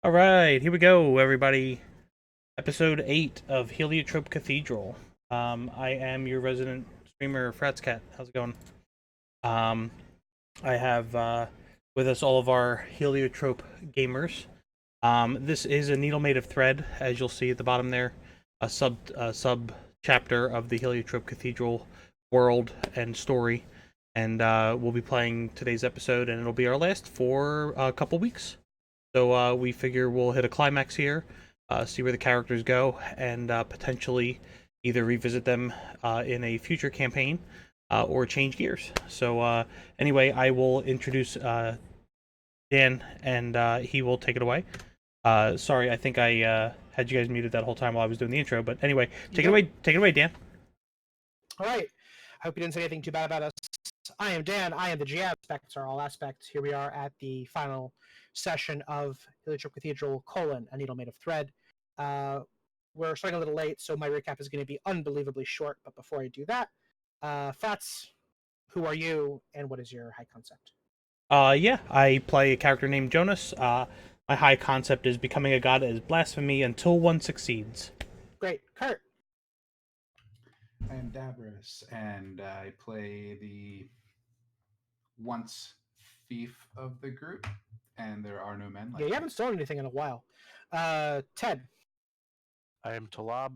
All right, here we go, everybody. Episode 8 of Heliotrope Cathedral. I am your resident streamer, Fratscat. How's it going? Um, I have with us all of our Heliotrope gamers. This is a needle made of thread, as you'll see at the bottom there. A sub chapter of the Heliotrope Cathedral world and story. And we'll be playing today's episode, and it'll be our last for a couple weeks. So we figure we'll hit a climax here, see where the characters go, and potentially either revisit them in a future campaign or change gears. So anyway, I will introduce Dan, and he will take it away. Sorry, I think I had you guys muted that whole time while I was doing the intro, but anyway, take it away, Dan. All right. I hope you didn't say anything too bad about us. I am Dan. I am the GM. Aspects are all aspects. Here we are at the final session of Heliotrope Cathedral: A Needle Made of Thread. We're starting a little late, so my recap is going to be unbelievably short. But before I do that, Fats, who are you, and what is your high concept? Yeah, I play a character named Jonas. My high concept is becoming a god is blasphemy until one succeeds. Great. Kurt. I am Dabris, and I play the once thief of the group, and there are no men like Yeah, you me. haven't stolen anything in a while. Ted. I am Talab.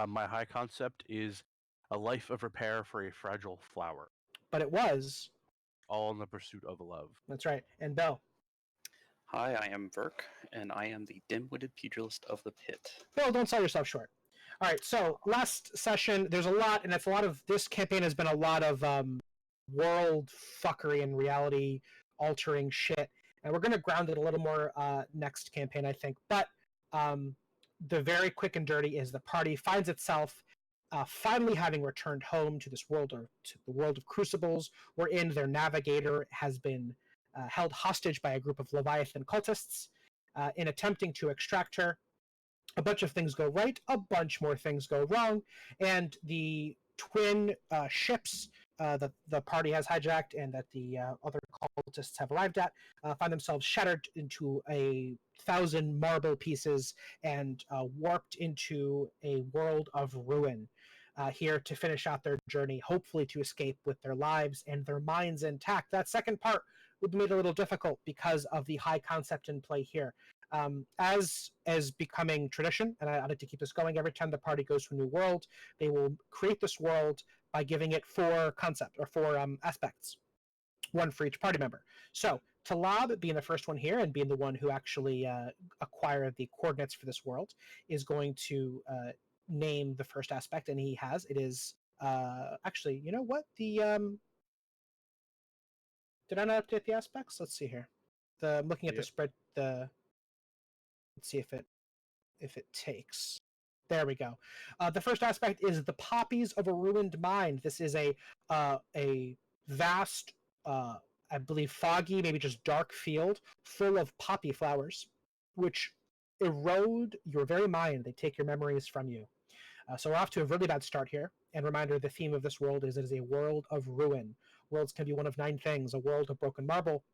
My high concept is a life of repair for a fragile flower, But it was. all in the pursuit of love. That's right. And Bill. Hi, I am Verk, and I am the dim-witted pugilist of the pit. Bill, don't sell yourself short. All right, so last session, there's a lot, and it's a lot of this campaign has been a lot of world fuckery and reality altering shit, and we're going to ground it a little more next campaign, I think. But the very quick and dirty is the party finds itself finally having returned home to this world, or to the world of crucibles, wherein their navigator has been held hostage by a group of Leviathan cultists. In attempting to extract her, a bunch of things go right, a bunch more things go wrong, and the twin ships that the party has hijacked and that the other cultists have arrived at find themselves shattered into 1,000 marble pieces and warped into a world of ruin. Here to finish out their journey, hopefully to escape with their lives and their minds intact. That second part would be made a little difficult because of the high concept in play here. As becoming tradition, and I like to keep this going, every time the party goes to a new world, they will create this world by giving it 4 concept or 4 aspects, one for each party member. So Talab, being the first one here and being the one who actually acquired the coordinates for this world, is going to name the first aspect, and he has. It is actually, you know what? The did I not update the aspects? Let's see here. I'm looking at the Yep. spread. Let's see if it takes. There we go. The first aspect is the poppies of a ruined mind. This is a vast, I believe, foggy, maybe just dark field full of poppy flowers, which erode your very mind. They take your memories from you. So we're off to a really bad start here. And reminder, the theme of this world is it is a world of ruin. Worlds can be one of 9 things: a world of broken marble,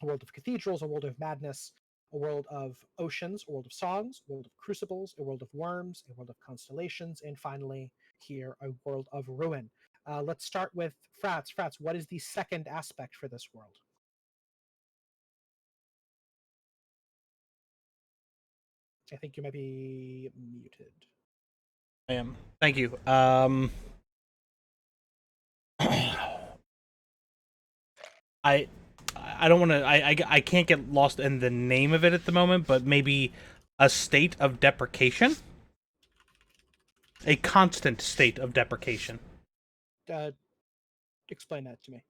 a world of cathedrals, a world of madness, a world of oceans, a world of songs, a world of crucibles, a world of worms, a world of constellations, and finally, here, a world of ruin. Let's start with Frats. Frats, what is the second aspect for this world? I think you might be muted. I am. Thank you. I don't want to. I can't get lost in the name of it at the moment, but maybe a state of deprecation, a constant state of deprecation. Explain that to me.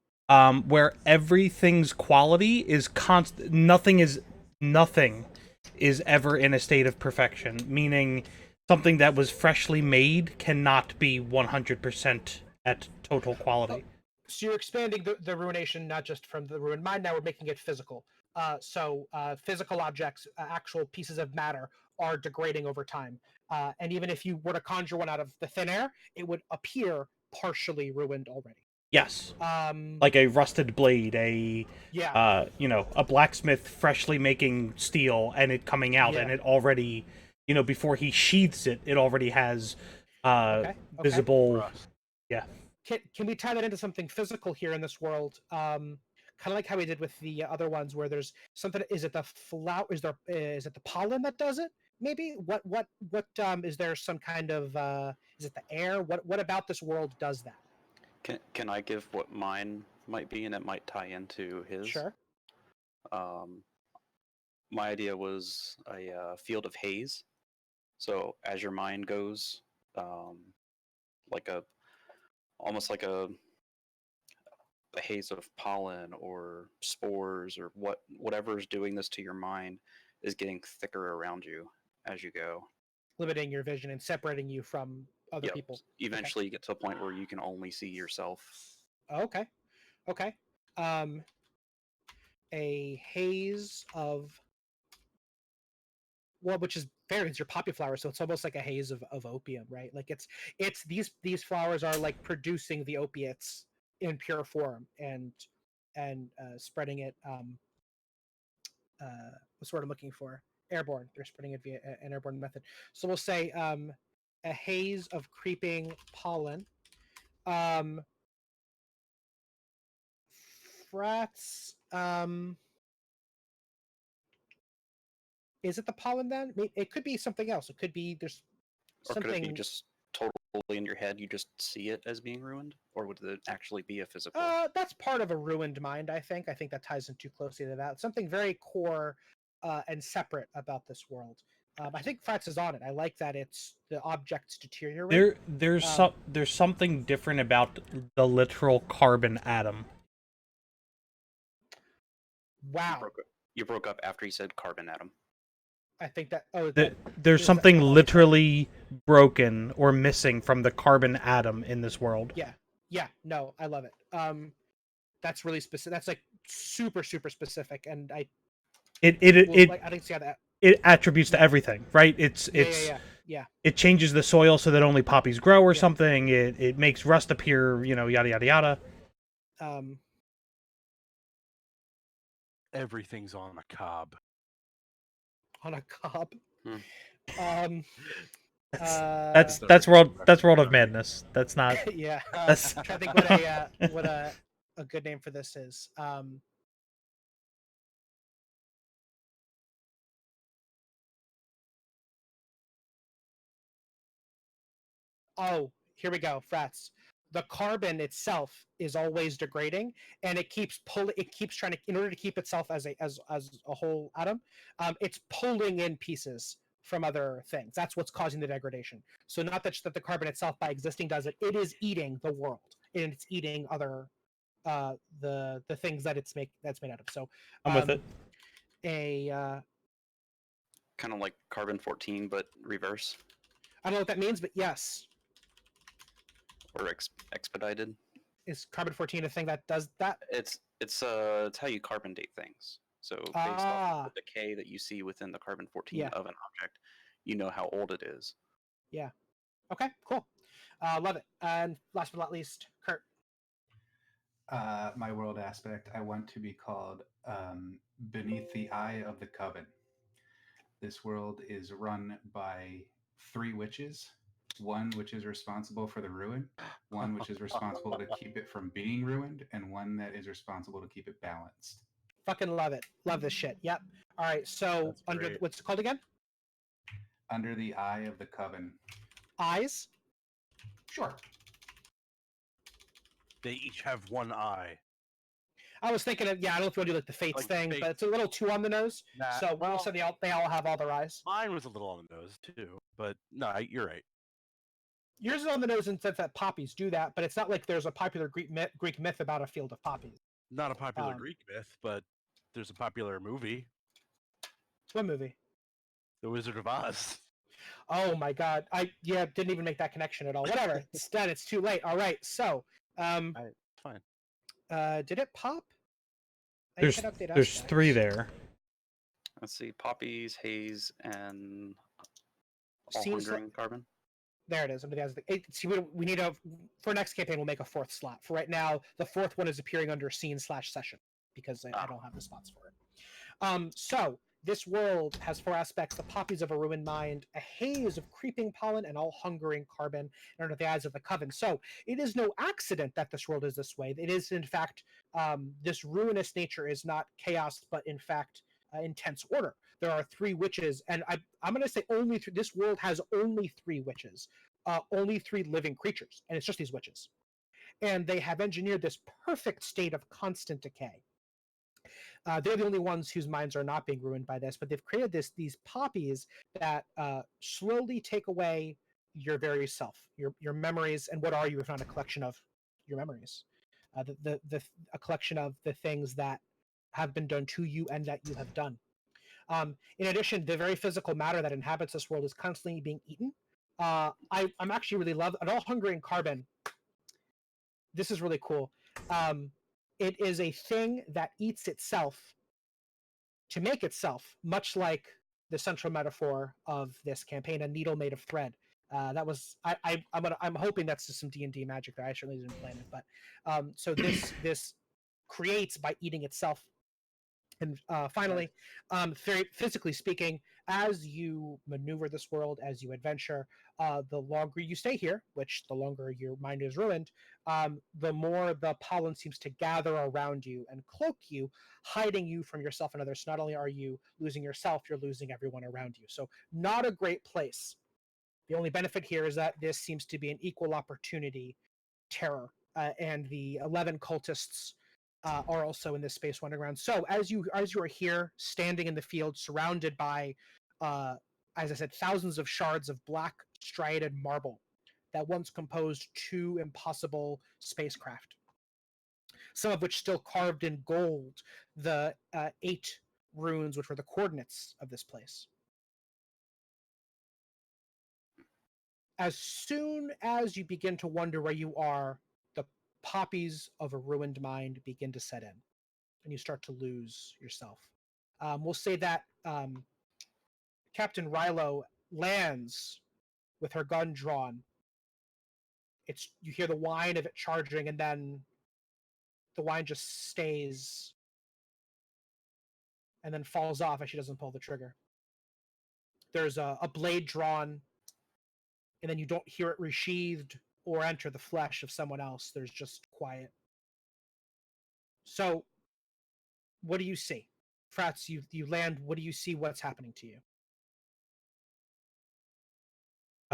Where everything's quality is constant. Nothing is ever in a state of perfection. Meaning, something that was freshly made cannot be 100% at total quality. So you're expanding the ruination not just from the ruined mind. Now we're making it physical. So physical objects, actual pieces of matter, are degrading over time. And even if you were to conjure one out of the thin air, it would appear partially ruined already. Yes. Like a rusted blade, a blacksmith freshly making steel and it coming out, and it already, before he sheathes it, it already has visible. Rust. Yeah. Can we tie that into something physical here in this world? Kind of like how we did with the other ones, where there's something. Is it the flower? Is it the pollen that does it? Maybe. What is there some kind of? Is it the air? What about this world does that? Can I give what mine might be, and it might tie into his? Sure. My idea was a field of haze. So as your mind goes, like almost like a haze of pollen or spores or whatever is doing this to your mind is getting thicker around you as you go, limiting your vision and separating you from other people. Eventually, you get to a point where you can only see yourself. Okay. A haze of, well, which is fair, it's your poppy flower, so it's almost like a haze of opium, right? Like it's these flowers are like producing the opiates in pure form and spreading it what's the word I'm looking for? Airborne. They're spreading it via an airborne method. So we'll say a haze of creeping pollen. Frats. Is it the pollen then? I mean, it could be something else. It could be there's Or could it be something. just totally in your head? You just see it as being ruined, or would it actually be a physical? That's part of a ruined mind. I think. I think that ties in too closely to that. Something very core and separate about this world. I think Frats is on it. I like that it's the objects deteriorate. There's something different about the literal carbon atom. Wow. You broke up after you said carbon atom. I think that. Oh, There's is something that all you said? literally broken or missing from the carbon atom in this world. Yeah. No, I love it. That's really specific. That's like super specific, and I think see how that. It attributes to everything, right? Yeah. It changes the soil so that only poppies grow or Yeah. something. It makes rust appear, yada yada yada. Everything's on a cob. On a cob. Hmm. That's World of Madness. That's not. Yeah. That's I'm trying to think what a good name for this is. Oh, here we go, Frats. The carbon itself is always degrading, and it keeps pulling. It keeps trying to, in order to keep itself as a whole atom, it's pulling in pieces from other things. That's what's causing the degradation. So not that the carbon itself by existing does it. It is eating the world, and it's eating other the things that that's made out of. So I'm with it. Kind of like carbon 14, but reverse. I don't know what that means, but yes. Or expedited. Is carbon 14 a thing that does that? It's how you carbon date things. So based off of the decay that you see within the carbon 14 of an object, you know how old it is. Yeah. Okay. Cool. Love it. And last but not least, Kurt. My world aspect, I want to be called Beneath the Eye of the Coven. This world is run by 3 witches. One which is responsible for the ruin, one which is responsible to keep it from being ruined, and one that is responsible to keep it balanced. Fucking love it. Love this shit. Yep. All right. So what's it called again? Under the Eye of the Coven. Eyes? Sure. They each have one eye. I was thinking of, I don't know if you want to do like the Fates thing, but it's a little too on the nose. So we'll say they all have all their eyes. Mine was a little on the nose too, but no, you're right. Yours is on the nose in the sense that poppies do that, but it's not like there's a popular Greek myth about a field of poppies. Not a popular Greek myth, but there's a popular movie. What movie? The Wizard of Oz. Oh my god. I didn't even make that connection at all. Whatever. It's done. It's too late. All right. So, Fine. Did it pop? There's 3 there. Let's see, poppies, haze, and all hungering carbon. There it is. See, we need for next campaign. We'll make a 4th slot. For right now, the 4th one is appearing under scene/session because I don't have the spots for it. So this world has 4 aspects: the poppies of a ruined mind, a haze of creeping pollen, and all hungering carbon, and under the eyes of the coven. So it is no accident that this world is this way. It is, in fact, this ruinous nature is not chaos, but in fact intense order. There are 3 witches, and I'm going to say only this world has only 3 witches, only 3 living creatures, and it's just these witches. And they have engineered this perfect state of constant decay. They're the only ones whose minds are not being ruined by this, but they've created these poppies that slowly take away your very self, your memories, and what are you if not a collection of your memories? A collection of the things that have been done to you and that you have done. In addition, the very physical matter that inhabits this world is constantly being eaten. I'm actually really love an all hungering carbon. This is really cool. It is a thing that eats itself to make itself, much like the central metaphor of this campaign, a needle made of thread. That was I'm hoping that's just some D&D magic there. I certainly didn't plan it, but so this creates by eating itself. And finally, very physically speaking, as you maneuver this world, as you adventure, the longer you stay here, which the longer your mind is ruined, the more the pollen seems to gather around you and cloak you, hiding you from yourself and others. So not only are you losing yourself, you're losing everyone around you. So not a great place. The only benefit here is that this seems to be an equal opportunity terror, and the 11 cultists are also in this space wandering around. So as you are here, standing in the field, surrounded by, uh, as I said, thousands of shards of black striated marble that once composed two impossible spacecraft, some of which still carved in gold the 8 runes which were the coordinates of this place. As soon as you begin to wonder where you are, the poppies of a ruined mind begin to set in, and you start to lose yourself. We'll say that Captain Rilo lands with her gun drawn. You hear the whine of it charging, and then the whine just stays, and then falls off as she doesn't pull the trigger. There's a blade drawn, and then you don't hear it resheathed or enter the flesh of someone else. There's just quiet. So what do you see? Frats, you land. What do you see? What's happening to you?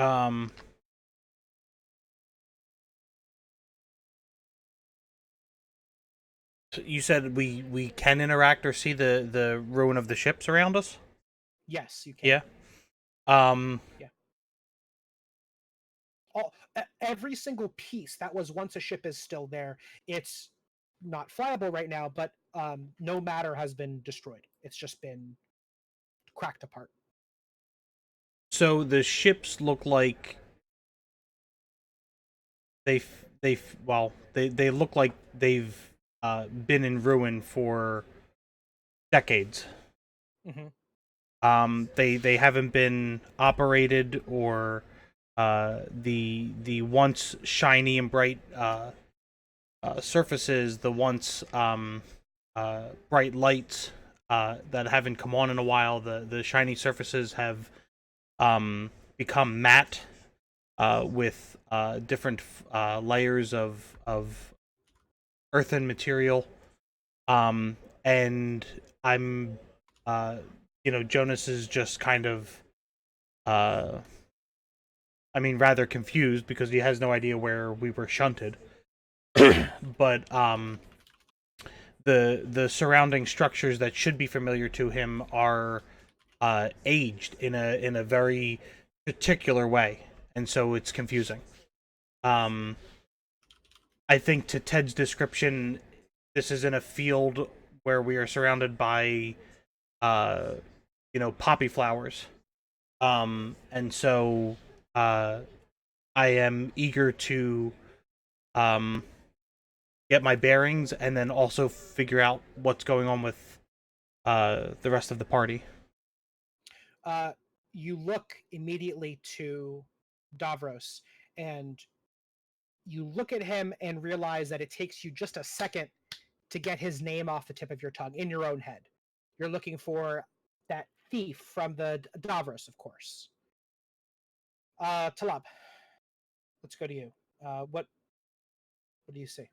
Um, so you said we can interact or see the ruin of the ships around us. Yes, you can. Yeah. Um, Every single piece that was once a ship is still there. It's not flyable right now, but no matter has been destroyed. It's just been cracked apart. so the ships look like they look like they've been in ruin for decades. Mm-hmm. They haven't been operated, or the once shiny and bright surfaces, the once bright lights that haven't come on in a while. The shiny surfaces have become matte with different layers of earthen material. And I'm, uh, Jonas is just kind of, uh, rather confused because he has no idea where we were shunted. But the surrounding structures that should be familiar to him are aged in a very particular way, and so it's confusing. Um, I think to Ted's description, this is in a field where we are surrounded by, uh, poppy flowers. And so I am eager to um, get my bearings and then also figure out what's going on with the rest of the party. You look immediately to Davros, and you look at him and realize that it takes you just a second to get his name off the tip of your tongue in your own head. You're looking for that thief from the Davros, of course. Talab, let's go to you. What do you see?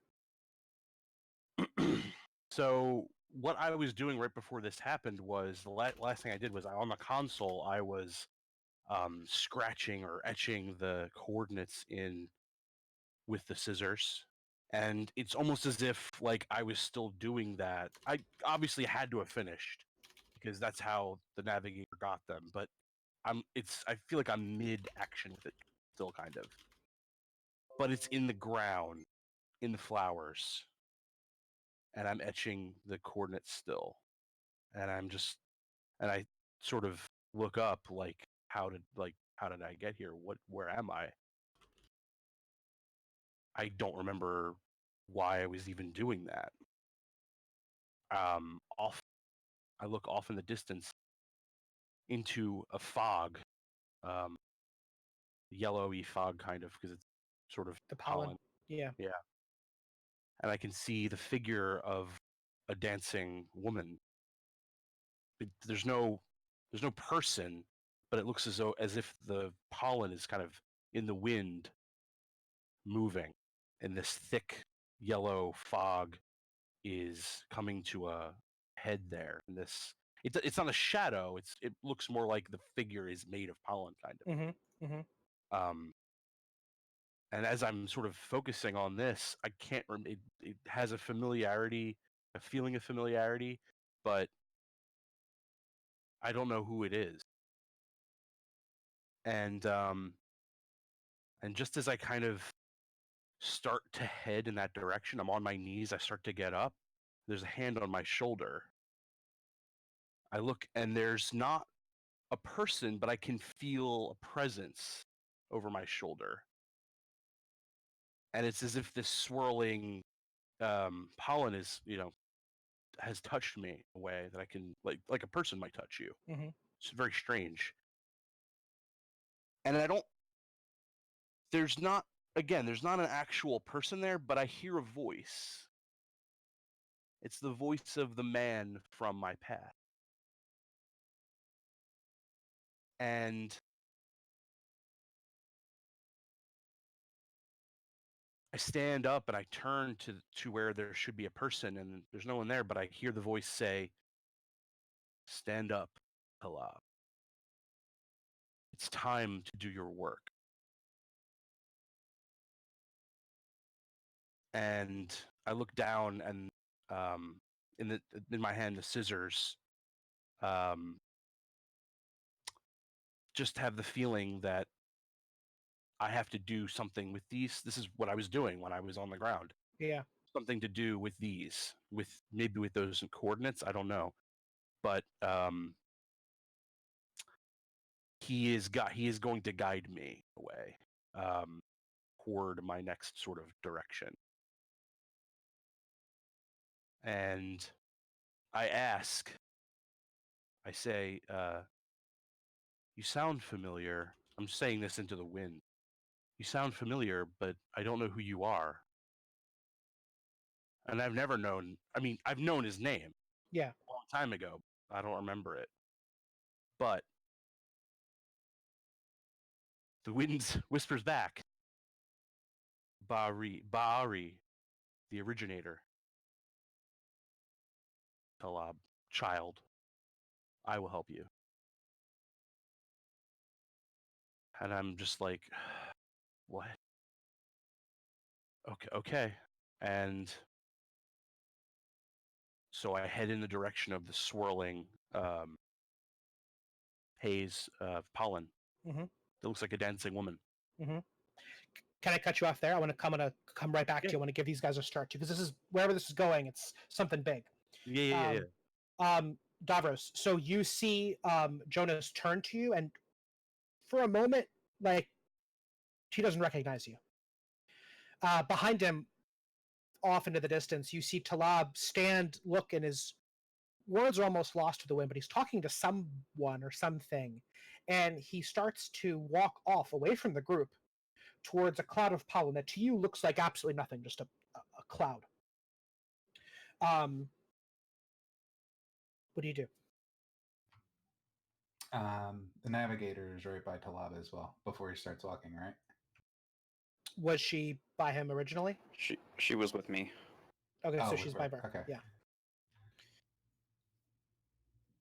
So what I was doing right before this happened was the last thing I did was on the console I was scratching or etching the coordinates in with the scissors, and it's almost as if like I was still doing that. I obviously had to have finished because that's how the navigator got them, but I feel like I'm mid action with it still, kind of, but it's in the ground, in the flowers, and I'm etching the coordinates still, and I sort of look up like how did I get here? Where am I? I don't remember why I was even doing that. Off I look off in the distance into a fog, um, yellowy fog, kind of, because it's sort of The pollen. Yeah. Yeah, and I can see the figure of a dancing woman there's no person, but it looks as if the pollen is kind of in the wind, moving, and this thick yellow fog is coming to a head there. And it's not a shadow. It looks more like the figure is made of pollen, kind of. Mm-hmm. Mm-hmm. And as I'm sort of focusing on this, I can't it has a familiarity, a feeling of familiarity, but I don't know who it is. And just as I kind of start to head in that direction, I'm on my knees, I start to get up. There's a hand on my shoulder. I look, and there's not a person, but I can feel a presence over my shoulder. And it's as if this swirling pollen is, has touched me in a way that I can, like a person might touch you. Mm-hmm. It's very strange. And there's not an actual person there, but I hear a voice. It's the voice of the man from my past. And I stand up and I turn to where there should be a person, and there's no one there, but I hear the voice say, "Stand up, Talab. It's time to do your work." And I look down, and in my hand, the scissors just have the feeling that I have to do something with these. This is what I was doing when I was on the ground. Yeah. Something to do with these, maybe with those coordinates. I don't know, but he is going to guide me away toward my next sort of direction. And I say, "You sound familiar." I'm saying this into the wind. "You sound familiar, but I don't know who you are." And I've never known. I mean, I've known his name. Yeah. A long time ago. I don't remember it. But the wind whispers back, Ba'ari, the originator. Talab, child, I will help you. And I'm just like, what? Okay. And so I head in the direction of the swirling haze of pollen. Mm-hmm. It looks like a dancing woman. Mm-hmm. Can I cut you off there? I want to come right back to you. I want to give these guys a start too, because this is wherever this is going, it's something big. Yeah. Davros, so you see Jonas turn to you, and for a moment, like, he doesn't recognize you. Behind him, off into the distance, you see Talab stand, look, and his words are almost lost to the wind, but he's talking to someone or something, and he starts to walk off away from the group towards a cloud of pollen that to you looks like absolutely nothing, just a cloud. What do you do? The navigator is right by Talab as well before he starts walking, right? Was she by him originally? She was with me. Okay, Oh, so with she's Burke. by Burke. Okay. Yeah.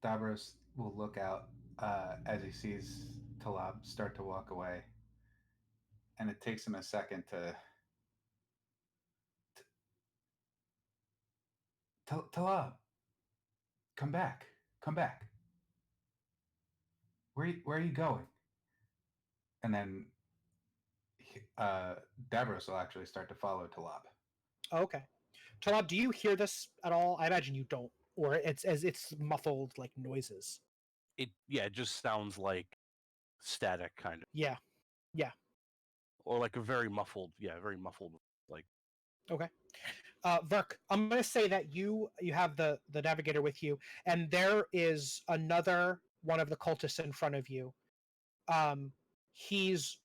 Davros will look out as he sees Talab start to walk away, and it takes him a second to Talab, come back, come back. Where are you going? And then Davros will actually start to follow Talab. Oh, okay. Talab, do you hear this at all? I imagine you don't, or it's muffled like noises. It just sounds like static, kind of. Yeah. Or like a very muffled, like. Okay. Verk, I'm going to say that you have the navigator with you, and there is another one of the cultists in front of you. He's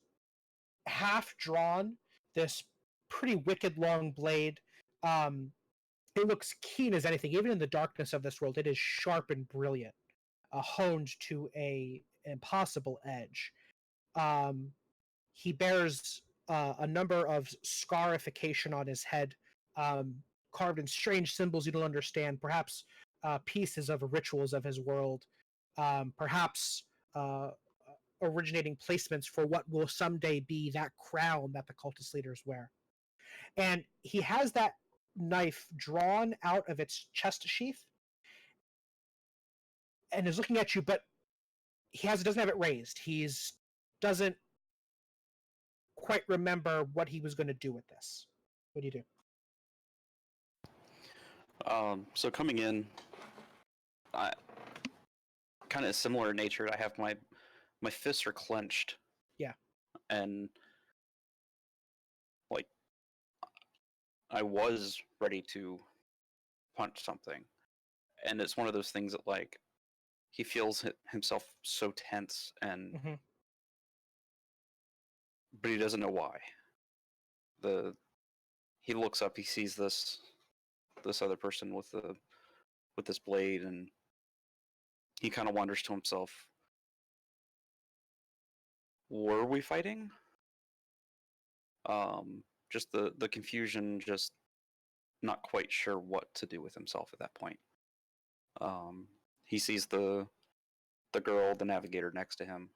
half drawn this pretty wicked long blade. It looks keen as anything, even in the darkness of this world. It is sharp and brilliant. honed to a impossible edge. He bears a number of scarification on his head, carved in strange symbols you don't understand, perhaps pieces of rituals of his world, perhaps originating placements for what will someday be that crown that the cultist leaders wear. And he has that knife drawn out of its chest sheath and is looking at you, but doesn't have it raised. He's doesn't quite remember what he was going to do with this. What do you do? So coming in, I kind of similar in nature. I have my fists are clenched. Yeah. And like I was ready to punch something, and it's one of those things that like he feels himself so tense and Mm-hmm. but he doesn't know why. He looks up, he sees this other person with this blade, and he kind of wonders to himself, were we fighting? Just the confusion, just not quite sure what to do with himself at that point. He sees the girl, the navigator next to him.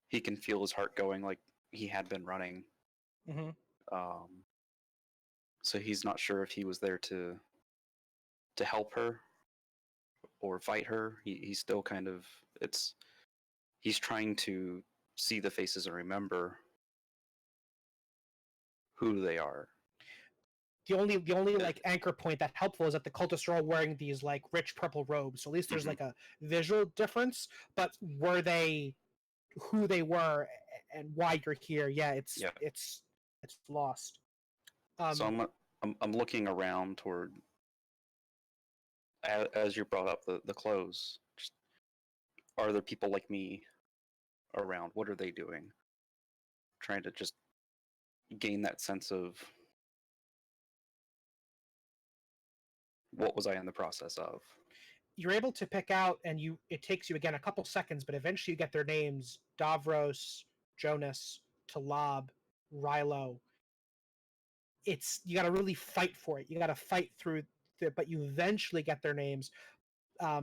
He can feel his heart going like he had been running. Mm-hmm. So he's not sure if he was there to help her or fight her. He's still kind of he's trying to see the faces and remember who they are. The only like anchor point that helpful is that the cultists are all wearing these like rich purple robes. So at least there's like a visual difference. But were they who they were and why you're here? Yeah, it's lost. So I'm looking around toward as you brought up the clothes. Just, are there people like me around? What are they doing? Trying to just gain that sense of what was I in the process of. You're able to pick out, and it takes you again a couple seconds, but eventually you get their names: Davros, Jonas, Talab, Rilo. You got to really fight for it. You got to fight through but you eventually get their names. But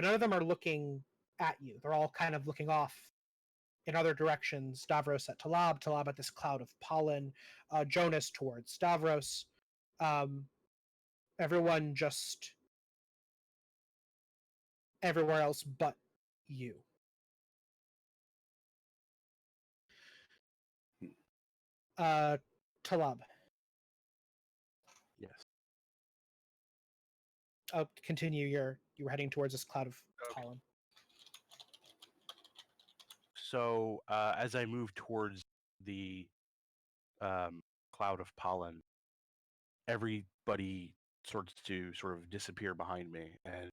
none of them are looking at you. They're all kind of looking off in other directions. Davros at Talab at this cloud of pollen, Jonas towards Davros. Everyone just everywhere else but you. Talab. Yes. Oh, continue. You were heading towards this cloud of pollen. So as I move towards the cloud of pollen, everybody starts to sort of disappear behind me, and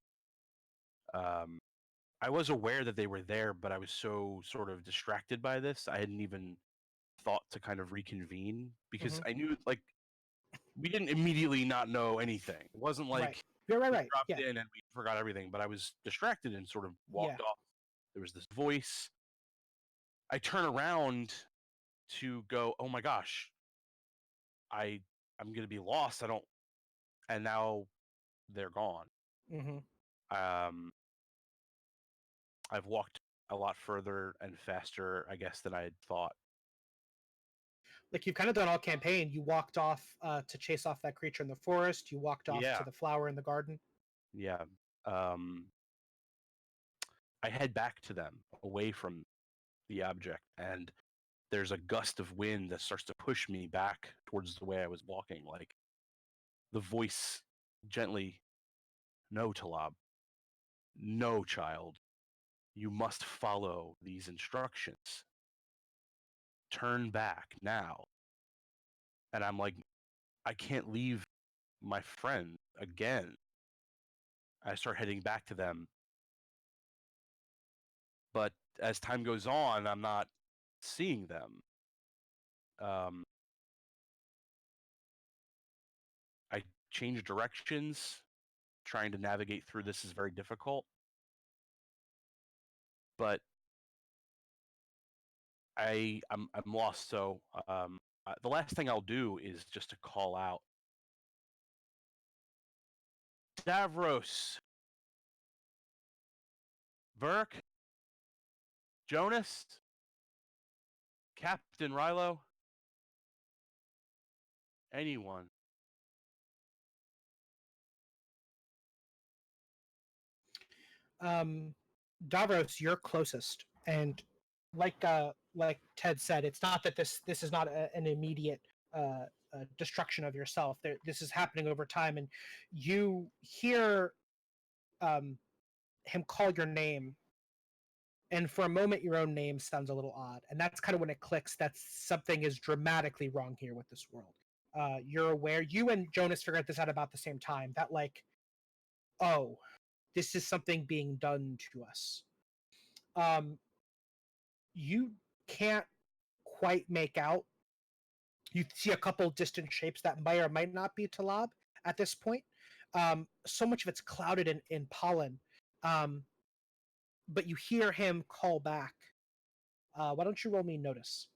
I was aware that they were there, but I was so sort of distracted by this, I hadn't even thought to kind of reconvene because I knew like we didn't immediately not know anything. It wasn't like Right. You're we right. dropped Yeah. in and we forgot everything, but I was distracted and sort of walked Yeah. off. There was this voice. I turn around to go, oh my gosh, I'm gonna be lost. I don't, and now they're gone. Mm-hmm. I've walked a lot further and faster, I guess, than I had thought. Like you've kind of done all campaign. You walked off to chase off that creature in the forest. You walked off to the flower in the garden. Yeah. I head back to them, away from the object, and there's a gust of wind that starts to push me back towards the way I was walking. Like the voice gently, no, Talab, no, child, you must follow these instructions. Turn back now. And I'm like, I can't leave my friend again. I start heading back to them. But as time goes on, I'm not seeing them. I change directions, trying to navigate through this is very difficult. But I'm lost. So the last thing I'll do is just to call out Davros, Burke, Jonas, Captain Rilo, anyone. Davros, you're closest, and like Ted said, it's not that this is not an immediate destruction of yourself. This is happening over time, and you hear him call your name, and for a moment, your own name sounds a little odd, and that's kind of when it clicks that something is dramatically wrong here with this world. You're aware. You and Jonas figured this out about the same time. That like, oh, this is something being done to us. You can't quite make out. You see a couple distant shapes that might or might not be Talab at this point. So much of it's clouded in pollen. But you hear him call back. Why don't you roll me notice?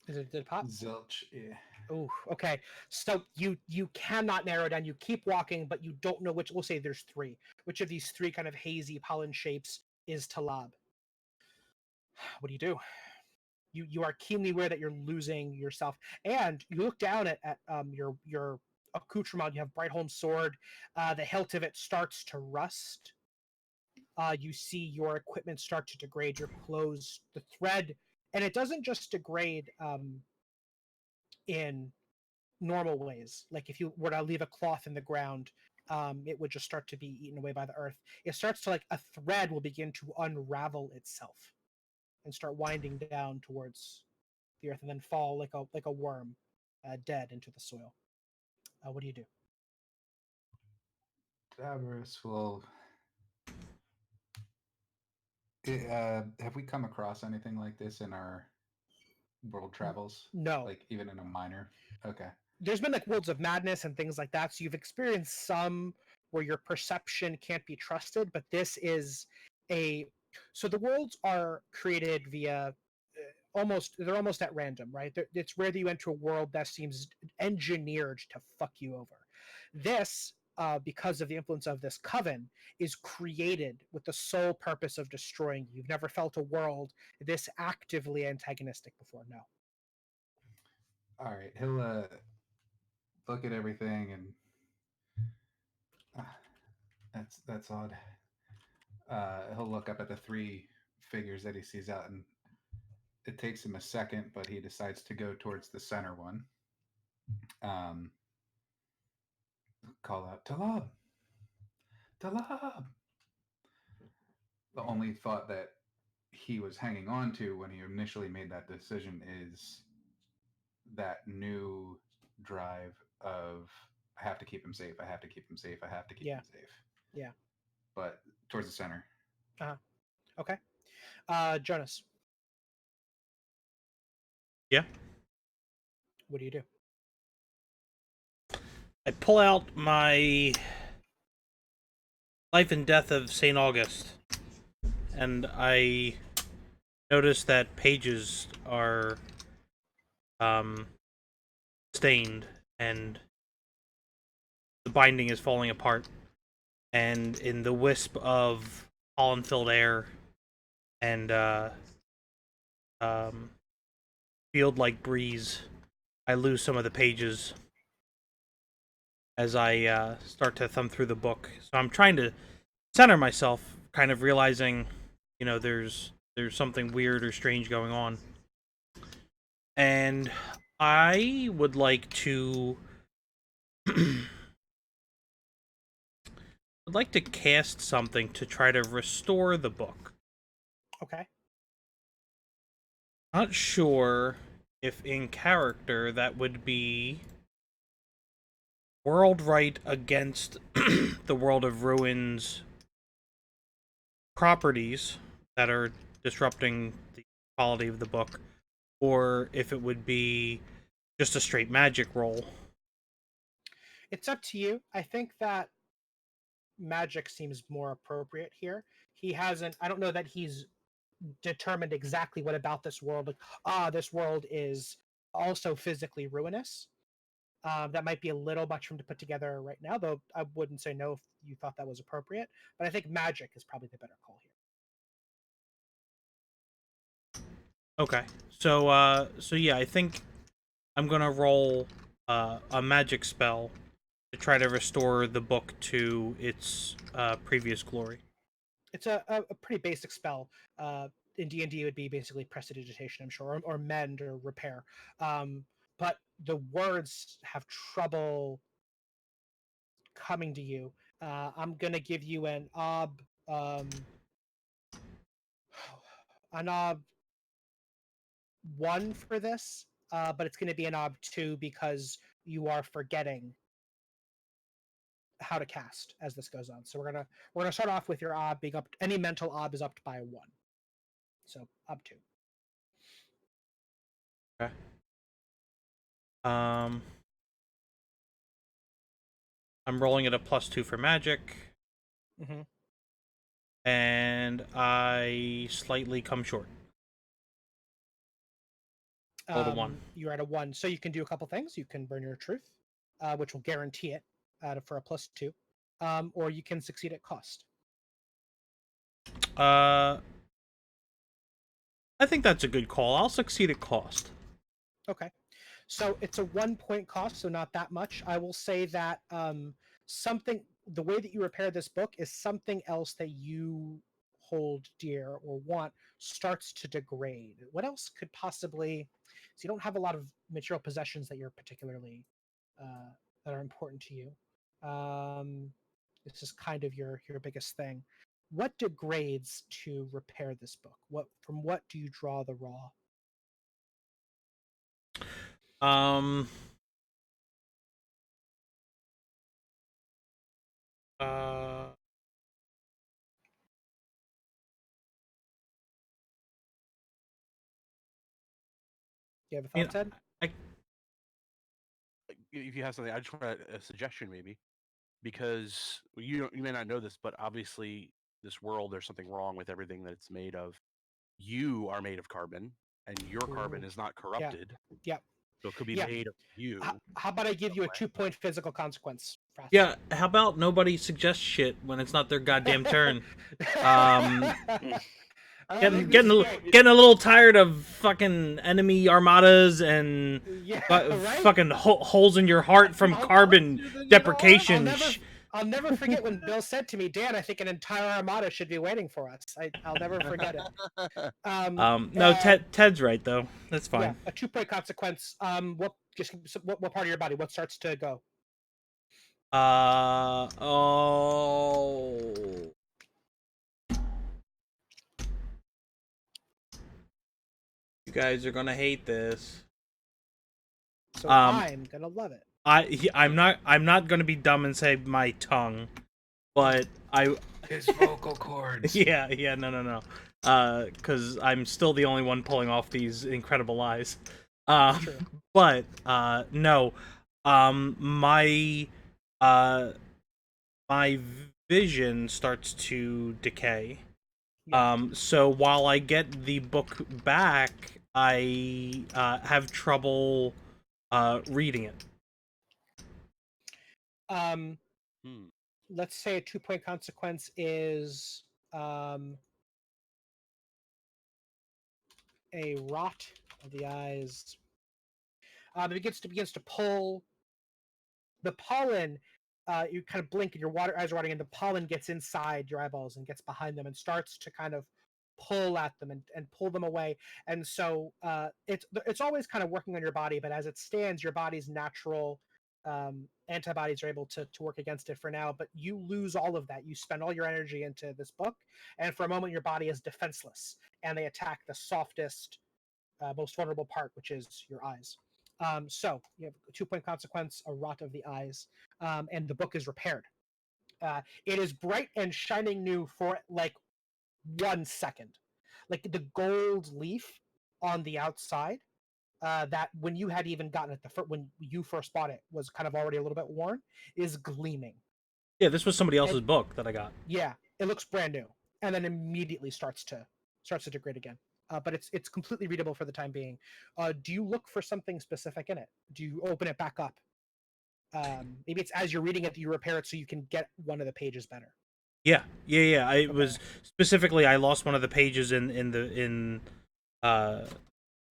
Did it pop? Zilch, yeah. Oh, okay. So you cannot narrow down. You keep walking, but you don't know which. We'll say there's three. Which of these three kind of hazy pollen shapes is Talab? What do you do? You are keenly aware that you're losing yourself, and you look down at your accoutrement. You have Brightholm's sword. The hilt of it starts to rust. You see your equipment start to degrade. Your clothes, the thread, and it doesn't just degrade in normal ways. Like if you were to leave a cloth in the ground, it would just start to be eaten away by the earth. It starts to like a thread will begin to unravel itself and start winding down towards the earth and then fall like a worm, dead into the soil. What do you do? Davros will. Have we come across anything like this in our world travels? No. Like even in a minor? Okay. There's been like Worlds of Madness and things like that, so you've experienced some where your perception can't be trusted, but this is a so the worlds are created via they're almost at random, right? It's rare that you enter a world that seems engineered to fuck you over. This, because of the influence of this coven, is created with the sole purpose of destroying you. You've never felt a world this actively antagonistic before. No. All right. He'll look at everything and that's odd. He'll look up at the three figures that he sees out, and it takes him a second, but he decides to go towards the center one. Um, call out, Talab! Talab! The only thought that he was hanging on to when he initially made that decision is that new drive of I have to keep him safe, I have to keep him safe, I have to keep Yeah. him safe. Yeah. But towards the center. Okay. Jonas, Yeah. what do you do? I pull out my Life and Death of St. August, and I notice that pages are stained, and the binding is falling apart. And in the wisp of pollen-filled air and field-like breeze, I lose some of the pages as I start to thumb through the book. So I'm trying to center myself, kind of realizing, there's something weird or strange going on. And I would like to cast something to try to restore the book. Okay. Not sure if in character that would be World Right against the World of Ruins properties that are disrupting the quality of the book, or if it would be just a straight magic roll. It's up to you. I think that magic seems more appropriate here. He hasn't. I don't know that he's determined exactly what about this world. Like, this world is also physically ruinous. That might be a little much for him to put together right now, though I wouldn't say no if you thought that was appropriate. But I think magic is probably the better call here. Okay. So yeah, I think I'm gonna roll a magic spell to try to restore the book to its previous glory. It's a pretty basic spell. In D&D, it would be basically prestidigitation, I'm sure, or mend or repair. But the words have trouble coming to you. I'm gonna give you an ob 1 for this, but it's gonna be an ob 2 because you are forgetting how to cast as this goes on. So we're gonna start off with your ob being up. Any mental ob is up by 1, so ob 2. Okay. I'm rolling at a +2 for magic, Mm-hmm. and I slightly come short. Rolled a 1. You're at a 1, so you can do a couple things. You can burn your truth, which will guarantee it for a +2, or you can succeed at cost. I think that's a good call. I'll succeed at cost. Okay, so it's a 1 point cost, so not that much. I will say that the way that you repair this book is something else that you hold dear or want starts to degrade. What else could possibly? So you don't have a lot of material possessions that you're particularly uh, that are important to you. This is kind of your biggest thing. What degrades to repair this book? What do you draw the raw? Um. Uh. You have a I mean, thought, Ted? I If you have something, I just want a suggestion maybe, because you may not know this, but obviously this world, there's something wrong with everything that it's made of. You are made of carbon, and your carbon Ooh. is not Yeah. corrupted, Yeah. so it could be Yeah. made of you. How about I give you a 2 point physical consequence? Frath? yeah. How about nobody suggests shit when it's not their goddamn turn? Um. I Getting think this getting is a, great. getting a little tired of fucking enemy armadas and Yeah, right? fucking holes in your heart from carbon deprecation. I'll never forget when Bill said to me, "Dan, I think an entire armada should be waiting for us." I'll never forget it. No, Ted's right though. That's Yeah, fine. a 2 point consequence. What part of your body? What starts to go? Oh. You guys are gonna hate this. So Um, I'm gonna love it. I'm not gonna be dumb and say my tongue, but I His vocal cords. yeah no because I'm still the only one pulling off these incredible lies. True. But no, my uh my vision starts to decay. Yeah. So while I get the book back, I have trouble reading it. Um, Hmm. let's say a 2 point consequence is a rot of the eyes. It begins to pull the pollen. You kind of blink and your eyes are watering, and the pollen gets inside your eyeballs and gets behind them and starts to kind of pull at them and pull them away. And so it's always kind of working on your body, but as it stands, your body's natural antibodies are able to work against it for now. But you lose all of that. You spend all your energy into this book, and for a moment, your body is defenseless, and they attack the softest most vulnerable part, which is your eyes. So you have a 2-point consequence, a rot of the eyes, and the book is repaired. It is bright and shining new for like 1 second. Like the gold leaf on the outside, that when you had even gotten it when you first bought it was kind of already a little bit worn, is gleaming. Yeah, this was somebody else's And book that I got. yeah, it looks brand new, and then immediately starts to degrade again. But it's completely readable for the time being. Do you look for something specific in it? Do you open it back up? Maybe it's as you're reading it that you repair it so you can get one of the pages better. Yeah. It Okay. was specifically I lost one of the pages in uh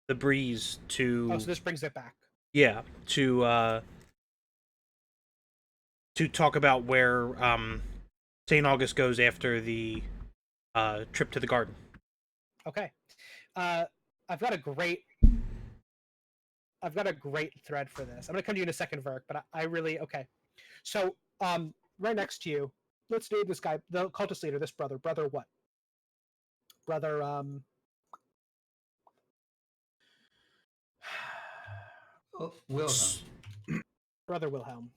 the breeze Oh, to so this brings it back. yeah to talk about where St. August goes after the trip to the garden. Okay. Uh, I've got a great thread for this. I'm gonna come to you in a second, Verk, but I really okay. So right next to you, let's name this guy, the cultist leader, this brother. Brother what? Brother Oh, Wilhelm. Brother Wilhelm.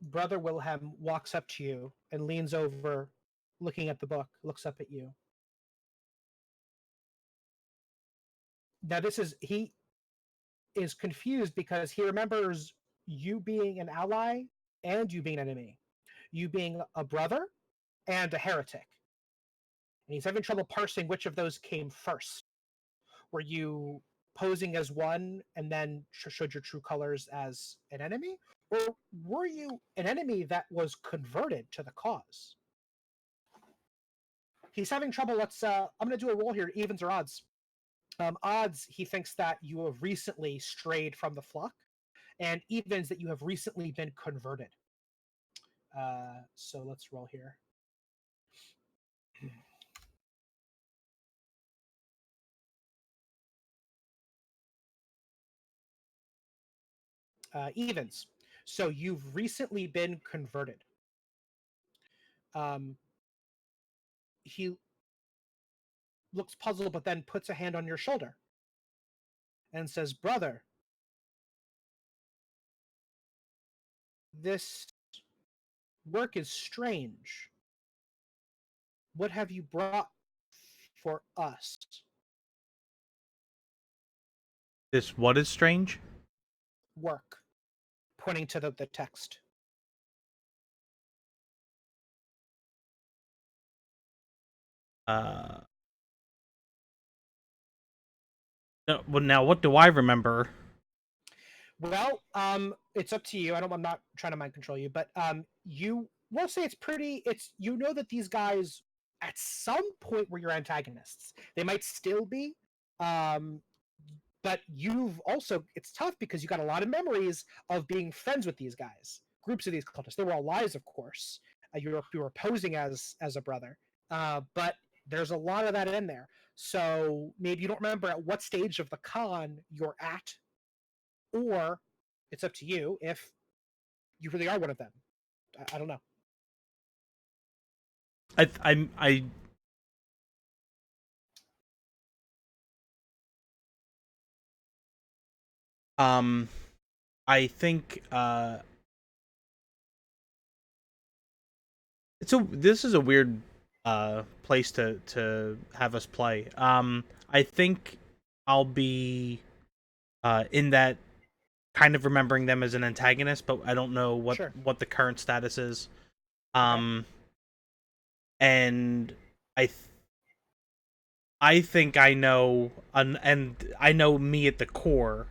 Brother Wilhelm walks up to you and leans over, looking at the book, looks up at you. Now he is confused because he remembers you being an ally and you being an enemy. You being a brother and a heretic. And he's having trouble parsing which of those came first. Were you posing as one and then showed your true colors as an enemy? Or were you an enemy that was converted to the cause? He's having trouble. I'm going to do a roll here, evens or odds. Odds, he thinks that you have recently strayed from the flock, and evens that you have recently been converted. So let's roll here. Evens. So you've recently been converted. He looks puzzled, but then puts a hand on your shoulder and says, "Brother, this work is strange. What have you brought for us?" This what is strange? Work, pointing to the text. Uh, well, now what do I remember? Well, it's up to you. I'm not trying to mind control you, but you will say it's pretty. It's you know that these guys at some point were your antagonists. They might still be, um, but you've also it's tough because you got a lot of memories of being friends with these guys, groups of these cultists. They were all lies, of course. You were posing as a brother, but there's a lot of that in there. So maybe you don't remember at what stage of the con you're at, or it's up to you if you really are one of them. I don't know. I I think this is a weird place to have us play. I think I'll be in that kind of remembering them as an antagonist, but I don't know Sure. what the current status is. Okay. And I think I know, and I know me at the core,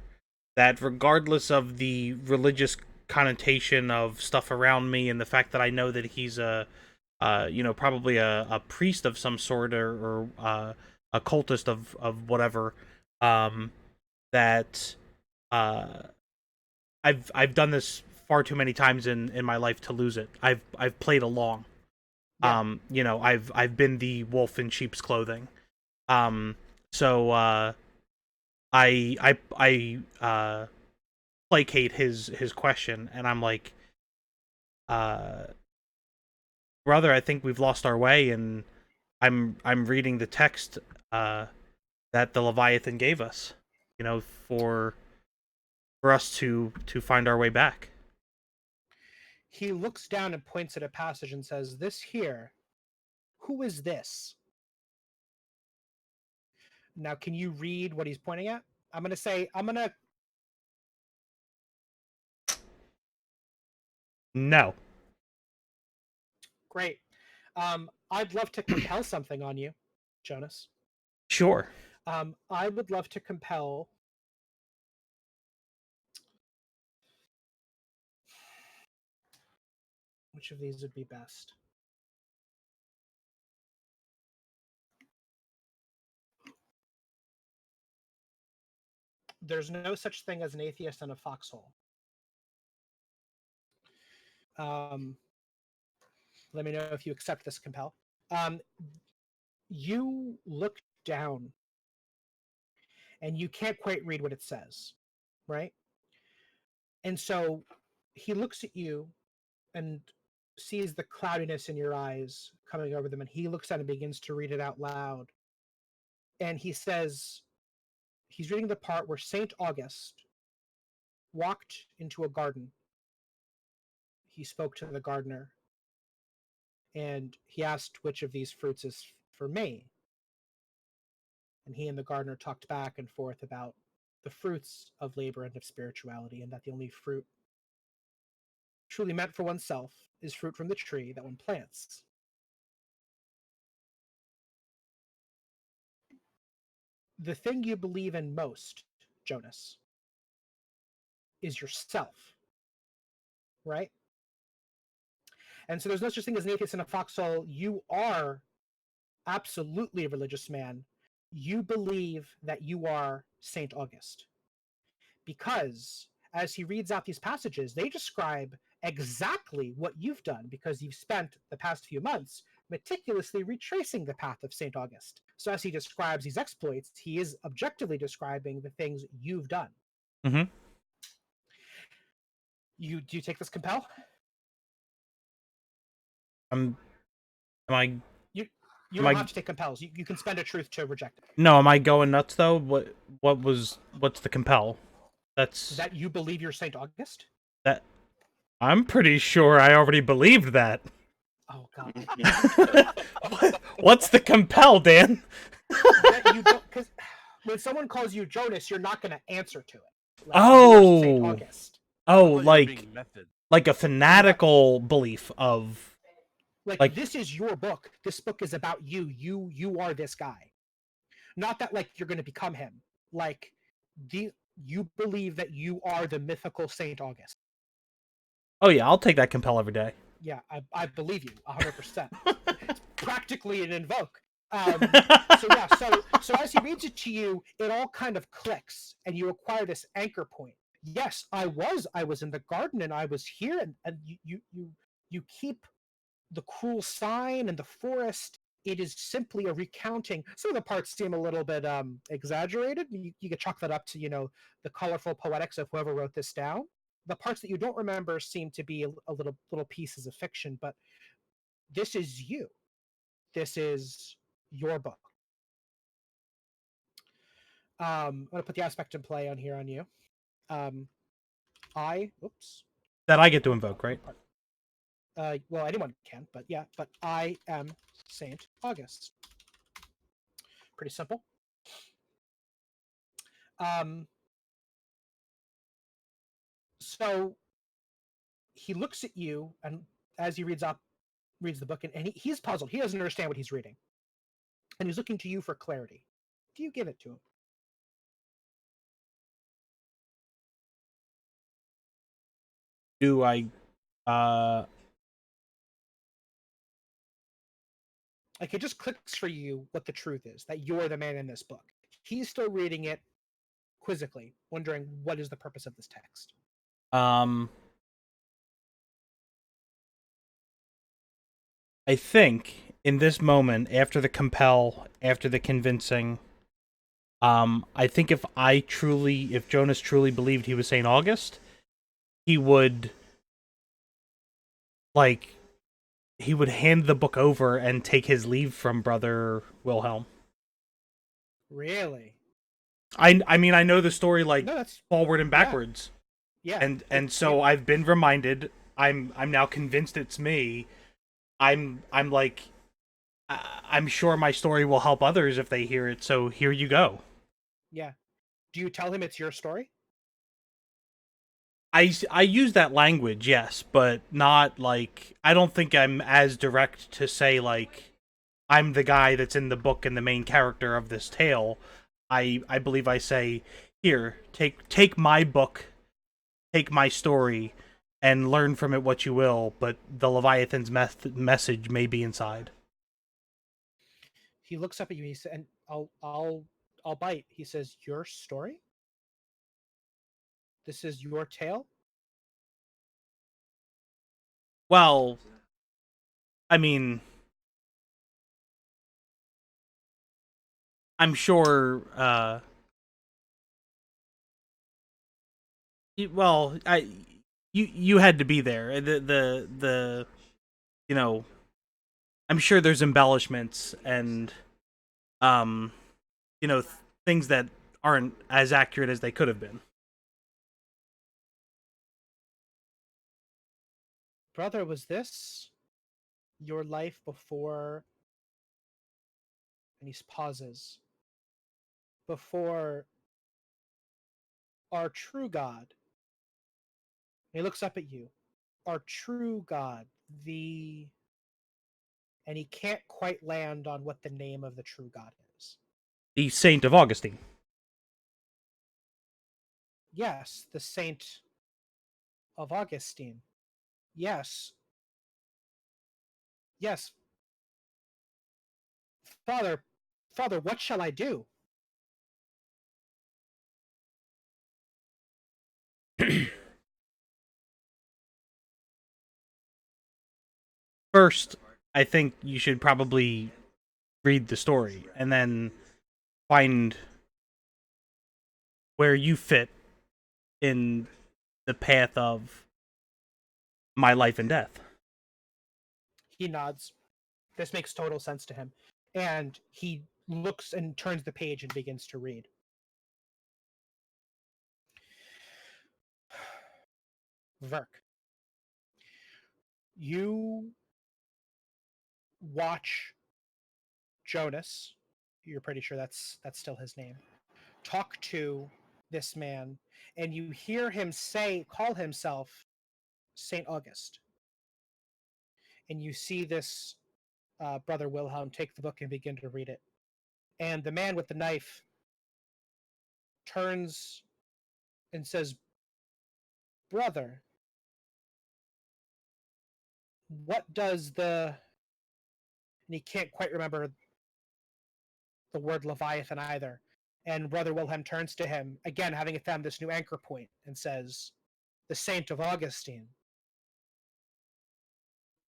that regardless of the religious connotation of stuff around me and the fact that I know that he's probably a priest of some sort or a cultist of whatever, that uh, I've done this far too many times in my life to lose it. I've played along. Yeah. I've been the wolf in sheep's clothing. So I placate his question, and I'm like, brother, I think we've lost our way, and I'm reading the text that the Leviathan gave us, for us to find our way back. He looks down and points at a passage and says, "This here, who is this?" Now, can you read what he's pointing at? I'm going to No. Great. I'd love to compel something on you, Jonas. Sure. I would love to compel. Which of these would be best? There's no such thing as an atheist in a foxhole. Let me know if you accept this compel. You look down and you can't quite read what it says, right? And so he looks at you and sees the cloudiness in your eyes coming over them, and he looks at it and begins to read it out loud. And he says, he's reading the part where St. August walked into a garden. He spoke to the gardener, and he asked which of these fruits is for me. And he and the gardener talked back and forth about the fruits of labor and of spirituality, and that the only fruit truly meant for oneself is fruit from the tree that one plants. The thing you believe in most, Jonas, is yourself, right? And so there's no such thing as an atheist in a foxhole. You are absolutely a religious man. You believe that you are St. August. Because as he reads out these passages, they describe exactly what you've done, because you've spent the past few months meticulously retracing the path of St. August. So as he describes these exploits, he is objectively describing the things you've done. Mm-hmm. Do you take this compel? Am I? You Am don't I? have to take compels. You can spend a truth to reject it. No, am I going nuts though? What's the compel? That's That you believe you're St. August? that. I'm pretty sure I already believed that. Oh god. What's the compel, Dan? That you don't, because when someone calls you Jonas, you're not going to answer to it. Like, Oh. St. August. Oh, I thought you were like being method. a fanatical belief of Like this is your book. This book is about you. You are this guy. Not that like you're going to become him. Like you believe that you are the mythical St. August. Oh yeah, I'll take that compel every day. Yeah, I believe you 100%. It's practically an invoke. So as he reads it to you, it all kind of clicks, and you acquire this anchor point. Yes, I was in the garden, and I was here, and you keep the cruel sign and the forest. It is simply a recounting. Some of the parts seem a little bit exaggerated. You could chalk that up to the colorful poetics of whoever wrote this down. The parts that you don't remember seem to be a little pieces of fiction, but this is you. This is your book. I'm going to put the aspect in play on here on you. That I get to invoke, right? Well, anyone can, but yeah, but I am Saint August. Pretty simple. So he looks at you, and as he reads the book, and he's puzzled. He doesn't understand what he's reading, and he's looking to you for clarity. Do you give it to him? Do I? Like it just clicks for you what the truth is, that you're the man in this book. He's still reading it quizzically, wondering what is the purpose of this text. I think in this moment, after the compel, after the convincing, I think if Jonas truly believed he was Saint August, he would like he would hand the book over and take his leave from Brother Wilhelm. Really? I mean, I know the story like No, that's forward and yeah, backwards, yeah. and so I've been reminded. I'm now convinced it's me. I'm like I'm sure my story will help others if they hear it. So here you go. yeah. Do you tell him it's your story? I use that language, yes, but not like I don't think I'm as direct to say like I'm the guy that's in the book and the main character of this tale. I believe I say, here, take my book, take my story, and learn from it what you will. But the Leviathan's message may be inside. He looks up at you and he said, and I'll bite. He says, "Your story? This is your tale?" Well, I mean, I'm sure. Well, you had to be there. The you know, I'm sure there's embellishments and um things that aren't as accurate as they could have been. Brother, was this your life before? And he pauses. Before our true God. And he looks up at you. Our true God, the and he can't quite land on what the name of the true God is. The Saint of Augustine. Yes, the Saint of Augustine. Yes. Yes. Father, Father, what shall I do? First, I think you should probably read the story and then find where you fit in the path of my life and death. He nods. This makes total sense to him. And he looks and turns the page and begins to read. Verk, you watch Jonas, you're pretty sure that's still his name, talk to this man, and you hear him call himself Saint August. And you see this brother Wilhelm take the book and begin to read it. And the man with the knife turns and says, "Brother, what does the..." And he can't quite remember the word Leviathan either. And Brother Wilhelm turns to him, again having found this new anchor point, and says, "The Saint of Augustine.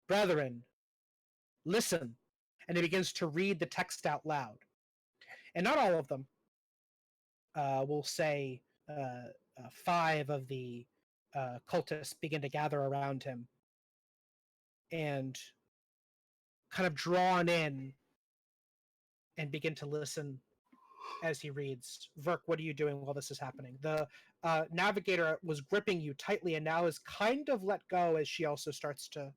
Brethren, listen." And he begins to read the text out loud. And not all of them. We'll say 5 of the cultists begin to gather around him and kind of drawn in and begin to listen as he reads. Verk, what are you doing while this is happening? The navigator was gripping you tightly and now is kind of let go as she also starts to,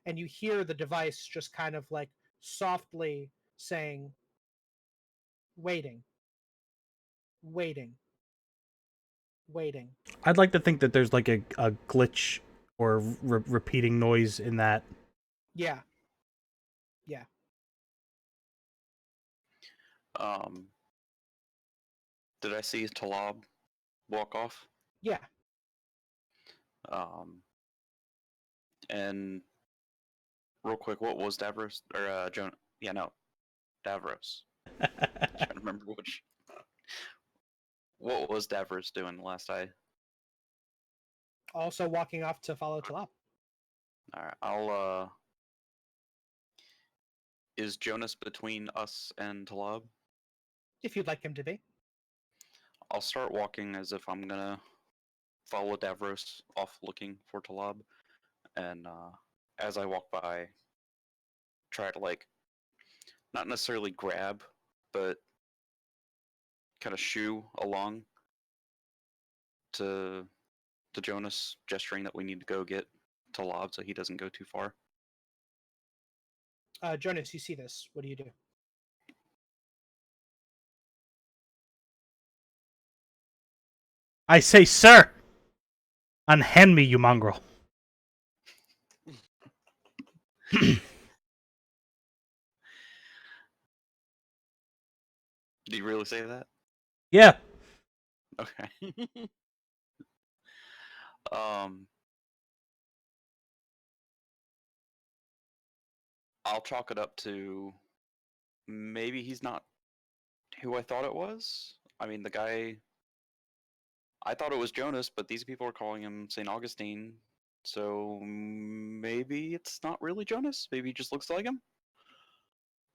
and you hear the device just kind of like softly saying, "Waiting, waiting, waiting." I'd like to think that there's like a glitch or repeating noise in that. Yeah, yeah. Um, did I see Talab walk off? Yeah. Um, and real quick, what was Davros or Joan? Yeah, no, Davros. Trying to remember which. What was Davros doing the last I? Also walking off to follow Talab. All right, I'll. Is Jonas between us and Talab? If you'd like him to be. I'll start walking as if I'm gonna follow Davros off looking for Talab, and as I walk by, try to like not necessarily grab, but kind of shoo along to Jonas, gesturing that we need to go get to Lob so he doesn't go too far. Jonas, you see this. What do you do? I say, sir, unhand me, you mongrel. Do you really say that? Yeah. Okay. um, I'll chalk it up to maybe he's not who I thought it was. I mean, the guy. I thought it was Jonas, but these people are calling him St. Augustine. So maybe it's not really Jonas. Maybe he just looks like him.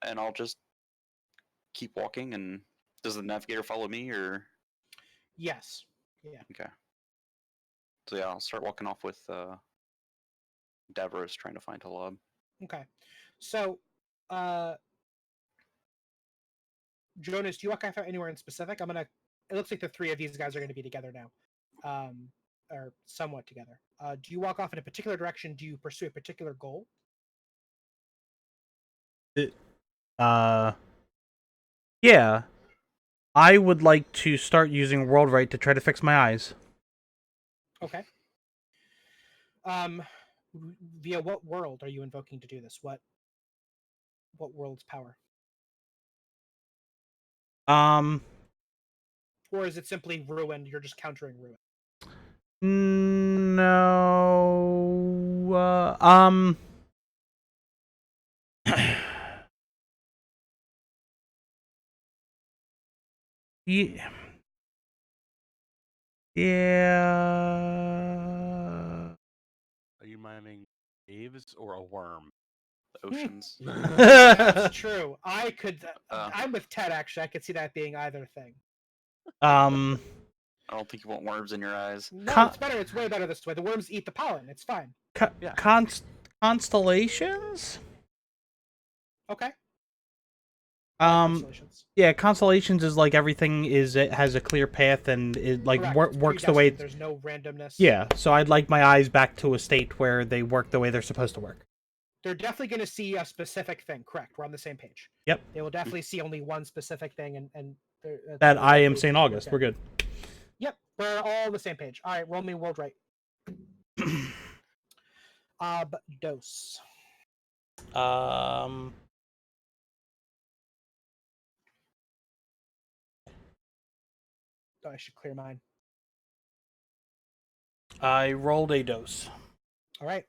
And I'll just keep walking. And does the navigator follow me, or? Yes. Yeah. Okay. So yeah, I'll start walking off with Davros trying to find Halab. Okay. So, Jonas, do you walk off anywhere in specific? It looks like the three of these guys are gonna be together now, or somewhat together. Do you walk off in a particular direction? Do you pursue a particular goal? Yeah. I would like to start using World Right to try to fix my eyes. Okay. Via what world are you invoking to do this? What world's power? Or is it simply ruin? You're just countering ruin. No. Yeah. Yeah. Are you miming waves or a worm? The oceans. That's true. I'm with Ted. Actually, I could see that being either thing. Um. I don't think you want worms in your eyes. No, it's better. It's way better this way. The worms eat the pollen. It's fine. Yeah. Constellations. Okay. Um. Yeah, constellations is like everything it has a clear path and it like works the way. There's no randomness. Yeah, so I'd like my eyes back to a state where they work the way they're supposed to work. They're definitely going to see a specific thing. Correct. We're on the same page. Yep. They will definitely see only one specific thing, and that I am St. August. We're good. Yep, we're all on the same page. All right, roll me World Right. Abdos. Um. Oh, I should clear mine. I rolled a dose. All right.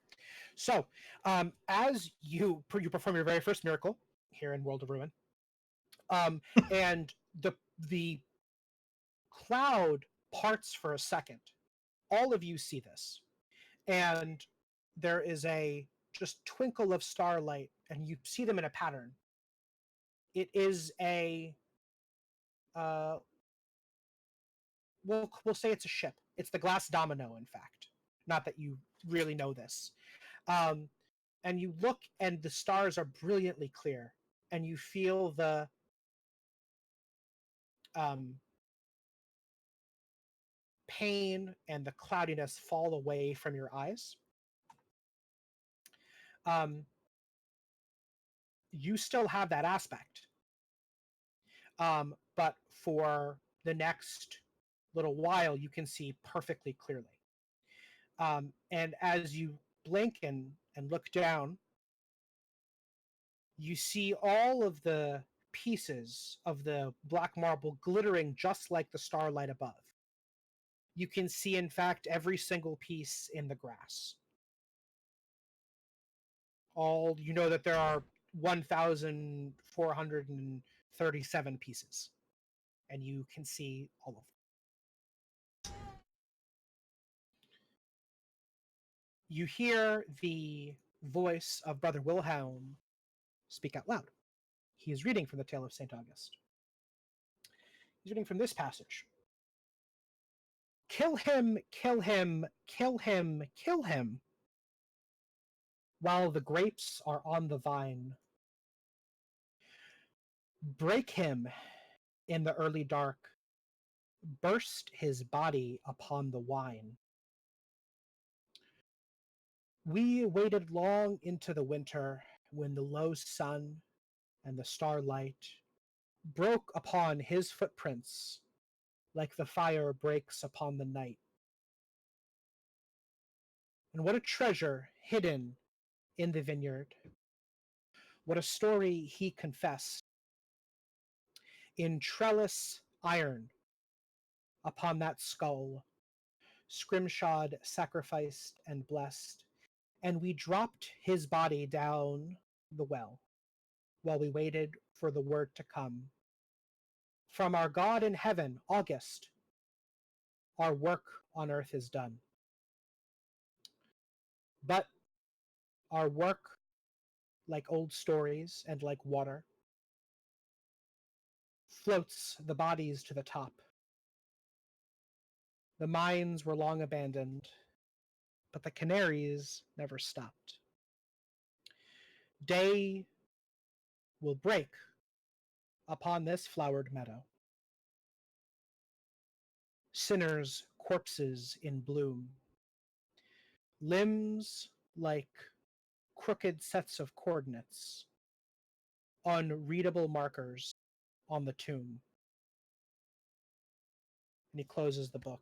So, as you perform your very first miracle here in World of Ruin, and the cloud parts for a second. All of you see this, and there is a just twinkle of starlight, and you see them in a pattern. It is a we'll say it's a ship. It's the Glass Domino, in fact. Not that you really know this. And you look, and the stars are brilliantly clear, and you feel the pain and the cloudiness fall away from your eyes. You still have that aspect, but for the next little while, you can see perfectly clearly. And as you blink and look down, you see all of the pieces of the black marble glittering just like the starlight above. You can see, in fact, every single piece in the grass. You know that there are 1,437 pieces, and you can see all of them. You hear the voice of Brother Wilhelm speak out loud. He is reading from the Tale of St. August. He's reading from this passage. Kill him, kill him, kill him, kill him. While the grapes are on the vine, break him in the early dark, burst his body upon the wine. We waited long into the winter when the low sun and the starlight broke upon his footprints like the fire breaks upon the night. And what a treasure hidden in the vineyard. What a story he confessed. In trellis iron upon that skull, scrimshod, sacrificed, and blessed, and we dropped his body down the well while we waited for the word to come. From our God in heaven, August, our work on earth is done. But our work, like old stories and like water, floats the bodies to the top. The mines were long abandoned, but the canaries never stopped. Day will break upon this flowered meadow. Sinners' corpses in bloom, limbs like crooked sets of coordinates, unreadable markers on the tomb. And he closes the book.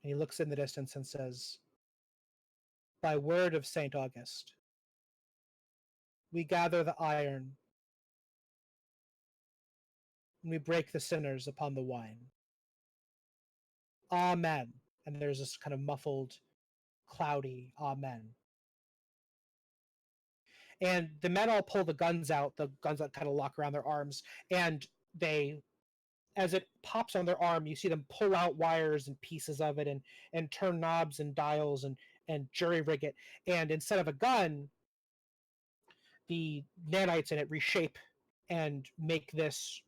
And he looks in the distance and says, by word of St. August, we gather the iron and we break the sinners upon the wine. Amen. And there's this kind of muffled, cloudy amen. And the men all pull the guns out, the guns that kind of lock around their arms, and they, as it pops on their arm, you see them pull out wires and pieces of it and turn knobs and dials and jury rig it. And instead of a gun, the nanites in it reshape and make this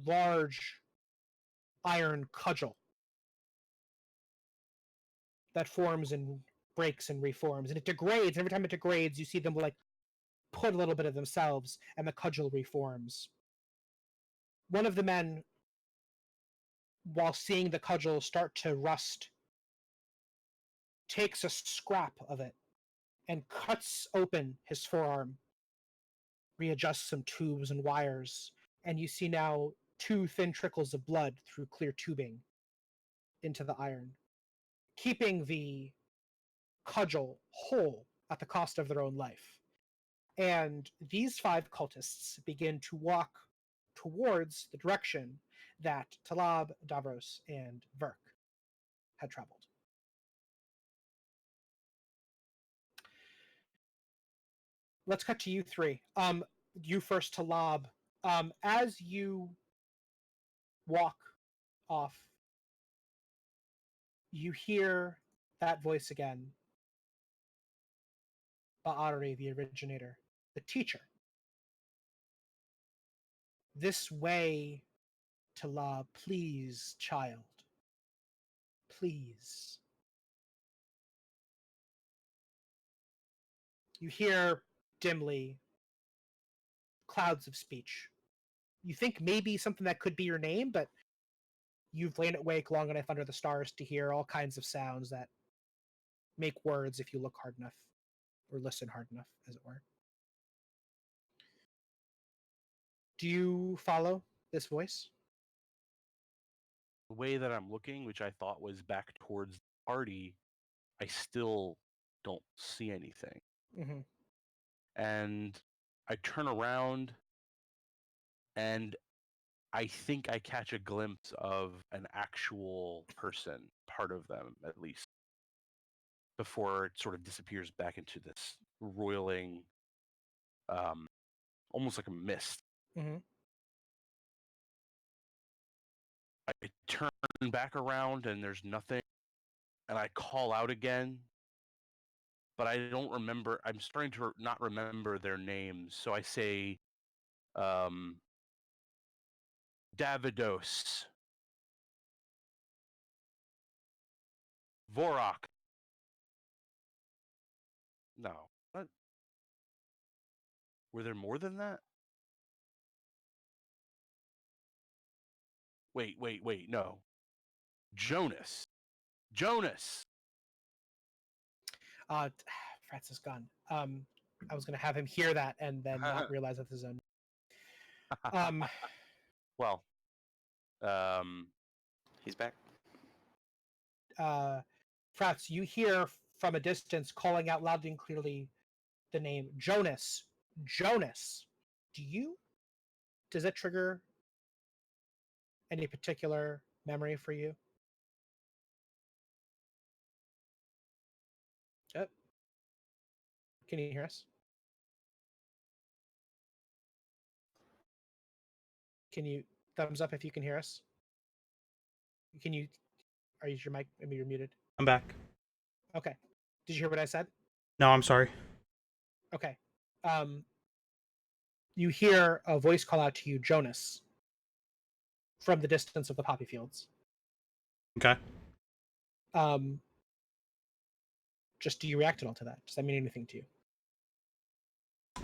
large iron cudgel that forms and breaks and reforms. And it degrades. And every time it degrades, you see them like put a little bit of themselves, and the cudgel reforms. One of the men, while seeing the cudgel start to rust, takes a scrap of it and cuts open his forearm, readjusts some tubes and wires, and you see now 2 thin trickles of blood through clear tubing into the iron, keeping the cudgel whole at the cost of their own life. And these 5 cultists begin to walk towards the direction that Talab, Davros, and Verk had traveled. Let's cut to you 3. You first, Talab. As you walk off, you hear that voice again. Ba'ari, the originator, the teacher. This way, Talab, please, child. Please. You hear dimly clouds of speech. You think maybe something that could be your name, but you've lain awake long enough under the stars to hear all kinds of sounds that make words if you look hard enough, or listen hard enough, as it were. Do you follow this voice? The way that I'm looking, which I thought was back towards the party, I still don't see anything. Mm-hmm. And I turn around and I think I catch a glimpse of an actual person, part of them at least, before it sort of disappears back into this roiling, almost like a mist. Mm-hmm. I turn back around and there's nothing, and I call out again, but I don't remember. I'm starting to not remember their names, so I say, Davidos, Vorok. No, what? Were there more than that? Wait, no. Jonas. Francis Gunn. I was going to have him hear that and then not realize that this is a. Well, He's back. Frats, you hear from a distance calling out loudly and clearly the name Jonas. Jonas. Does it trigger any particular memory for you? Oh. Can you hear us? Can you thumbs up if you can hear us? Can you? Are you your mic? Maybe you're muted. I'm back. Okay. Did you hear what I said? No, I'm sorry. Okay. You hear a voice call out to you, Jonas, from the distance of the poppy fields. Okay. Just do you react at all to that? Does that mean anything to you?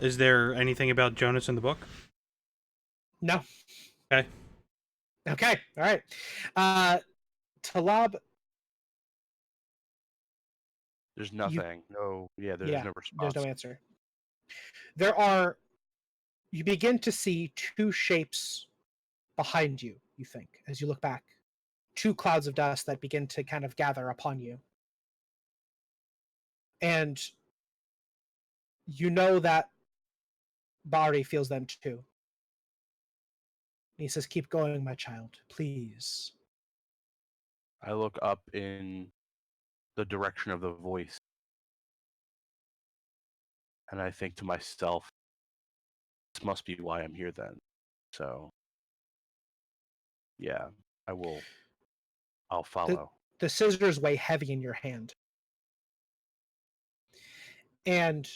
Is there anything about Jonas in the book? No. Okay. Okay. All right. Talab. there's nothing. No, there's no response. There's no answer. You begin to see two shapes behind you, you think, as you look back. Two clouds of dust that begin to kind of gather upon you. And you know that Bari feels them too. And he says, keep going, my child, please. I look up in the direction of the voice, and I think to myself, this must be why I'm here then. So, yeah, I'll follow. The scissors weigh heavy in your hand. And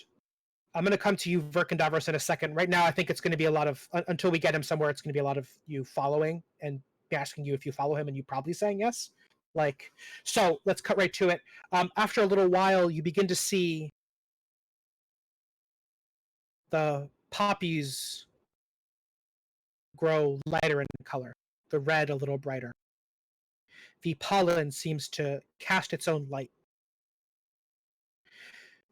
I'm going to come to you, Verkandavros, in a second. Right now, I think it's going to be a lot of, until we get him somewhere, it's going to be a lot of you following and asking you if you follow him, and you probably saying yes. So let's cut right to it. After a little while, you begin to see the poppies grow lighter in color, the red a little brighter. The pollen seems to cast its own light.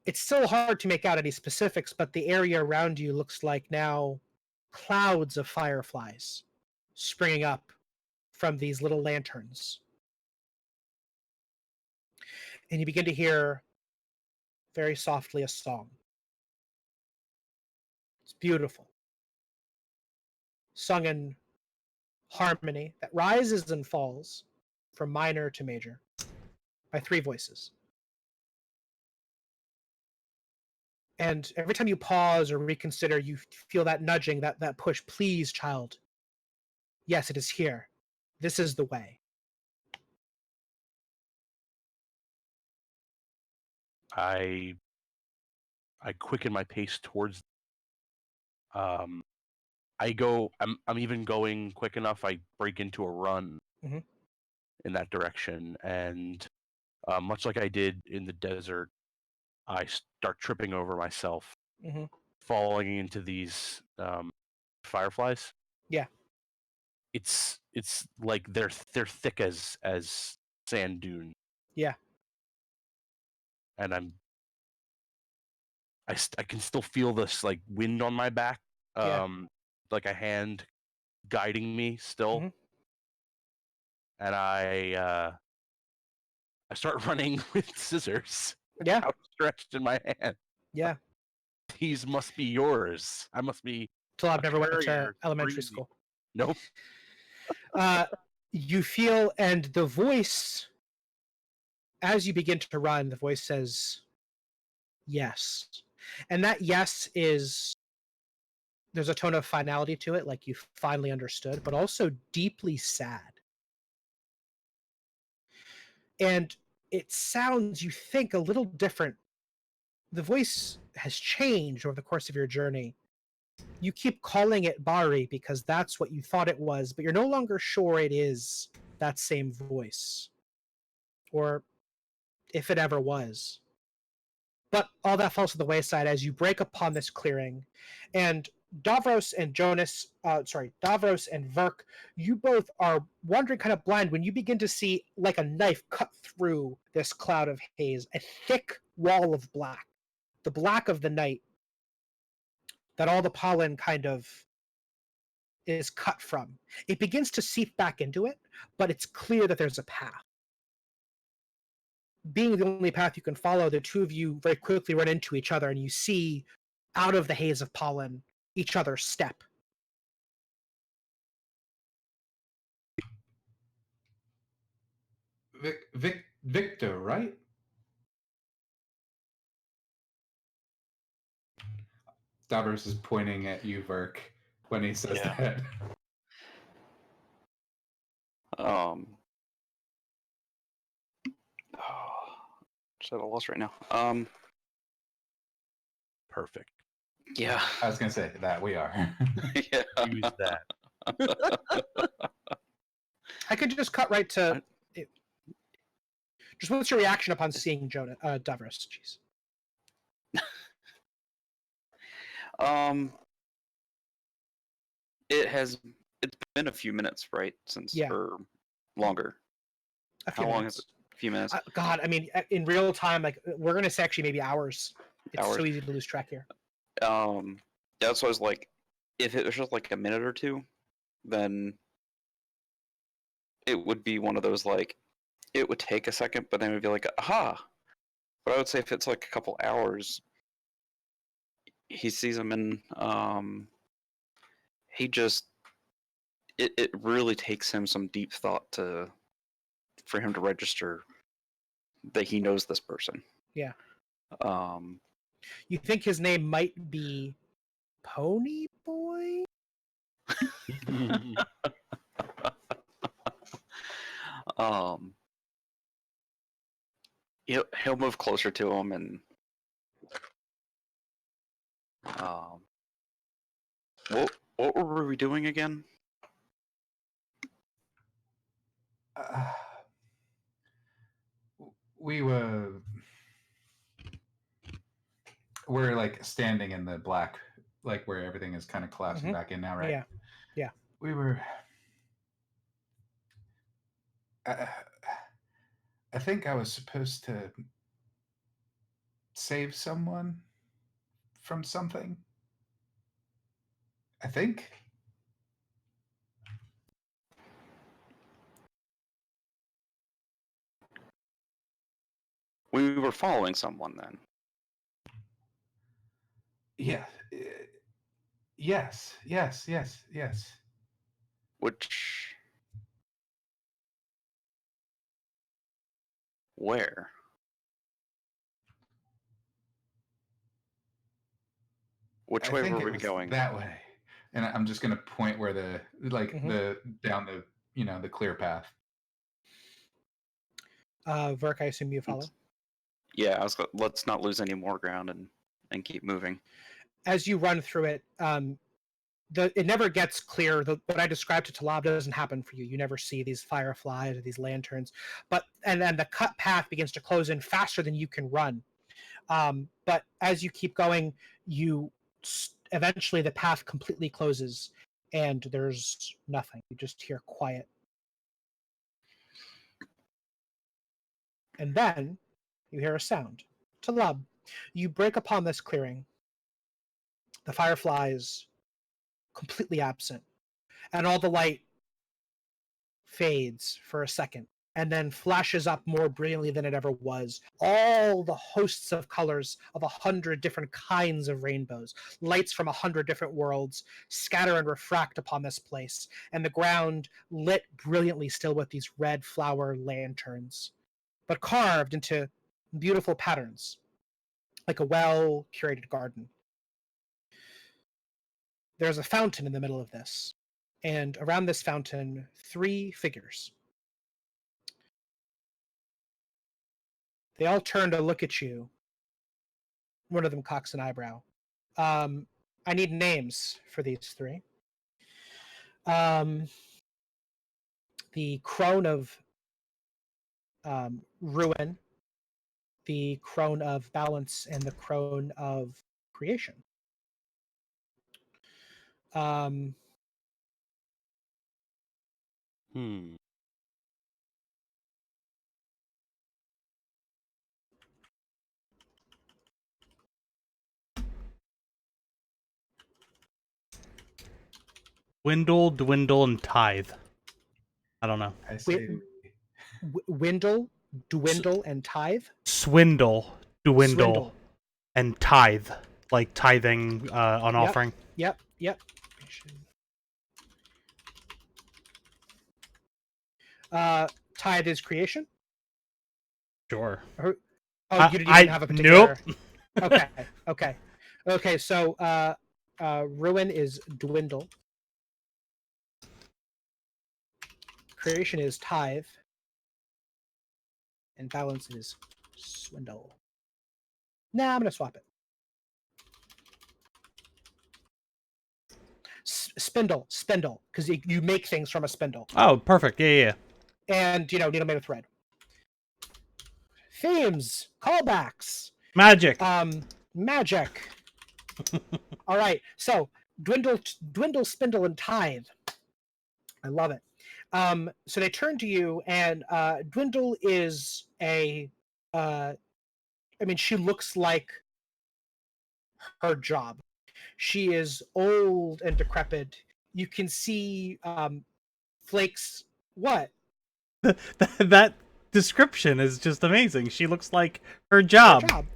It's still hard to make out any specifics, but the area around you looks like now clouds of fireflies springing up from these little lanterns. And you begin to hear very softly a song. It's beautiful. Sung in harmony that rises and falls from minor to major by three voices. And every time you pause or reconsider, you feel that nudging, that push. Please, child. Yes, it is here. This is the way. I quicken my pace towards. I'm even going quick enough. I break into a run in that direction, and much like I did in the desert, I start tripping over myself, falling into these fireflies. Yeah. It's like they're thick as sand dune. Yeah. And I can still feel this like wind on my back, like a hand guiding me still. And I start running with scissors outstretched in my hand. Yeah. These must be yours. I must be. Till I've never went to elementary school. Nope. You feel, and the voice, as you begin to run, the voice says, yes. And that yes is, there's a tone of finality to it, like you finally understood, but also deeply sad. And it sounds, you think, a little different. The voice has changed over the course of your journey. You keep calling it Bari because that's what you thought it was, but you're no longer sure it is that same voice. Or if it ever was. But all that falls to the wayside as you break upon this clearing, and Davros and Davros and Verk, you both are wandering kind of blind when you begin to see like a knife cut through this cloud of haze, a thick wall of black, the black of the night that all the pollen kind of is cut from. It begins to seep back into it, but it's clear that there's a path. Being the only path you can follow, the two of you very quickly run into each other, and you see out of the haze of pollen each other's step. Victor, right? Davros is pointing at you, Verk, when he says Yeah. that. Just at a loss right now. Perfect. Yeah. I was gonna say that we are. Yeah. Use that. I could just cut right to. Just what's your reaction upon seeing Davros? Jeez. It's been a few minutes, right? Since Yeah. or longer. A few How long minutes. is it? A few minutes. God, I mean, in real time, like we're gonna say actually maybe hours. It's Hours. so easy to lose track here. That's why I was like, if it was just like a minute or two, then it would be one of those like, it would take a second, but then it would be like, aha. But I would say if it's like a couple hours, he sees him and he just it really takes him some deep thought for him to register that he knows this person. Yeah. Um, You think his name might be Pony Boy? um, he'll move closer to him and what were we doing again? We're like standing in the black, like where everything is kind of collapsing back in now, right? Yeah. Yeah. We were. I think I was supposed to save someone from something. I think. We were following someone then. Yeah. Yes. Which where? Which I way think were it we was going? that way. And I'm just gonna point where the the down the the clear path. Verk, I assume you follow. Yeah, let's not lose any more ground and keep moving. As you run through it, it never gets clear. What I described to Talab doesn't happen for you. You never see these fireflies or these lanterns, and then the cut path begins to close in faster than you can run. But as you keep going, eventually the path completely closes, and there's nothing. You just hear quiet, and then you hear a sound. Talab, you break upon this clearing. The fireflies completely absent, and all the light fades for a second and then flashes up more brilliantly than it ever was. All the hosts of colors of 100 different kinds of rainbows, lights from 100 different worlds, scatter and refract upon this place, and the ground lit brilliantly still with these red flower lanterns, but carved into beautiful patterns, like a well-curated garden. There's a fountain in the middle of this, and around this fountain, 3 figures. They all turn to look at you. One of them cocks an eyebrow. I need names for these 3. The crone of ruin the crone of balance and the crone of creation. Um, Hmm. Dwindle, and tithe. I don't know. I say Windle, dwindle, and tithe. Swindle, dwindle, Swindle. and tithe, like tithing on Yep. offering. Yep. Tithe is creation. Sure. Oh, you didn't have a particular. Nope. Okay. So, ruin is dwindle. Creation is tithe, and balance is swindle. Nah, I'm gonna swap it. Spindle, because you make things from a spindle, Oh, perfect. Yeah. and needle made of thread. Themes, callbacks, Magic. magic. All right, so dwindle, spindle, and tithe. I love it. So they turn to you, and Dwindle is a. She looks like her job. She is old and decrepit. You can see flakes. What? That description is just amazing. She looks like her Her job. job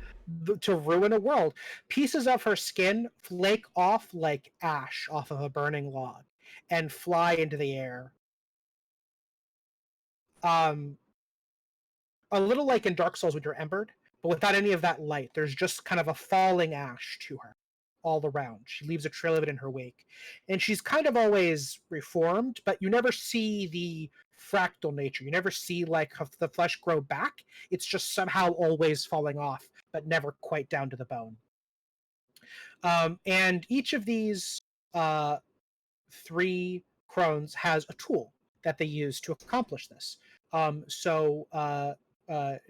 to ruin a world. Pieces of her skin flake off like ash off of a burning log and fly into the air. A little like in Dark Souls when you're embered, but without any of that light. There's just kind of a falling ash to her all around. She leaves a trail of it in her wake. And she's kind of always reformed, but you never see the fractal nature. You never see like the flesh grow back. It's just somehow always falling off, but never quite down to the bone. And each of these three crones has a tool that they use to accomplish this.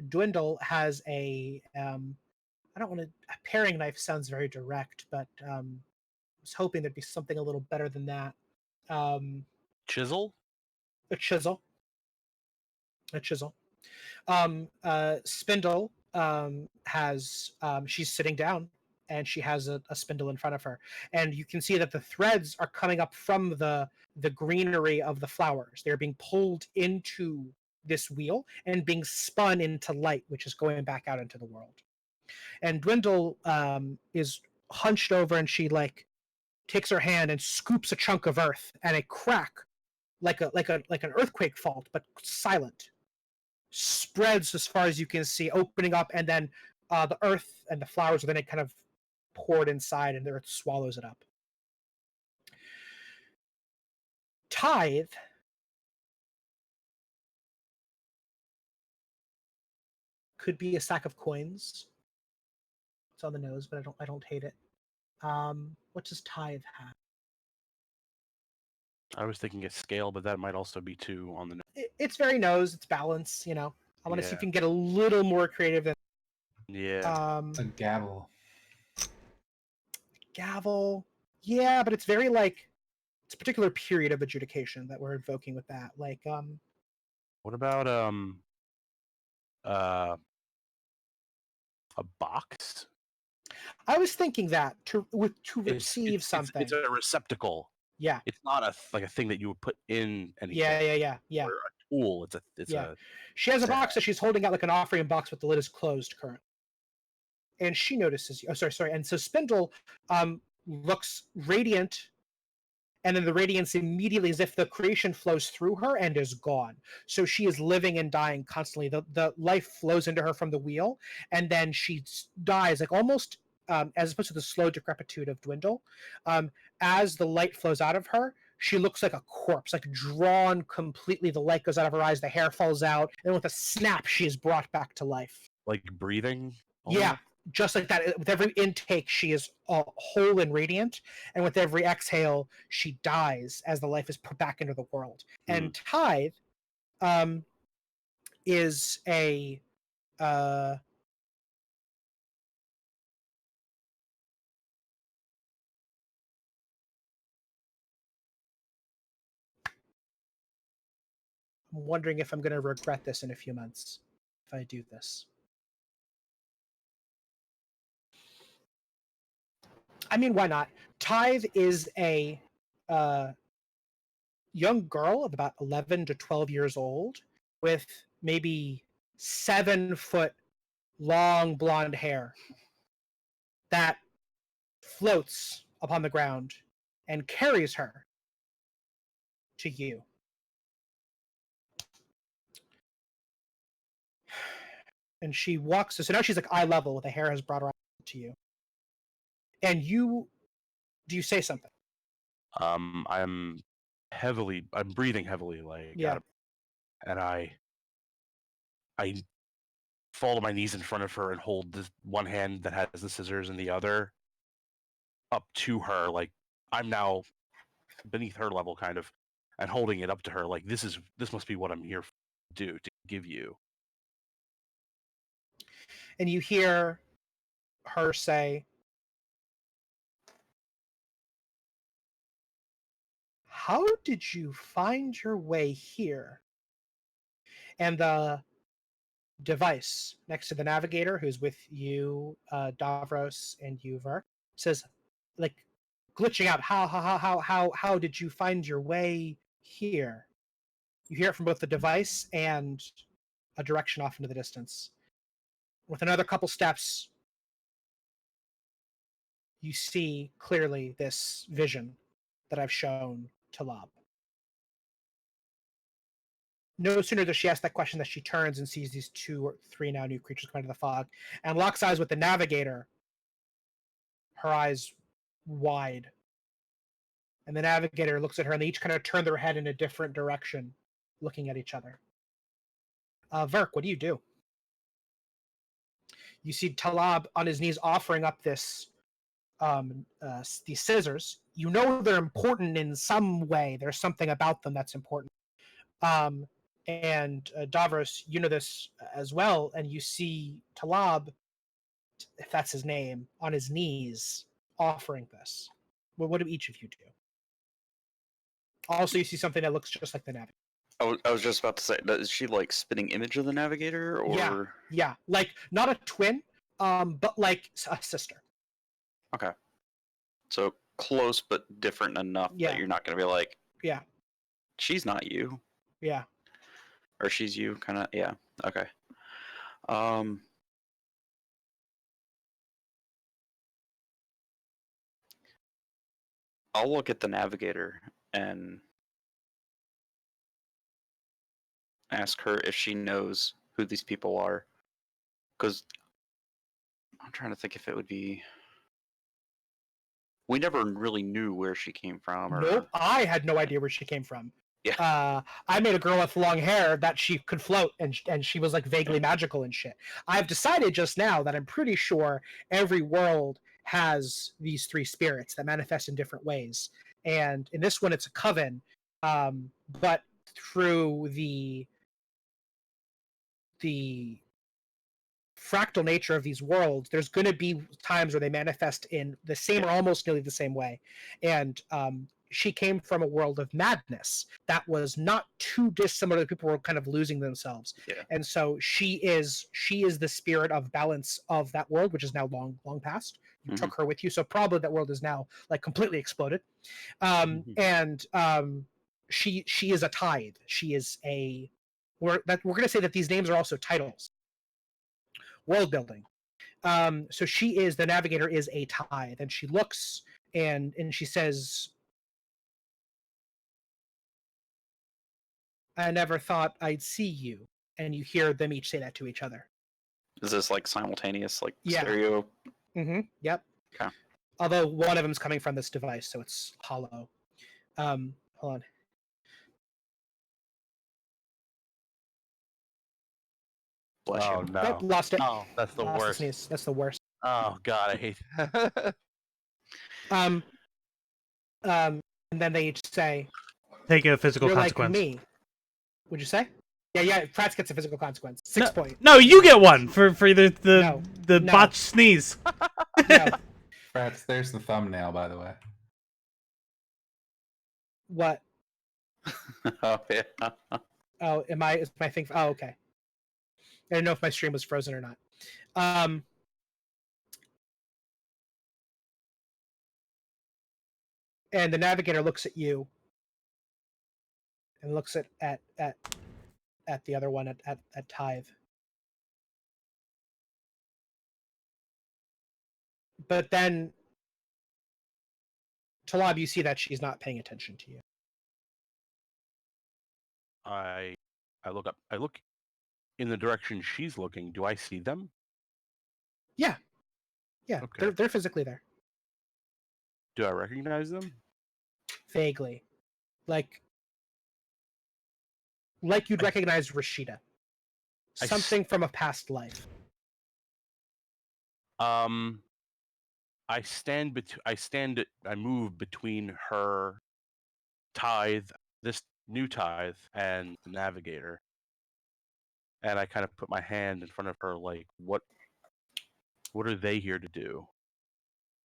Dwindle has a I don't want to. A paring knife sounds very direct, but I was hoping there'd be something a little better than that. Chisel? A chisel. Spindle has she's sitting down and she has a spindle in front of her, and you can see that the threads are coming up from the greenery of the flowers. They're being pulled into this wheel and being spun into light, which is going back out into the world. And Dwindle is hunched over, and she like takes her hand and scoops a chunk of earth, and a crack like an earthquake fault, but silent, spreads as far as you can see, opening up, and then the earth and the flowers are then kind of poured inside, and the earth swallows it up. Tithe could be a sack of coins. It's on the nose, but I don't hate it. What does tithe have? I was thinking a scale, but that might also be two on the nose. It's very nose. It's balance. I want to see if you can get a little more creative than. Yeah. a gavel. Gavel. Yeah, but it's very like it's a particular period of adjudication that we're invoking with that. Like What about a box? I was thinking that to receive It's something. it's a receptacle. Yeah. It's not a thing that you would put in anything. Yeah. Or a tool. It's Yeah. a She has a box that she's holding out like an offering box, but the lid is closed currently. And she notices you. Oh, sorry. And so Spindle looks radiant, and then the radiance immediately, as if the creation flows through her and is gone. So she is living and dying constantly. The life flows into her from the wheel, and then she dies, like almost as opposed to the slow decrepitude of Dwindle. As the light flows out of her, she looks like a corpse, like drawn completely. The light goes out of her eyes, the hair falls out, and with a snap, she is brought back to life. like breathing. Yeah, just like that. With every intake, she is whole and radiant, and with every exhale, she dies as the life is put back into the world. And Tithe is a I'm wondering if I'm going to regret this in a few months if I do this. I mean, why not? Tithe is a young girl of about 11 to 12 years old with maybe 7-foot long blonde hair that floats upon the ground and carries her to you. And she walks, so now she's like eye level with the hair has brought her to you. And do you say something? I'm breathing heavily, like, Yeah. and I fall to my knees in front of her and hold this one hand that has the scissors and the other up to her, like I'm now beneath her level, kind of, and holding it up to her, like this must be what I'm here to do, to give you. And you hear her say, "How did you find your way here?" And the device next to the navigator, who's with you, Davros, and you, Ver, says, like, glitching out, how did you find your way here? You hear it from both the device and a direction off into the distance. With another couple steps, you see clearly this vision that I've shown to Lob. No sooner does she ask that question that she turns and sees these 2 or 3 now new creatures coming out of the fog and locks eyes with the navigator, her eyes wide. And the navigator looks at her and they each kind of turn their head in a different direction, looking at each other. Verk, what do? You see Talab on his knees offering up these scissors. You know they're important in some way. There's something about them that's important. And Davros, you know this as well, and you see Talab, if that's his name, on his knees offering this. Well, what do each of you do? Also, you see something that looks just like the navigator. I was just about to say, is she like spitting image of the navigator, or Yeah, like not a twin, but like a sister. okay, so close but different enough Yeah. that you're not gonna be like, Yeah, she's not you, yeah. or she's you, kind of. Yeah. Okay. Um. I'll look at the navigator and ask her if she knows who these people are, because I'm trying to think if it would be. We never really knew where she came from, or Nope, I had no idea where she came from. Yeah. I made a girl with long hair that she could float, and she was like vaguely magical and shit. I've decided just now that I'm pretty sure every world has these 3 spirits that manifest in different ways, and in this one it's a coven, but through the fractal nature of these worlds, there's going to be times where they manifest in the same or almost nearly the same way. And she came from a world of madness that was not too dissimilar. People were kind of losing themselves. Yeah. And so she is the spirit of balance of that world, which is now long past. You took her with you, so probably that world is now like completely exploded. And she is a tithe. She is a we're going to say that these names are also titles. World building. So she is the navigator is a tithe, and she looks and she says, "I never thought I'd see you." And you hear them each say that to each other. Is this like simultaneous, like Yeah. stereo? Yep. Okay. Although one of them's coming from this device, so it's hollow. Hold on. Bless Oh you. no! Nope, lost it. Oh, that's the Lost the worst. sneeze. That's the worst. Oh god, I hate that. And then they each say, Take a physical "You're like consequence. me." Would you say? Yeah. Prats gets a physical consequence. 6 point. No, you get one for the No. botched sneeze. No. Frats, there's the thumbnail, by the way. What? Oh yeah. Oh, is my thing? Oh, okay. I didn't know if my stream was frozen or not. And the navigator looks at you and looks at the other one at Tithe. But then Talab, you see that she's not paying attention to you. I look up. I look in the direction she's looking. Do I see them? Yeah. Okay. They're physically there. Do I recognize them? Vaguely. Like you'd recognize Rashida. Something from a past life. I move between her Tithe, this new Tithe, and the navigator. And I kind of put my hand in front of her like, what are they here to do?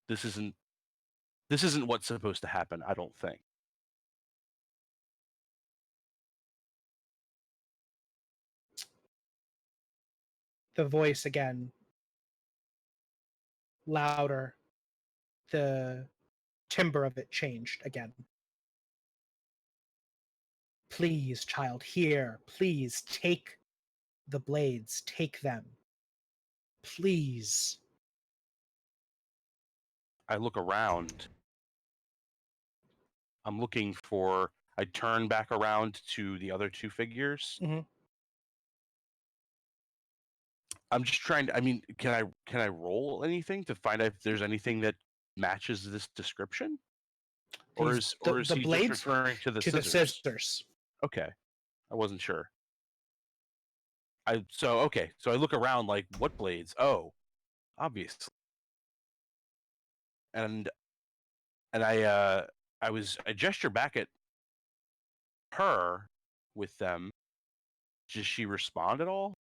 This isn't what's supposed to happen, I don't think. The voice again, louder. The timbre of it changed again. Please, child, here. Please take the blades. Take them. Please. I look around. I'm looking for. I turn back around to the other two figures. Mm-hmm. I'm just trying to. I mean, can I roll anything to find out if there's anything that matches this description, or is the he blades just referring to the to scissors? the scissors? Okay, I wasn't sure. So I look around like, what blades? Oh, obviously. And I gesture back at her with them. Does she respond at all?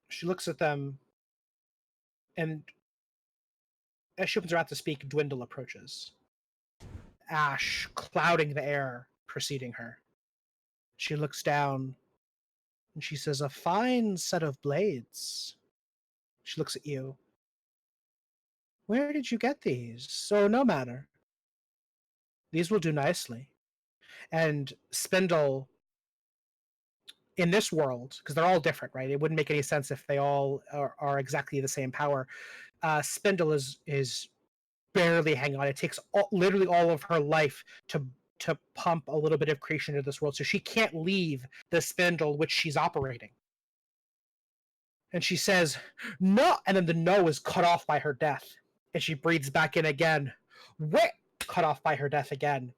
She looks at them, and as she opens her mouth to speak, Dwindle approaches. Ash clouding the air, preceding her. She looks down, and she says, "A fine set of blades." She looks at you. "Where did you get these? So no matter. These will do nicely." And Spindle, in this world, because they're all different, right? It wouldn't make any sense if they all are exactly the same power. Spindle is barely hanging on. It takes literally all of her life to pump a little bit of creation into this world, so she can't leave the spindle which she's operating. And she says, "No," and then the no is cut off by her death. And she breathes back in again. "Wait," cut off by her death again.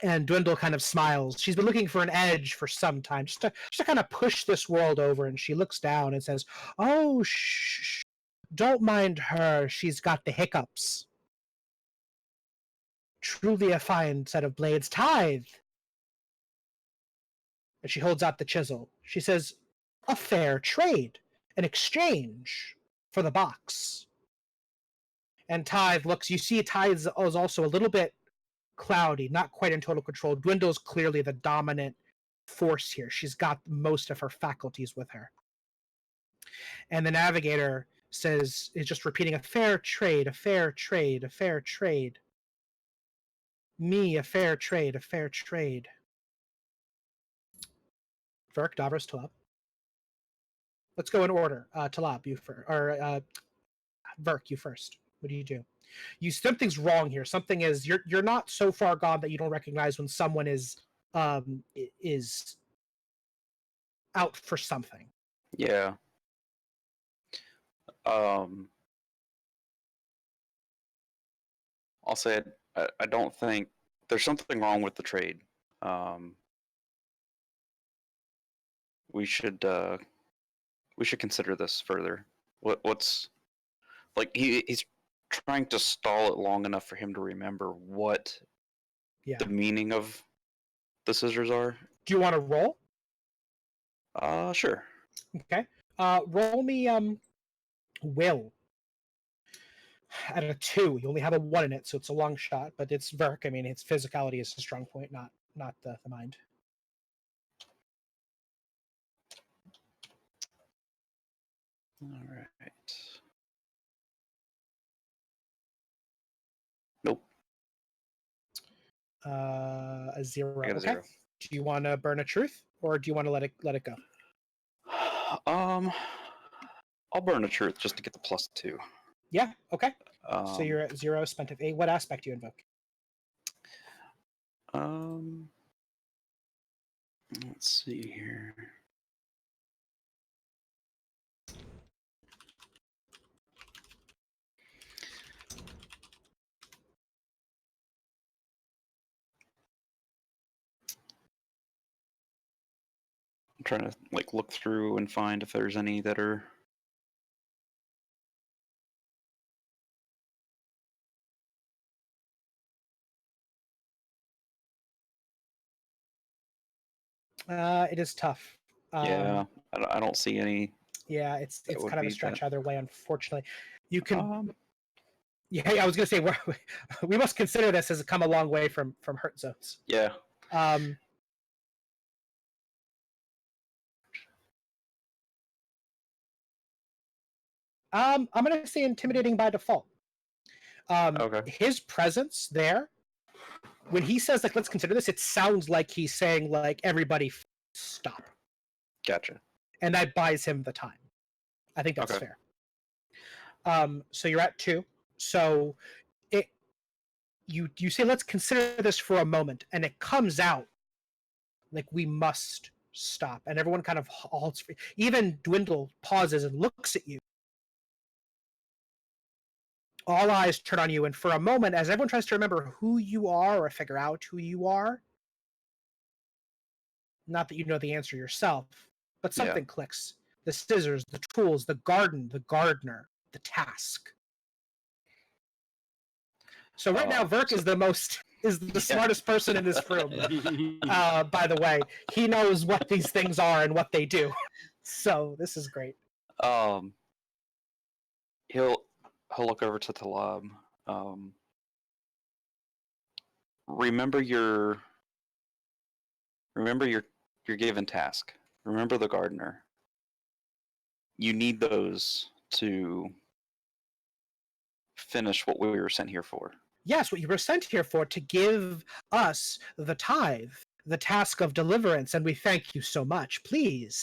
And Dwindle kind of smiles. She's been looking for an edge for some time, just to kind of push this world over. And she looks down and says, "Oh, shh, don't mind her. She's got the hiccups. Truly a fine set of blades. Tithe." And she holds out the chisel. She says, "A fair trade, an exchange for the box." And Tithe looks, you see Tithe is also a little bit cloudy, not quite in total control. Dwindle's clearly the dominant force here. She's got most of her faculties with her. And the navigator is just repeating, "A fair trade, a fair trade, a fair trade. Me, a fair trade, a fair trade." Verk, Davros, Talab. Let's go in order. Talab, you first. Or Verk, you first. What do you do? Something's wrong here. Something is you're not so far gone that you don't recognize when someone is out for something. Yeah. I'll say it. I don't think there's something wrong with the trade. We should consider this further. What's like he's trying to stall it long enough for him to remember what the meaning of the scissors are. Do you want to roll? Sure. Okay. Roll me will. At a 2, you only have a 1 in it, so it's a long shot. But it's Verk. I mean, its physicality is a strong point, not the mind. All right. Nope. A 0. I got a Okay. 0. Do you want to burn a truth, or do you want to let it go? I'll burn a truth just to get the +2. Yeah. Okay. So you're Um, at 0, spent of 8. What aspect do you invoke? Let's see here. I'm trying to like look through and find if there's any that are. It is tough. Yeah, I don't see any. Yeah, it's That would kind of a be stretch that. either way. Unfortunately, you can. Um, Yeah, I was gonna say we must consider this as come a long way from hurt zones. yeah. Um, I'm gonna say intimidating by default. Okay. His presence there, when he says like let's consider this, it sounds like he's saying like everybody stop, Gotcha. and that buys him the time. I think that's Okay. fair. So you're at 2. So you say let's consider this for a moment, and it comes out like we must stop, and everyone kind of halts. Even Dwindle pauses and looks at you. All eyes turn on you, and for a moment, as everyone tries to remember who you are or figure out who you are, not that you know the answer yourself, but something clicks. The scissors, the tools, the garden, the gardener, the task. So right now, Verk is the smartest person in this room. By the way, he knows what these things are and what they do. So this is great. He'll look over to Talab. Remember your given task. Remember the gardener. You need those to finish what we were sent here for. Yes, what you were sent here for, to give us the tithe, the task of deliverance, and we thank you so much. Please.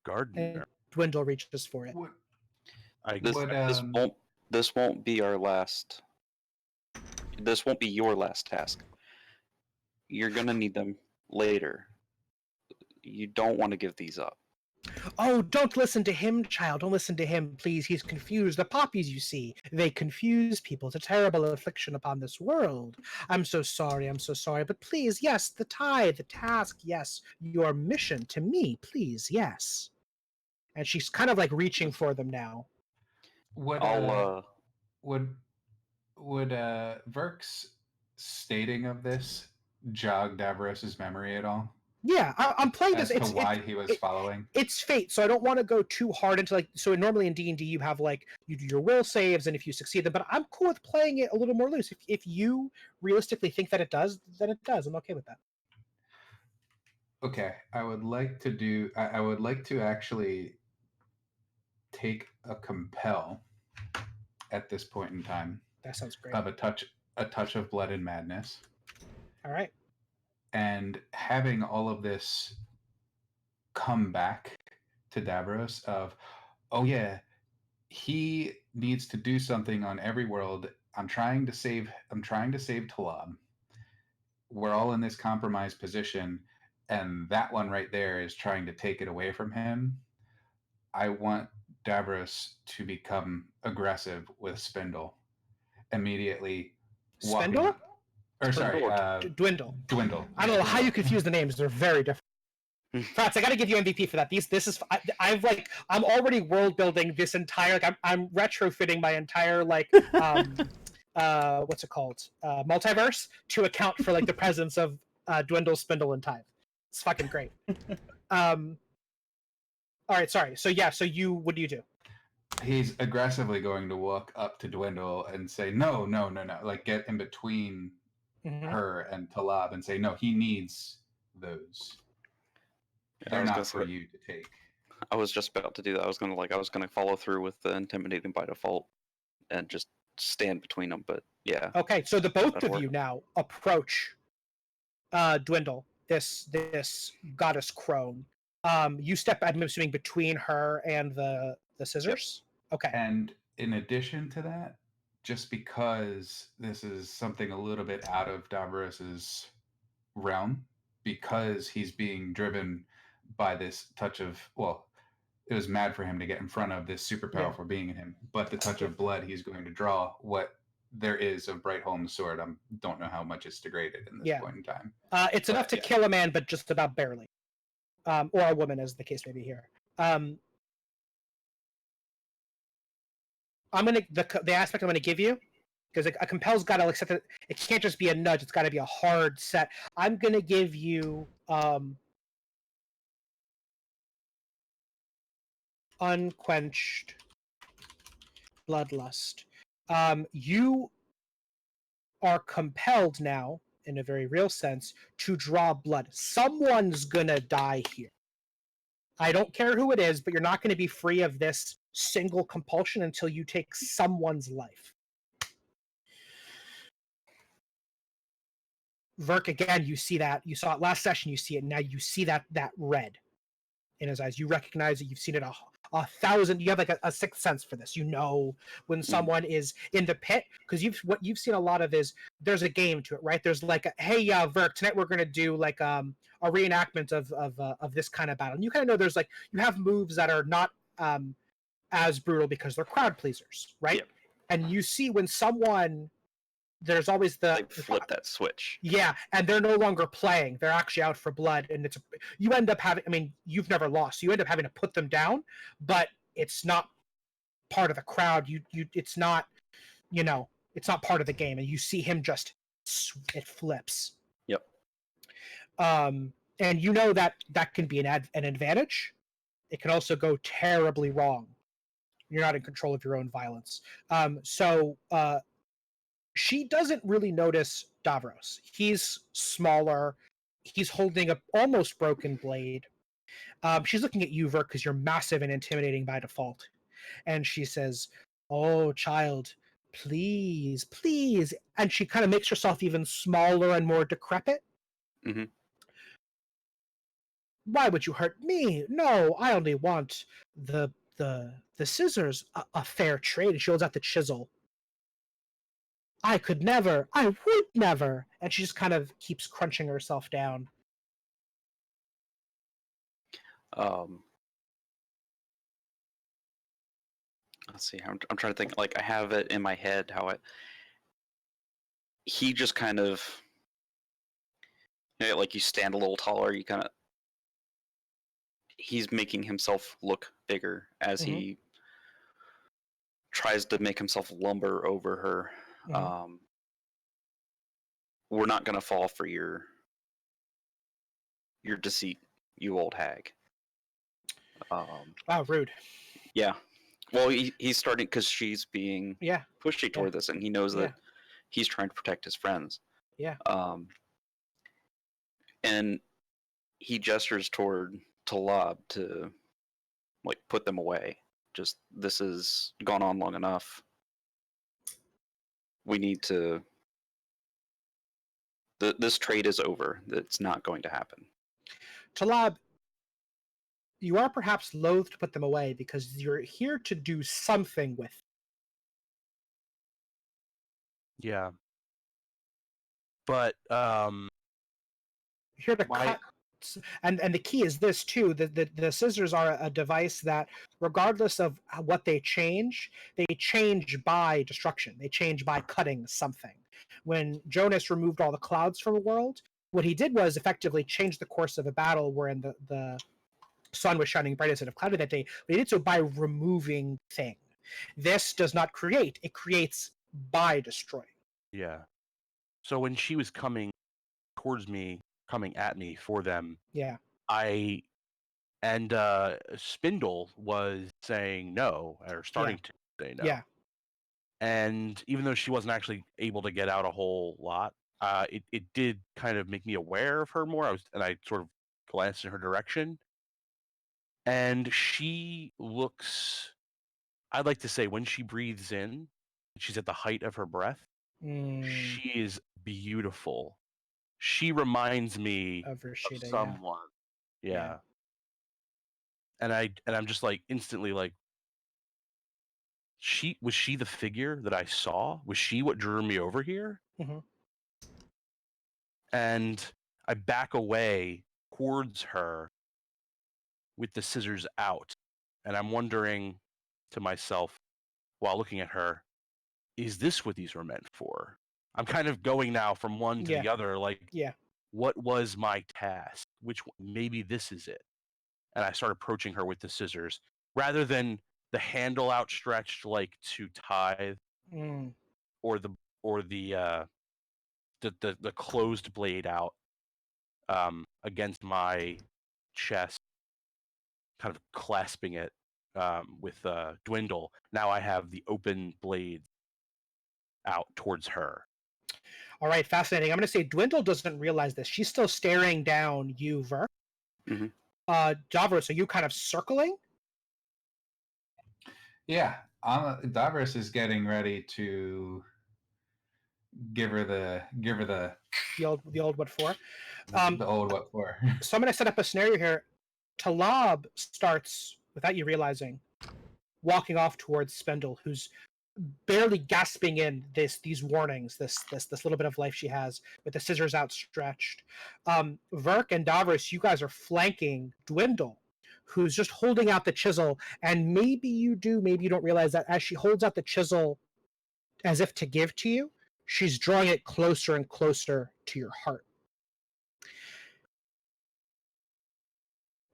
Gardener. And Dwindle reaches for it. What, I This what, this won't be our last. This won't be your last task. You're gonna need them later. You don't want to give these up. Oh, don't listen to him, child. Don't listen to him, please. He's confused. The poppies, you see, they confuse people. It's a terrible affliction upon this world. I'm so sorry. But please, yes, the tithe, the task, yes. Your mission to me, please, yes. And she's kind of like reaching for them now. would Verk's stating of this jog Davros's memory at all? Yeah, I'm playing as this. to why he was following? It's fate, so I don't want to go too hard into like. So normally in D&D you have like you do your will saves, and if you succeed them. But I'm cool with playing it a little more loose. If you realistically think that it does, then it does. I'm okay with that. Okay, I would like to actually take a compel at this point in time That sounds great. of a touch of blood and madness. All right. And having all of this come back to Davros of, oh yeah, he needs to do something on every world. I'm trying to save Talab. We're all in this compromised position, and that one right there is trying to take it away from him. I want Davros to become aggressive with Spindle immediately. Spindle? Dwindle. I don't know how you confuse the names. They're very different. Frats, I got to give you MVP for that. I'm already world building this entire. I'm retrofitting my entire what's it called? Multiverse to account for like the presence of Dwindle, Spindle, and Tithe. It's fucking great. All right, sorry. So yeah, what do you do? he's aggressively going to walk up to Dwindle and say, no, no, no, no. Like, get in between her and Talab and say, no, he needs those. They're not for you to take. I was just about to do that. I was gonna follow through with the intimidating by default and just stand between them. But yeah. Okay, so the both of you now approach Dwindle, this goddess crone. You step, I'm assuming, between her and the scissors. Yep. Okay. And in addition to that, just because this is something a little bit out of Davros's realm, because he's being driven by this touch of, well, it was mad for him to get in front of this super powerful being in him, but the touch of blood he's going to draw what there is of Brightholm's sword. I don't know how much it's degraded in this point in time. It's enough to kill a man, but just about barely. Or a woman, as the case may be here. I'm gonna the aspect I'm gonna give you, because a compel's got to accept it. It can't just be a nudge. It's got to be a hard set. I'm gonna give you unquenched bloodlust. You are compelled now, in a very real sense, to draw blood. Someone's gonna die here. I don't care who it is, but you're not going to be free of this single compulsion until you take someone's life. Verk, again, you see that. You saw it last session, you see it now. You see that red in his eyes. You recognize it. You've seen it a thousand. You have like a sixth sense for this. You know when someone is in the pit, because what you've seen a lot of is there's a game to it, right? There's like hey, Verk, tonight we're going to do like a reenactment of this kind of battle. And you kind of know there's like you have moves that are not as brutal because they're crowd pleasers, right? Yep. And you see when someone, there's always they flip that switch. Yeah, and they're no longer playing; they're actually out for blood, and you end up having. I mean, you've never lost, so you end up having to put them down, but it's not part of the crowd. It's not, it's not part of the game, and you see him just it flips. Yep. And you know that can be an advantage. It can also go terribly wrong. You're not in control of your own violence. She doesn't really notice Davros. He's smaller. He's holding a almost broken blade. She's looking at you, Verk, because you're massive and intimidating by default. And she says, "Oh, child, please, please." And she kind of makes herself even smaller and more decrepit. Mm-hmm. Why would you hurt me? No, I only want the scissors, a fair trade. And she holds out the chisel. I could never. I would never. And she just kind of keeps crunching herself down. Let's see. I'm trying to think. Like I have it in my head how he just kind of, like you stand a little taller. You kind of. He's making himself look bigger as he tries to make himself lumber over her. We're not going to fall for your deceit, you old hag. Wow, rude. Yeah. Well, he's starting because she's being pushy toward this, and he knows that he's trying to protect his friends. Yeah. And he gestures toward Talab to like put them away. Just this has gone on long enough. We need to. This trade is over. It's not going to happen. Talab, you are perhaps loath to put them away because you're here to do something with them. Yeah. But you're here to cut. And the key is this too: the scissors are a device that, regardless of what they change by destruction. They change by cutting something. When Jonas removed all the clouds from the world, what he did was effectively change the course of a battle wherein the sun was shining bright instead of cloudy that day. But he did so by removing thing. This does not create; it creates by destroying. Yeah. So when she was coming towards me, coming at me for them, yeah, I And Spindle was saying no, or starting to say no. Yeah. And even though she wasn't actually able to get out a whole lot, it did kind of make me aware of her more. I sort of glanced in her direction, and she looks. I'd like to say when she breathes in, she's at the height of her breath. She is beautiful. She reminds me Of of Rashida, yeah. someone. Yeah. And I'm just like instantly like, was she the figure that I saw? Was she what drew me over here? Mhm. And I back away towards her with the scissors out, and I'm wondering to myself while looking at her, is this what these were meant for? I'm kind of going now from one to Yeah. the other, like, Yeah. what was my task? Which one? Maybe this is it. And I start approaching her with the scissors rather than the handle outstretched like to tithe, Mm. or the closed blade out against my chest, kind of clasping it with Dwindle. Now I have the open blade out towards her. All right, fascinating. I'm going to say Dwindle doesn't realize this. She's still staring down you, Ver. Mhm. Davros, are you kind of circling? Yeah, Davros is getting ready to give her the The old what for? the old what for. So I'm going to set up a scenario here. Talab starts, without you realizing, walking off towards Spindle, who's barely gasping in these warnings, this little bit of life she has, with the scissors outstretched. Verk and Davros, you guys are flanking Dwindle, who's just holding out the chisel, and maybe you do, maybe you don't realize that as she holds out the chisel as if to give to you, she's drawing it closer and closer to your heart.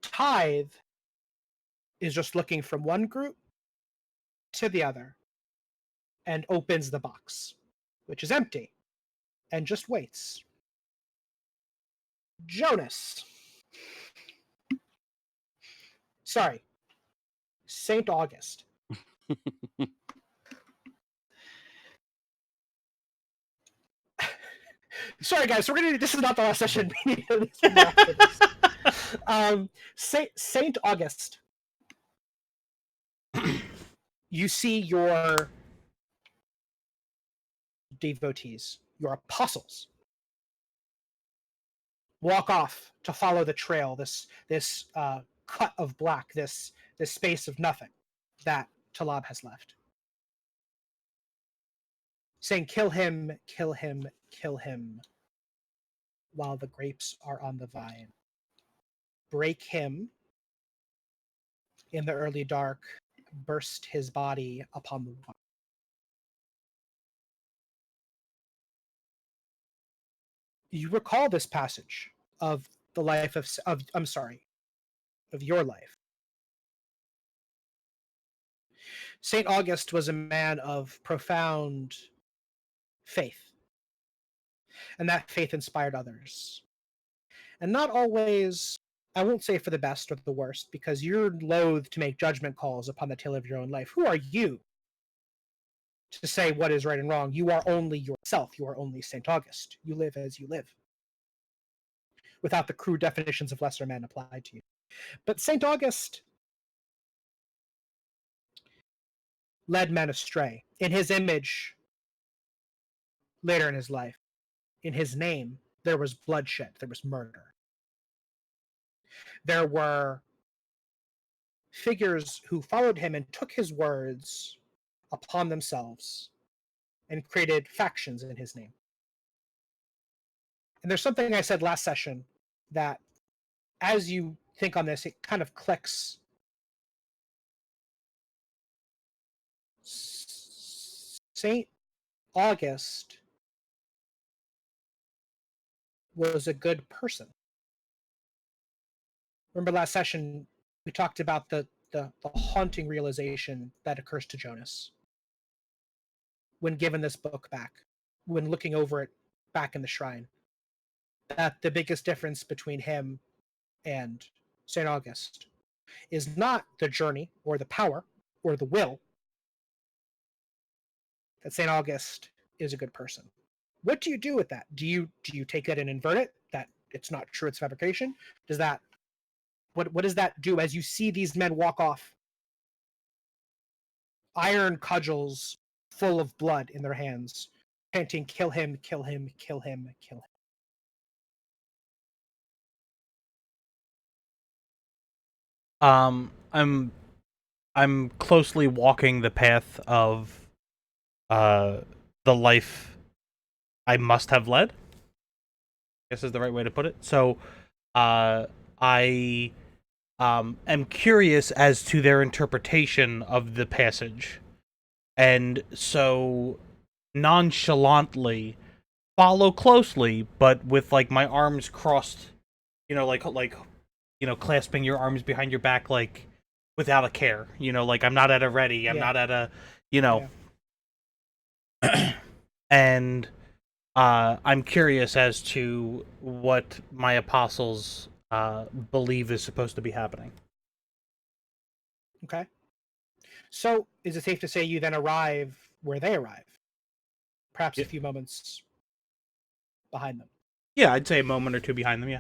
Tithe is just looking from one group to the other and opens the box, which is empty, and just waits. Jonas. Sorry. St. August. Sorry, guys. This is not the last session. We need to do more after this. Saint August. You see your devotees, your apostles, walk off to follow the trail. This cut of black. This space of nothing that Talab has left. Saying, "Kill him, kill him, kill him," while the grapes are on the vine. Break him in the early dark, burst his body upon the water. You recall this passage of the life of your life. St. August was a man of profound faith, and that faith inspired others. And not always, I won't say for the best or the worst, because you're loath to make judgment calls upon the tale of your own life. Who are you to say what is right and wrong? You are only yourself. You are only St. August. You live as you live, without the crude definitions of lesser men applied to you. But St. August led men astray. In his image, later in his life, in his name, there was bloodshed, there was murder. There were figures who followed him and took his words upon themselves and created factions in his name. And there's something I said last session that, as you think on this, it kind of clicks. St. August was a good person. Remember last session, we talked about the haunting realization that occurs to Jonas when given this book back, when looking over it back in the shrine, that the biggest difference between him and St. August is not the journey or the power or the will that St. August is a good person. What do you do with that? Do you take it and invert it that it's not true, it's fabrication? Does that what does that do as you see these men walk off? Iron cudgels full of blood in their hands, chanting, "Kill him, kill him, kill him, kill him." I'm closely walking the path of uh the life I must have led. I guess is the right way to put it. So I am curious as to their interpretation of the passage. And so nonchalantly follow closely, but with like my arms crossed, clasping your arms behind your back, like without a care. Like I'm not at a ready. I'm Yeah. not at a, you know. And I'm curious as to what my apostles believe is supposed to be happening. Okay. So, is it safe to say you then arrive where they arrive? Perhaps a few moments behind them. Yeah, I'd say a moment or two behind them. Yeah.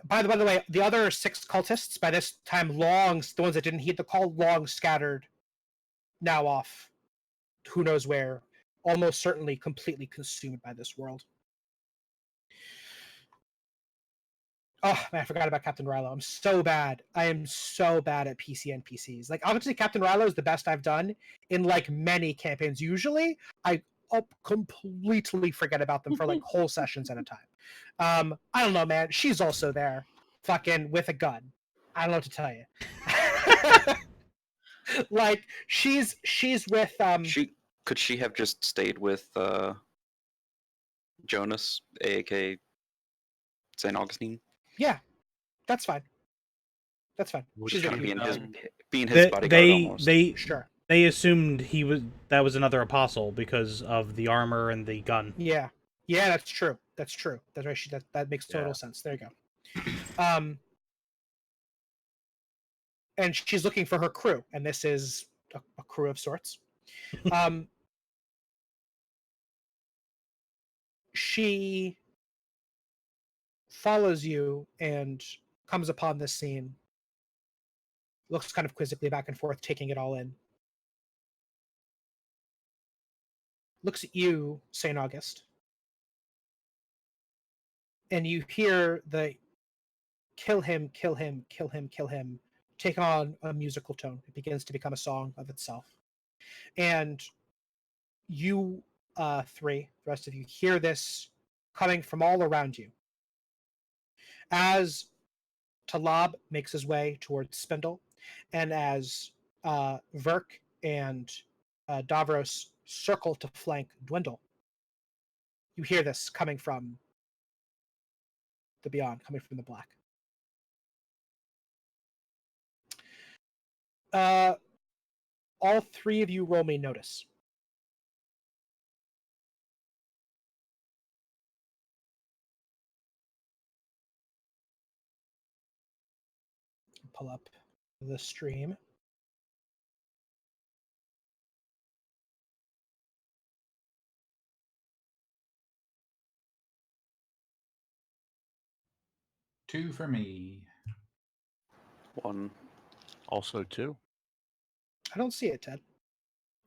By the way, the other 6 cultists by this time, the ones that didn't heed the call, long scattered, now off, who knows where, almost certainly completely consumed by this world. Oh man, I forgot about Captain Rilo. I'm so bad. I am so bad at PC NPCs. Like obviously, Captain Rilo is the best I've done in like many campaigns. Usually, I completely forget about them for like whole sessions at a time. I don't know, man. She's also there, fucking with a gun. I don't know what to tell you. Like she's with Could she have just stayed with Jonas, aka Saint Augustine? Yeah, that's fine. That's fine. Would She's she with you. Being his bodyguard almost. Sure. They assumed that was another apostle because of the armor and the gun. Yeah, yeah, that's true. That's true. That's right. That makes total sense. There you go. And she's looking for her crew, and this is a crew of sorts. She follows you and comes upon this scene. Looks kind of quizzically back and forth, taking it all in. Looks at you, St. August. And you hear the kill him, kill him, kill him, kill him take on a musical tone. It begins to become a song of itself. And you three, the rest of you, hear this coming from all around you. As Talab makes his way towards Spindle, and as Verk and Davros circle to flank Dwindle, you hear this coming from the beyond, coming from the black. All 3 of you roll me notice. Pull up the stream. Two for me. 1. Also 2. I don't see it, Ted.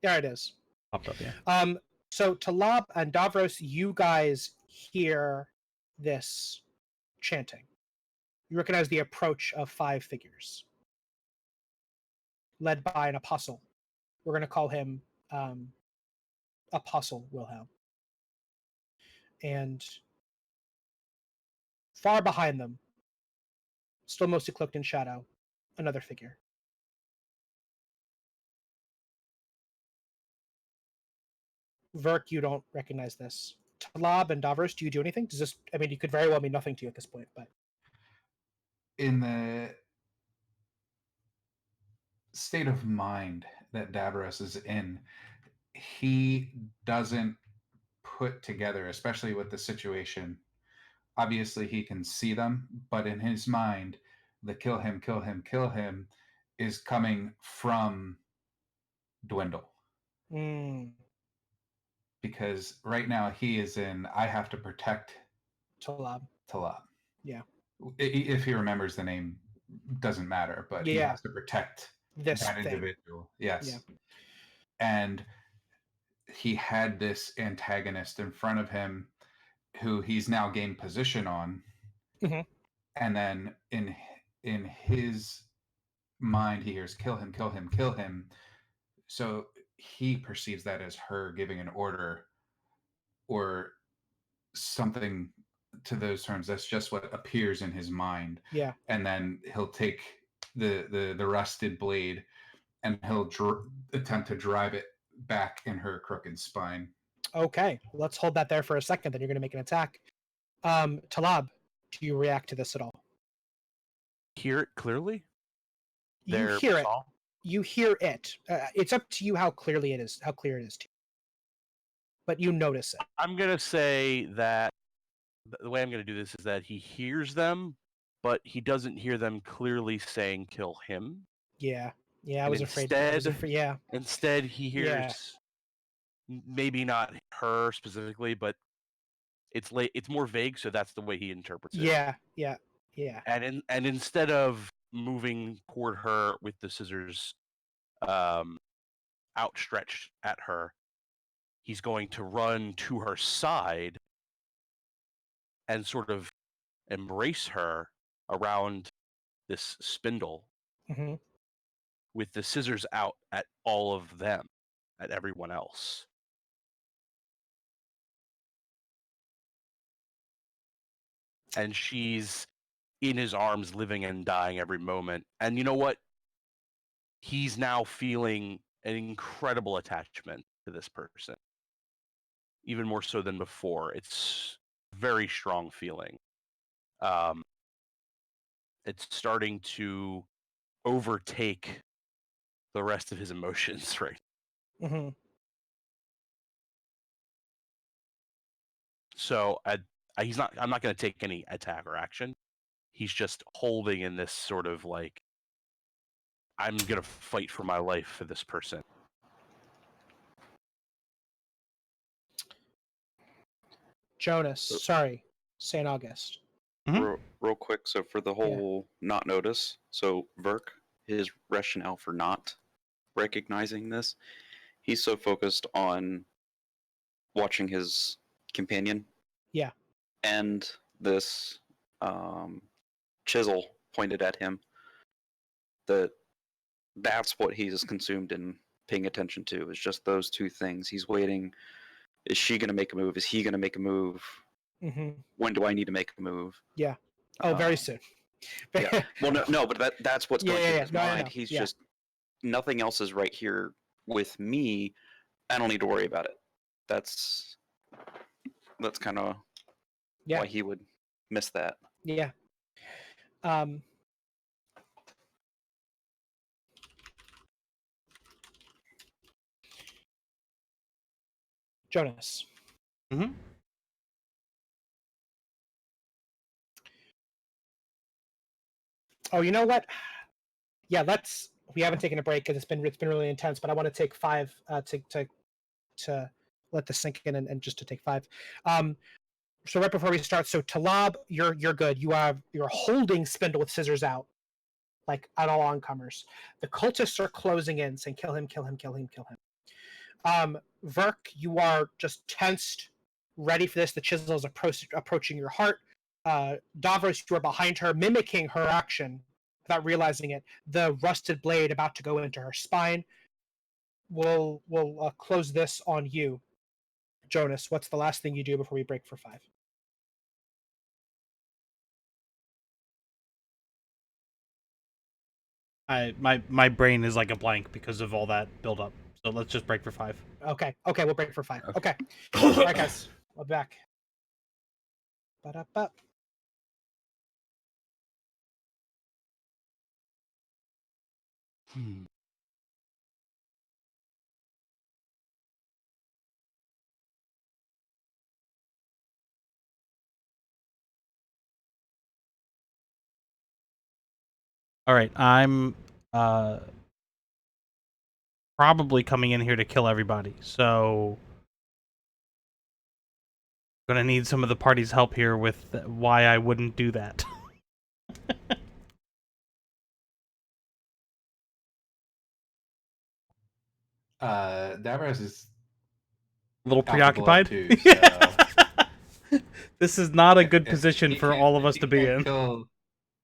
There it is. Popped up, yeah. So Talab and Davros, you guys hear this chanting. You recognize the approach of 5 figures, led by an apostle. We're going to call him Apostle Wilhelm. And far behind them, still mostly cloaked in shadow, another figure. Verk, you don't recognize this. Talab and Davros, do you do anything? Does this? I mean, you could very well mean nothing to you at this point, but In the state of mind that Davros is in, he doesn't put together, especially with the situation. Obviously, he can see them, but in his mind, the kill him, kill him, kill him is coming from Dwindle. Mm, Because right now he is in, I have to protect Talab. Talab. Yeah. If he remembers the name, doesn't matter, but he Yeah. has to protect This that thing. individual. Yes. Yeah. And he had this antagonist in front of him who he's now gained position on. Mhm. And then in his mind he hears kill him, kill him, kill him. So he perceives that as her giving an order or something to those terms. That's just what appears in his mind. Yeah. And then he'll take the rusted blade and he'll attempt to drive it back in her crooked spine. Okay. Let's hold that there for a second. Then you're going to make an attack. Talab, do you react to this at all? Hear it clearly? You Their hear it. song? You hear it. It's up to you how clear it is to you. But you notice it. I'm going to say that the way I'm going to do this is that he hears them, but he doesn't hear them clearly saying kill him. Yeah. Yeah, I And was afraid. Yeah. Instead, he Yeah. hears maybe not her specifically, but it's more vague, so that's the way he interprets it. Yeah. Yeah. Yeah. And instead of moving toward her with the scissors outstretched at her, he's going to run to her side and sort of embrace her around this spindle Hmm. with the scissors out at all of them, at everyone else. And she's in his arms, living and dying every moment. And you know what? He's now feeling an incredible attachment to this person, even more so than before. It's a very strong feeling. It's starting to overtake the rest of his emotions, right? Hmm. So he's not. I'm not going to take any attack or action. He's just holding in this sort of like, I'm going to fight for my life for this person. Jonas, sorry, St. August. Real quick, so for the whole not notice, so Verk, his rationale for not recognizing this, he's so focused on watching his companion. Yeah. And this chisel pointed at him, that's what he's consumed in paying attention to, is just those two things. He's waiting. Is she going to make a move? Is he going to make a move? Hmm. When do I need to make a move? Yeah. Oh, very soon. Yeah. Well, no, but that's what's going through his mind. No. He's just, nothing else is right here with me. I don't need to worry about it. That's kind of why he would miss that. Yeah. Jonas. Mm-hmm. Oh, you know what? Yeah, we haven't taken a break because it's been really intense, but I want to take 5 to let this sink in and just to take 5. So right before we start, so Talab, you're good. You're holding Spindle with scissors out, like at all oncomers. The cultists are closing in, saying kill him, kill him, kill him, kill him. Verk, you are just tensed, ready for this. The chisel is approaching your heart. Davros, you are behind her, mimicking her action without realizing it. The rusted blade about to go into her spine. We'll close this on you, Jonas. What's the last thing you do before we break for 5? My brain is like a blank because of all that build up. So let's just break for 5. Okay, we'll break for 5. Okay. All right, guys, we're back. Ba-da-ba. All right, I'm probably coming in here to kill everybody, so gonna need some of the party's help here with why I wouldn't do that. Davros is A little out for blood preoccupied. too, so This is not a good if position he for can't all of if us he to be can't in. kill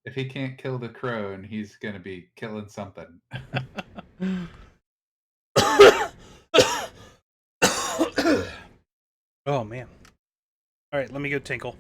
if he can't kill the crone, he's gonna be killing something. Oh man. All right, let me go tinkle.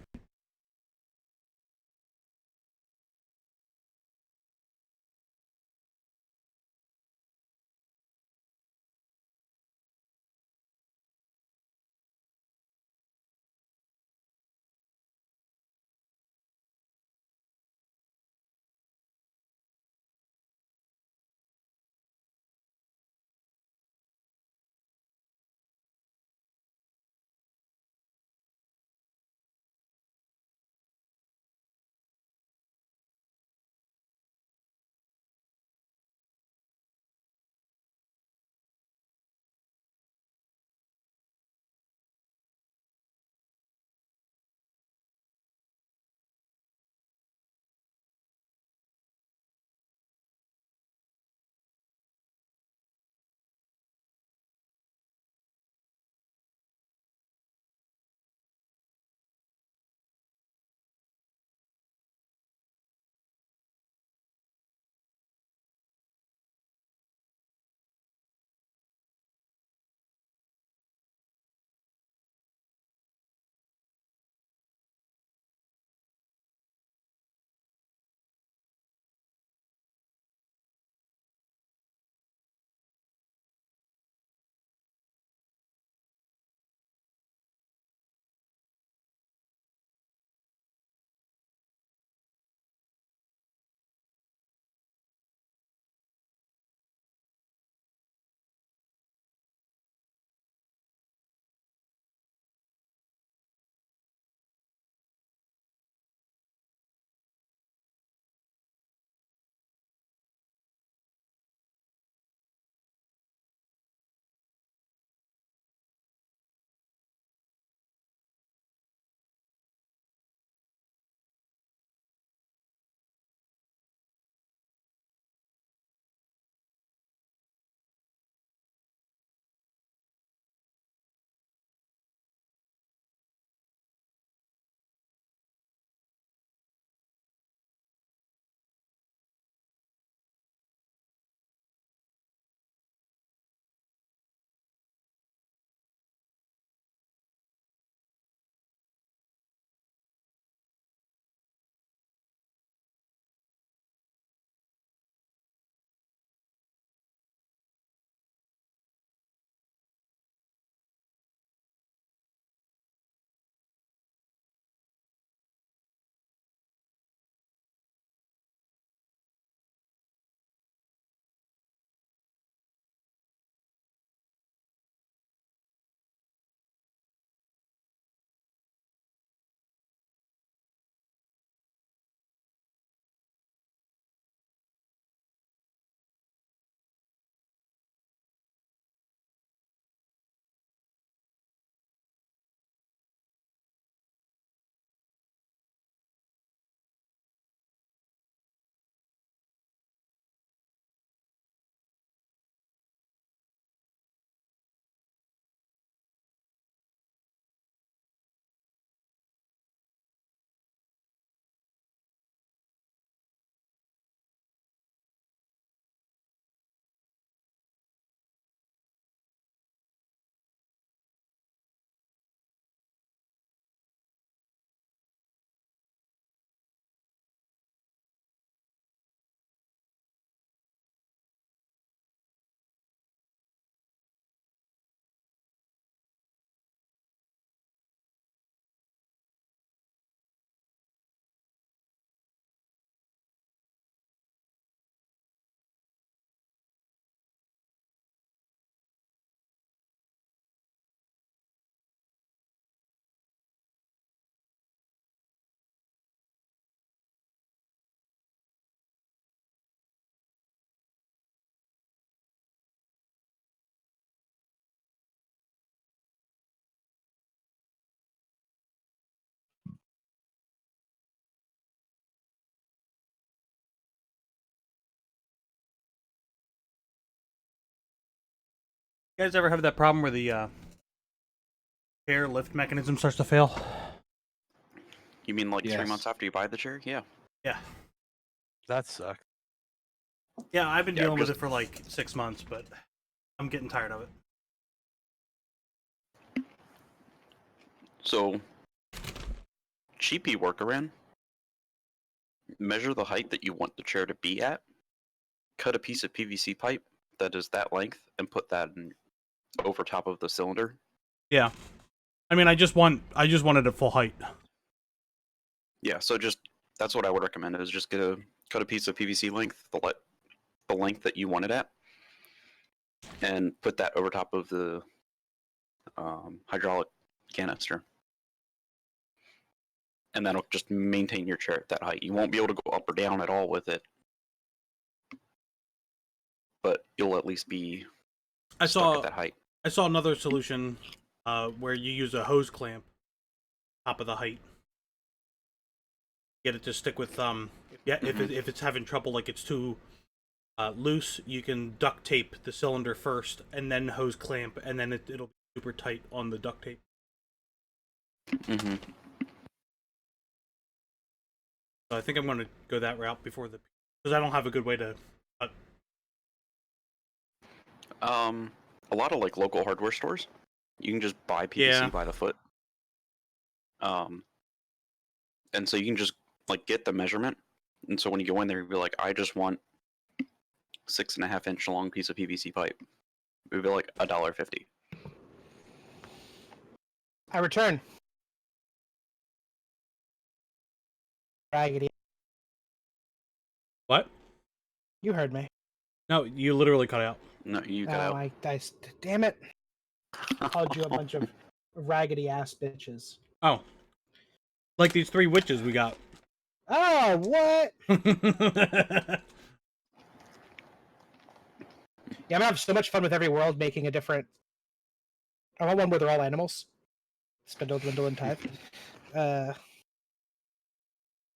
You guys ever have that problem where the chair lift mechanism starts to fail? You mean like 3 Yes. months after you buy the chair? Yeah. Yeah. That sucks. Yeah, I've been Yeah, dealing with just- it for like 6 months, but I'm getting tired of it. So, cheapy workaround. Measure the height that you want the chair to be at. Cut a piece of PVC pipe that is that length and put that over top of the cylinder. Yeah. I mean, I just wanted it full height. Yeah, so that's what I would recommend is just cut a piece of PVC length, the length that you want it at, and put that over top of the hydraulic canister. And that'll just maintain your chair at that height. You won't be able to go up or down at all with it, but you'll at least be stuck at that height. I saw another solution where you use a hose clamp top of the height. Get it to stick with if it's having trouble, like it's too loose, you can duct tape the cylinder first and then hose clamp, and then it'll be super tight on the duct tape. Mm-hmm. So I think I'm going to go that route because I don't have a good way to cut. A lot of like local hardware stores, you can just buy PVC by the foot. And so you can just like get the measurement, and so when you go in there, you'll be like, I just want 6.5-inch long piece of PVC pipe. It would be like $1.50. I return. Raggedy. What? You heard me. No, you literally cut out. No, you got Oh, out. damn it. Called you a bunch of raggedy ass bitches. Oh. Like these 3 witches we got. Oh, what? Yeah, I'm gonna have so much fun with every world making a different. I want one where they're all animals. Spindle, Dwindle, and Tithe.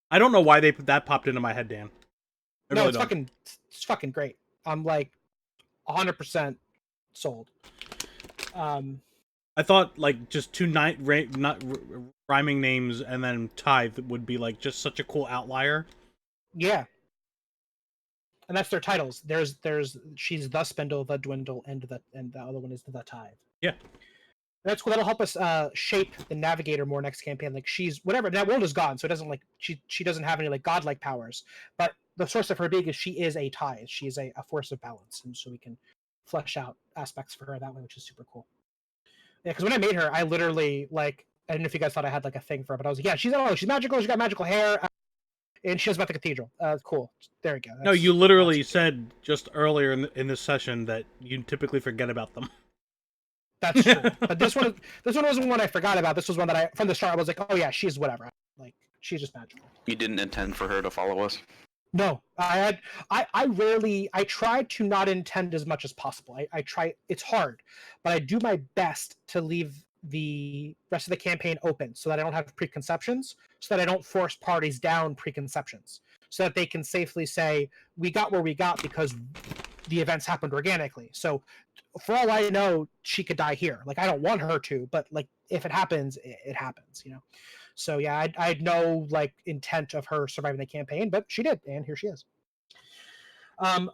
I don't know why that popped into my head, Dan. I No, really it's don't. fucking great. I'm like 100% sold. I thought like just 2 not rhyming names and then tithe would be like just such a cool outlier. Yeah. And that's their titles. There's she's the Spindle, the Dwindle, and the other one is the Tithe. Yeah. That's cool. That'll help us shape the Navigator more next campaign. Like she's whatever that world is gone, so it doesn't like she doesn't have any like godlike powers. But the source of her being is she is a tithe. She is a force of balance, and so we can flesh out aspects for her that way, which is super cool. Yeah, because when I made her, I literally like I don't know if you guys thought I had like a thing for her, but I was like, yeah, she's magical. She's got magical hair, and she knows about the cathedral. Cool. There we go. No, you literally said just earlier in this session that you typically forget about them. That's true. But this one wasn't one I forgot about. This was one that I from the start I was like, oh yeah, she's whatever. Like she's just magical. You didn't intend for her to follow us? No, I try to not intend as much as possible. I try. It's hard, but I do my best to leave the rest of the campaign open so that I don't have preconceptions, so that I don't force parties down preconceptions, so that they can safely say we got where we got because the events happened organically. So for all I know, she could die here. Like I don't want her to, but like if it happens, it happens, you know. So yeah, I had no like intent of her surviving the campaign, but she did, and here she is.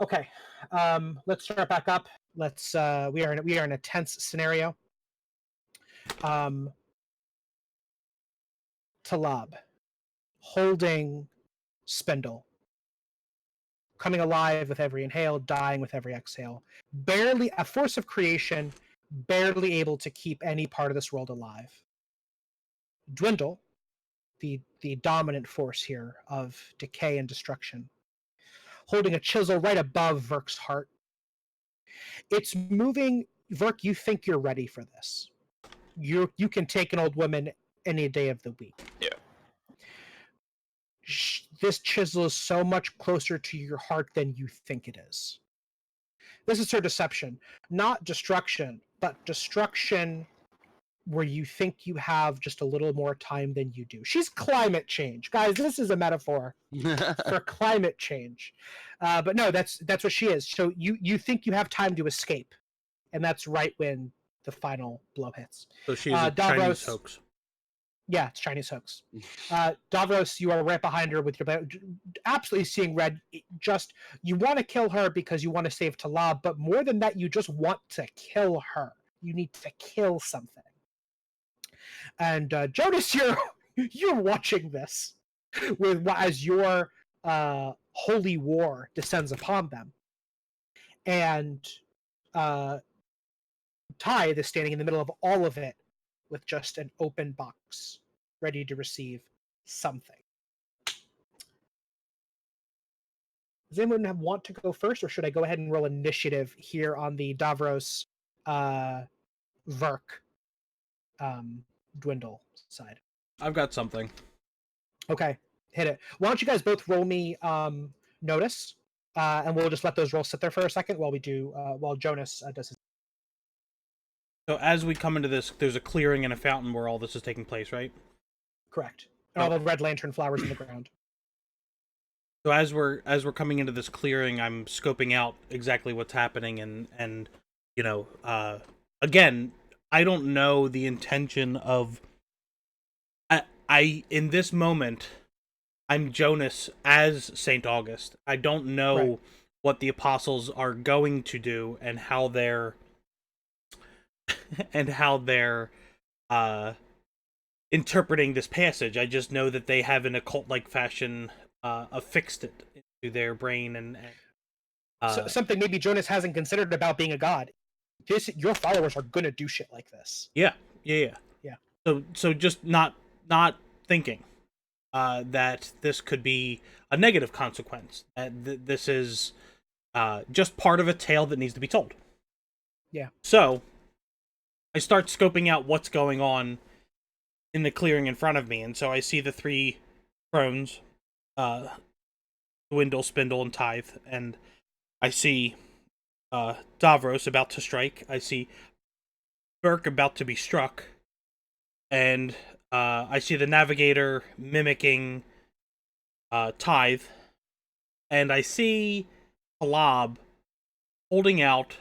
Okay, let's start back up. Let's we are in a tense scenario. Talab holding Spindle, coming alive with every inhale, dying with every exhale. Barely a force of creation, barely able to keep any part of this world alive. Dwindle, the dominant force here of decay and destruction, holding a chisel right above Verk's heart. It's moving. Verk, you think you're ready for this. You can take an old woman any day of the week. Yeah. This chisel is so much closer to your heart than you think it is. This is her deception. Not destruction, but destruction where you think you have just a little more time than you do. She's climate change. Guys, this is a metaphor for climate change. But no, that's what she is. So you think you have time to escape, and that's right when the final blow hits. So she's a Chinese Davros- hoax. Yeah, it's Chinese hoax. Davros, you are right behind her with your absolutely seeing red. Just you want to kill her because you want to save Talab, but more than that, you just want to kill her. You need to kill something. And Jonas, you're watching this with as your holy war descends upon them, and Tithe is standing in the middle of all of it with just an open box, ready to receive something. Does anyone want to go first, or should I go ahead and roll initiative here on the Davros Verk Dwindle side? I've got something. Okay, hit it. Why don't you guys both roll me notice, and we'll just let those rolls sit there for a second while we do while Jonas does his. So as we come into this, there's a clearing and a fountain where all this is taking place, right? Correct. And all the red lantern flowers in the ground. So as we're coming into this clearing, I'm scoping out exactly what's happening, and you know, again, I don't know the intention of. I in this moment, I'm Jonas as Saint August. I don't know Right. what the apostles are going to do and how they're interpreting this passage. I just know that they have in a cult-like fashion affixed it into their brain and So, something maybe Jonas hasn't considered about being a god. Your followers are gonna do shit like this. yeah. Yeah. So just not thinking that this could be a negative consequence. That this is just part of a tale that needs to be told. Yeah. So I start scoping out what's going on in the clearing in front of me, and so I see the three crones, Dwindle, Spindle, and Tithe, and I see Davros about to strike. I see Burke about to be struck, and I see the Navigator mimicking Tithe, and I see Halab holding out.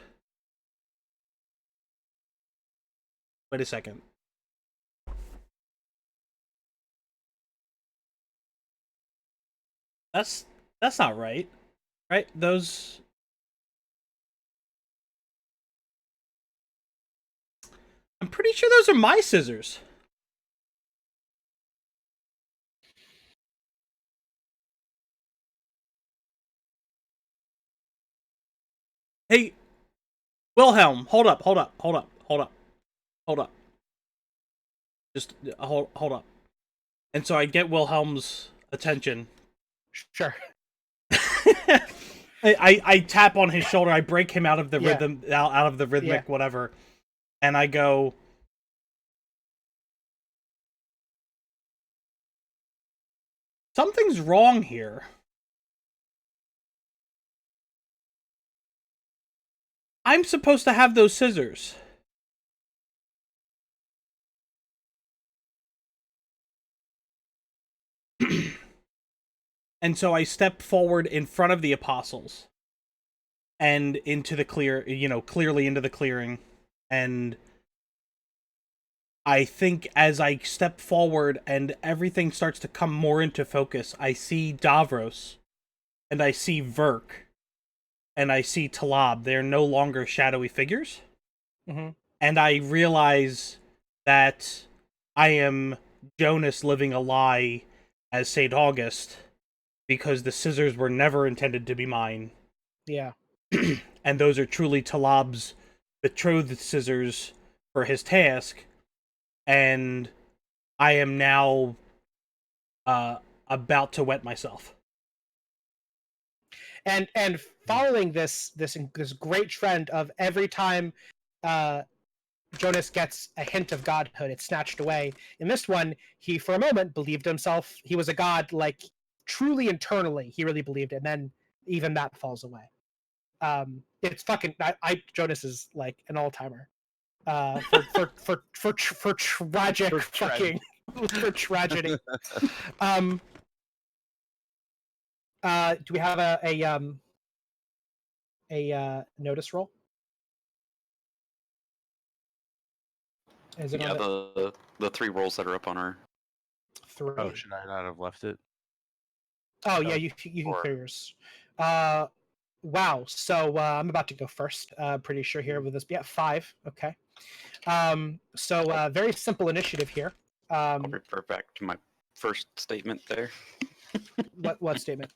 Wait a second. That's not right. Right? Those. I'm pretty sure those are my scissors. Hey, Wilhelm, hold up. Just hold up. And so I get Wilhelm's attention. Sure. I tap on his shoulder. I break him out of the Yeah. rhythm, out of the rhythmic whatever, and I go, something's wrong here. I'm supposed to have those scissors. And so I step forward in front of the apostles and into the clearly into the clearing. And I think as I step forward and everything starts to come more into focus, I see Davros and I see Verk and I see Talab. They're no longer shadowy figures. Mm-hmm. And I realize that I am Jonas living a lie as St. August, because the scissors were never intended to be mine. Yeah. And those are truly Talab's betrothed scissors for his task. And I am now about to wet myself. And following this great trend of every time Jonas gets a hint of godhood, it's snatched away. In this one, he for a moment believed himself he was a god, like truly internally, he really believed it, and then even that falls away. It's fucking. Jonas is like an all timer. For tragic fucking for tragedy. Do we have a notice roll? Is it Yeah, on the 3 rolls that are up on our. 3? Oh, should I not have left it? Oh yeah, Oh, you can or- clear yours. Wow. So I'm about to go first. Pretty sure here with this. Yeah, 5. Okay. So very simple initiative here. I'll refer back to my first statement there. What statement?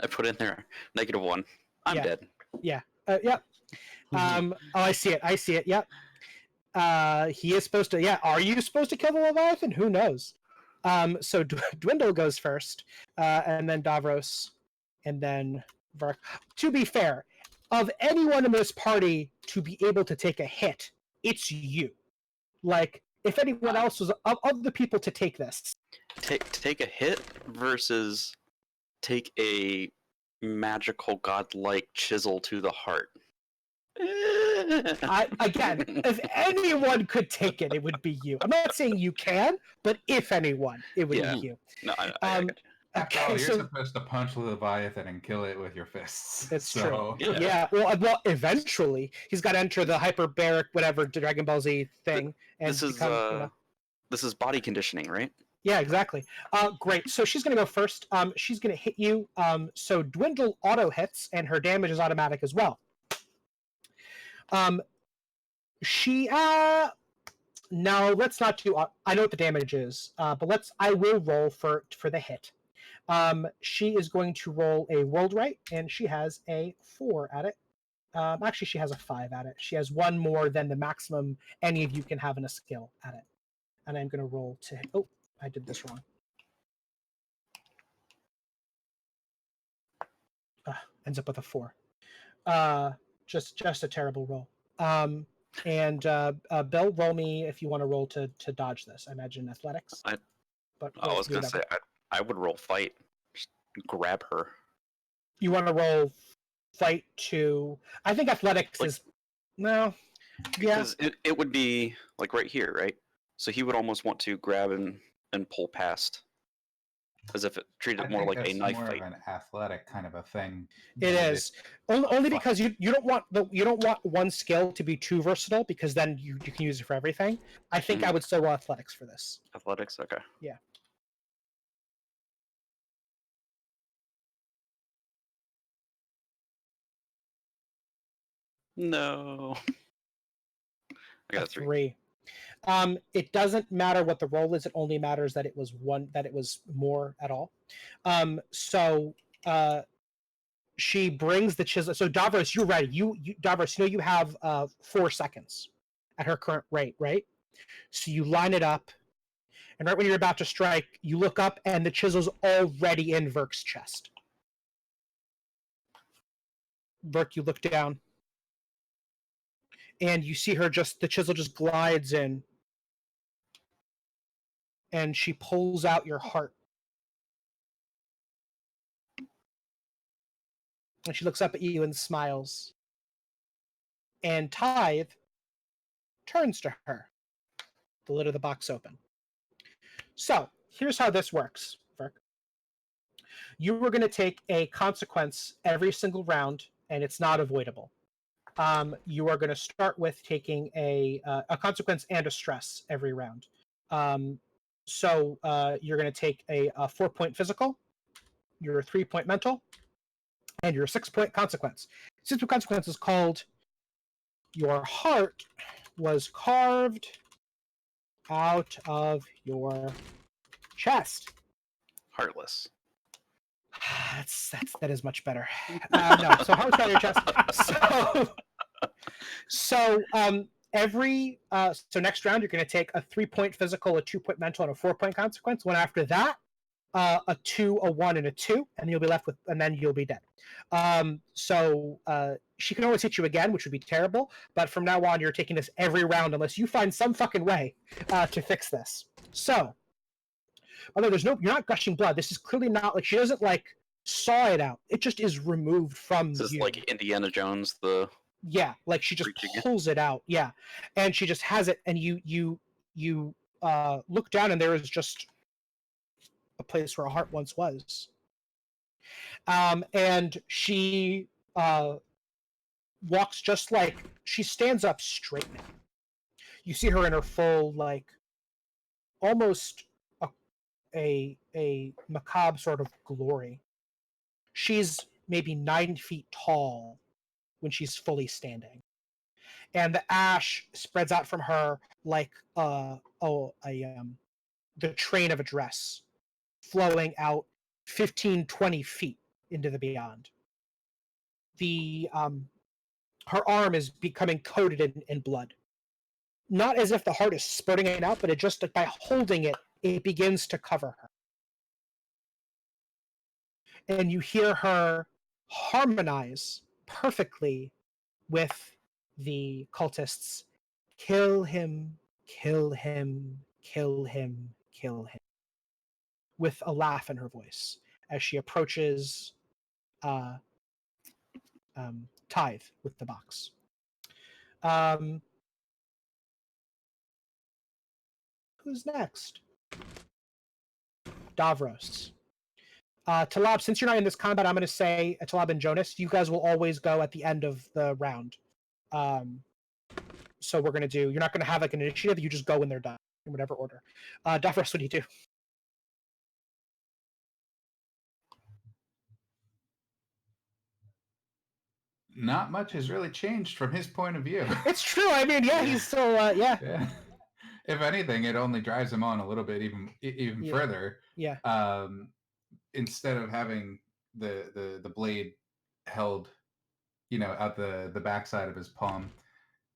I put in there -1. I'm Yeah. dead. Yeah. Yep. Oh, I see it. I see it. Yep. He is supposed to. Yeah. Are you supposed to kill the Leviathan? Who knows? So Dwindle goes first, and then Davros, and then Vark. To be fair, of anyone in this party to be able to take a hit, it's you. Like, if anyone else was of the people to take this, Take a hit versus take a magical godlike chisel to the heart. again, if anyone could take it, it would be you. I'm not saying you can, but if anyone, it would Yeah. be you. No, I Um, got you. After all, Okay, you're so supposed to punch Leviathan and kill it with your fists. it's so, true. Yeah. Yeah. Well, eventually he's got to enter the hyperbaric whatever Dragon Ball Z thing and This is become. this is body conditioning, right? Yeah, exactly. Great. So she's going to go first. She's going to hit you. So Dwindle auto hits, and her damage is automatic as well. She no, let's not do. I know what the damage is, but I will roll for the hit. She is going to roll a world right, and she has a 4 at it. Actually, she has a 5 at it. She has 1 more than the maximum any of you can have in a skill at it. And I'm going to roll to hit. Oh, I did this wrong. Ends up with a 4. Just a terrible roll. And Bill, roll me if you want to roll to dodge this. I imagine athletics. I But was gonna say I would roll fight. Just grab her. You want to roll fight to. I think athletics is no. Yeah. Because it would be like right here, right? So he would almost want to grab and pull past, as if it treated I it more think like a that's knife more fight. of an athletic kind of a thing. It than is only fight. because you don't want one skill to be too versatile because then you can use it for everything. I think I would still roll athletics for this. Athletics, okay. Yeah. No. I got a 3. 3. It doesn't matter what the roll is. It only matters that it was more at all. So she brings the chisel. So Davros, you're ready. Davros, you have 4 seconds at her current rate, right? So you line it up, and right when you're about to strike, you look up, and the chisel's already in Verk's chest. Verk, you look down, and you see her the chisel just glides in, and she pulls out your heart. And she looks up at you and smiles. And Tithe turns to her. The lid of the box open. So, here's how this works, Verk. You were going to take a consequence every single round, and it's not avoidable. You are going to start with taking a consequence and a stress every round. So you're going to take a 4-point physical, your 3-point mental, and your 6-point consequence. 6-point consequence is called your heart was carved out of your chest. Heartless. That is much better. No, so heart's out of your chest. So next round you're going to take a 3-point physical, a 2-point mental, and a 4-point consequence. One after that, a 2, a 1, and a 2, and you'll be left with, and then you'll be dead. She can always hit you again, which would be terrible. But from now on, you're taking this every round unless you find some fucking way to fix this. So, although you're not gushing blood. This is clearly not like she doesn't like saw it out. It just is removed from This is you. like Indiana Jones, the Yeah, like she just pulls it out. Yeah, and she just has it, and you look down, and there is just a place where a heart once was. And she walks just like she stands up straight now. You see her in her full, like, almost a macabre sort of glory. She's maybe 9 feet tall when she's fully standing, and the ash spreads out from her like the train of a dress, flowing out 15, 20 feet into the beyond. The her arm is becoming coated in blood. Not as if the heart is spurting it out, but it just, by holding it, it begins to cover her. And you hear her harmonize perfectly with the cultists. Kill him, kill him, kill him, kill him. With a laugh in her voice as she approaches uh, Tithe with the box. Who's next? Davros. Talab, since you're not in this combat, I'm going to say Talab and Jonas, you guys will always go at the end of the round. So we're going to do, you're not going to have like an initiative, you just go when they're done, in whatever order. Davros, what do you do? Not much has really changed from his point of view. It's true. I mean, yeah, he's still, yeah. Yeah. If anything, it only drives him on a little bit, even Yeah. further. Yeah. Instead of having the blade held, out the backside of his palm,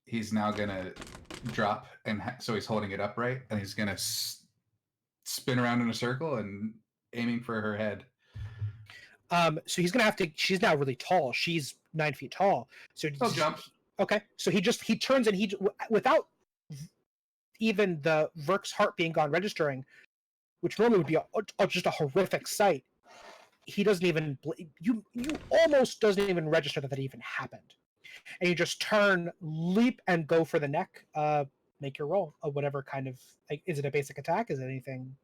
he's now gonna drop, and so he's holding it upright, and he's gonna spin around in a circle and aiming for her head. So he's gonna have to. She's now really tall. She's 9 feet tall. So He'll jump. Okay. So he turns, and he, without even the Verk's heart being gone registering, which normally would be just a horrific sight. He doesn't even, you almost doesn't even register that even happened, and you just turn, leap, and go for the neck. Make your roll of whatever kind of, like, is it a basic attack? Is it anything?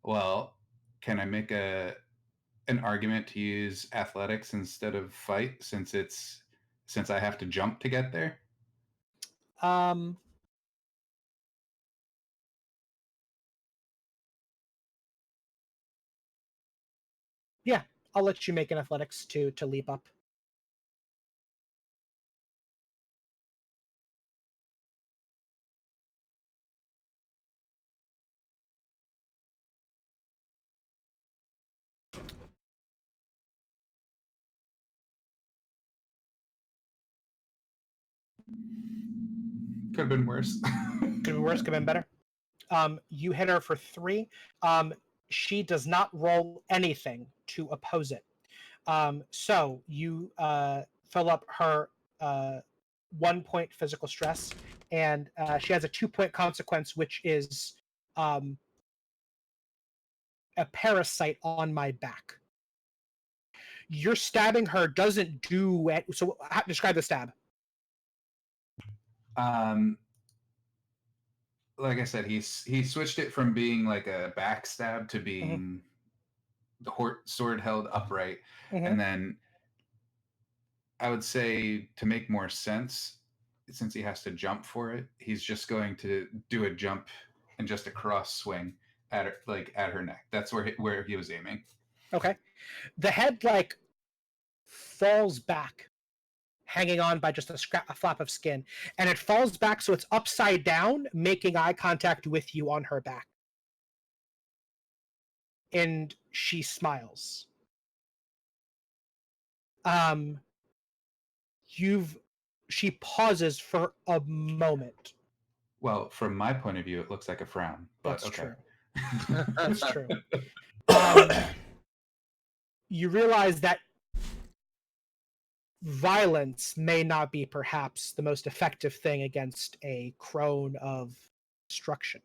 Well, can I make an argument to use athletics instead of fight, since I have to jump to get there? Yeah, I'll let you make an athletics to leap up. Could have been worse. Could have been worse, could have been better. You hit her for 3. She does not roll anything to oppose it. So you fill up her 1 point physical stress, and she has a 2-point consequence, which is a parasite on my back. Your stabbing her doesn't do it. So describe the stab. Like I said, he switched it from being like a backstab to being the sword held upright, and then I would say, to make more sense, since he has to jump for it, he's just going to do a jump and just a cross swing at her, at her neck. That's where he was aiming. Okay. The head, like, falls back, hanging on by just a flap of skin, and it falls back so it's upside down, making eye contact with you on her back. And she smiles. She pauses for a moment. Well, from my point of view, it looks like a frown. But That's okay. true. That's true. You realize that violence may not be perhaps the most effective thing against a crone of destruction.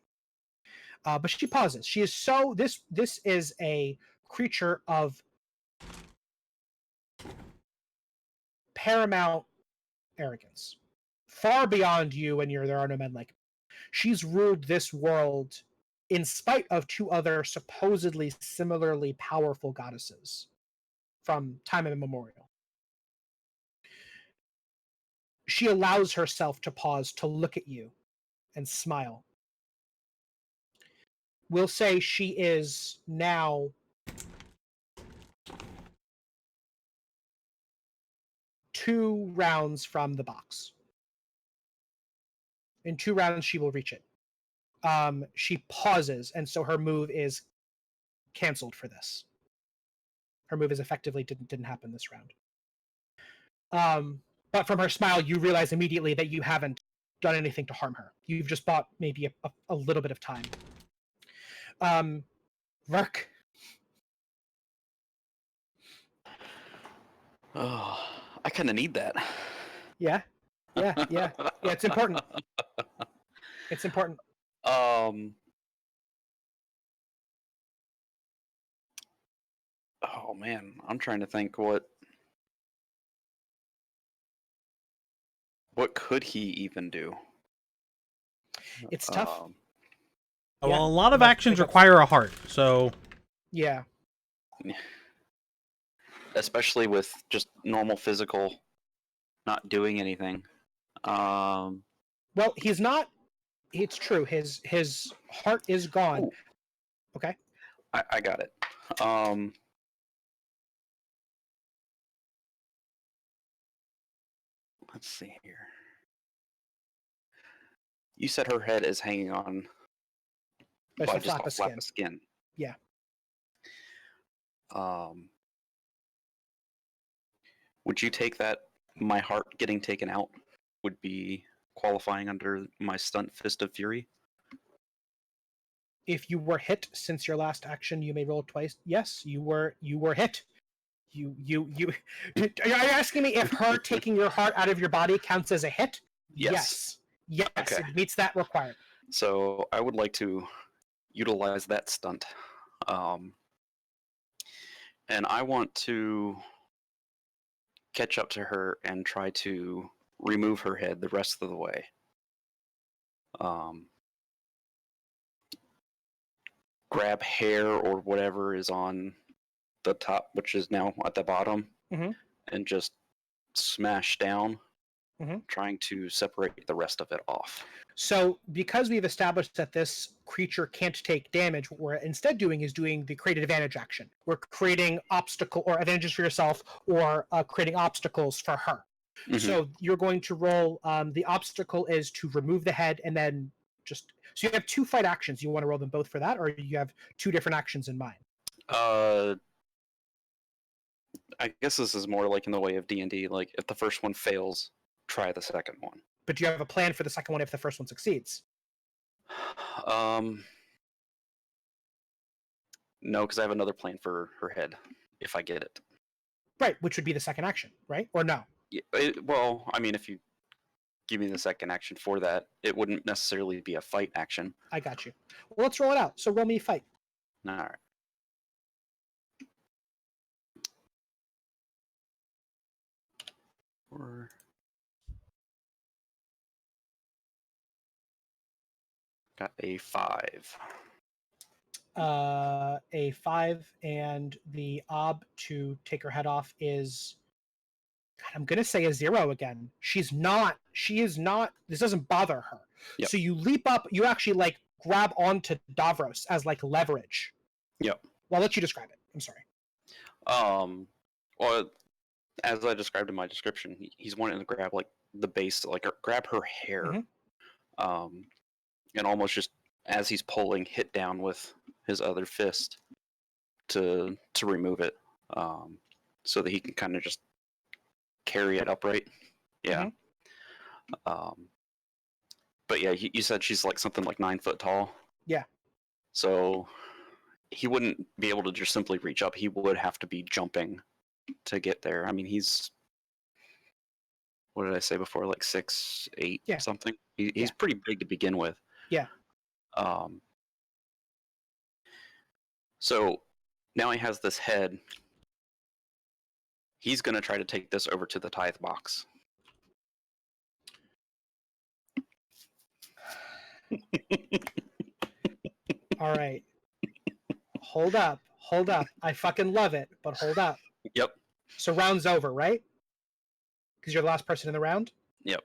But she pauses. She is so, this is a creature of paramount arrogance, far beyond you and there are no men like. She's ruled this world in spite of 2 other supposedly similarly powerful goddesses from time immemorial. she allows herself to pause to look at you and smile. We'll say she is now 2 rounds from the box. In 2 rounds, she will reach it. She pauses, and so her move is canceled for this. Her move is effectively didn't happen this round. But from her smile, you realize immediately that you haven't done anything to harm her. You've just bought maybe a little bit of time. Verk. Oh, I kind of need that. Yeah. It's important. It's important. Oh man, I'm trying to think what could he even do? It's tough. Well, a lot of no, actions pick up- require a heart, so Yeah. Especially with just normal physical not doing anything. Well, he's not. It's true. His heart is gone. Ooh. Okay. I got it. Let's see here. You said her head is hanging on There's by a just flap a of flap skin. of skin. Yeah. Would you take that? My heart getting taken out would be qualifying under my stunt fist of fury. If you were hit since your last action, you may roll twice. Yes, you were hit. You. Are you asking me if her taking your heart out of your body counts as a hit? Yes. Yes, Okay. it meets that requirement. So I would like to utilize that stunt. And I want to catch up to her and try to remove her head the rest of the way. Grab hair or whatever is on the top, which is now at the bottom, Mhm. and just smash down, Mhm. trying to separate the rest of it off. So, because we've established that this creature can't take damage, what we're instead doing is doing the create advantage action. We're creating obstacle or advantages for yourself, or creating obstacles for her. Mhm. So you're going to roll. The obstacle is to remove the head, and then just so you have 2 fight actions. You want to roll them both for that, or you have 2 different actions in mind? I guess this is more like in the way of D&D. Like if the first one fails, try the second one. But do you have a plan for the second one if the first one succeeds? No, because I have another plan for her head if I get it. Right, which would be the second action, right? Or no? Yeah, well, I mean, if you give me the second action for that, it wouldn't necessarily be a fight action. I got you. Well, let's roll it out. So roll me fight. All right. Got a 5. A 5, and the ob to take her head off is, God, I'm gonna say a 0 again. She is not. This doesn't bother her. Yep. So you leap up. You actually like grab onto Davros as like leverage. Yep. Well, I'll let you describe it. I'm sorry. Well, as I described in my description, he's wanting to grab like the base, like grab her hair, and almost just as he's pulling, hit down with his other fist to remove it, so that he can kind of just carry it upright. Yeah. But yeah, you said she's like something like 9 foot tall. Yeah. So he wouldn't be able to just simply reach up. He would have to be jumping to get there. I mean, he's, what did I say before? Like 6'8", Yeah. something. He's pretty big to begin with. Yeah. So now he has this head. He's going to try to take this over to the tithe box. All right. Hold up. I fucking love it, but hold up. Yep. So round's over, right? Because you're the last person in the round? Yep.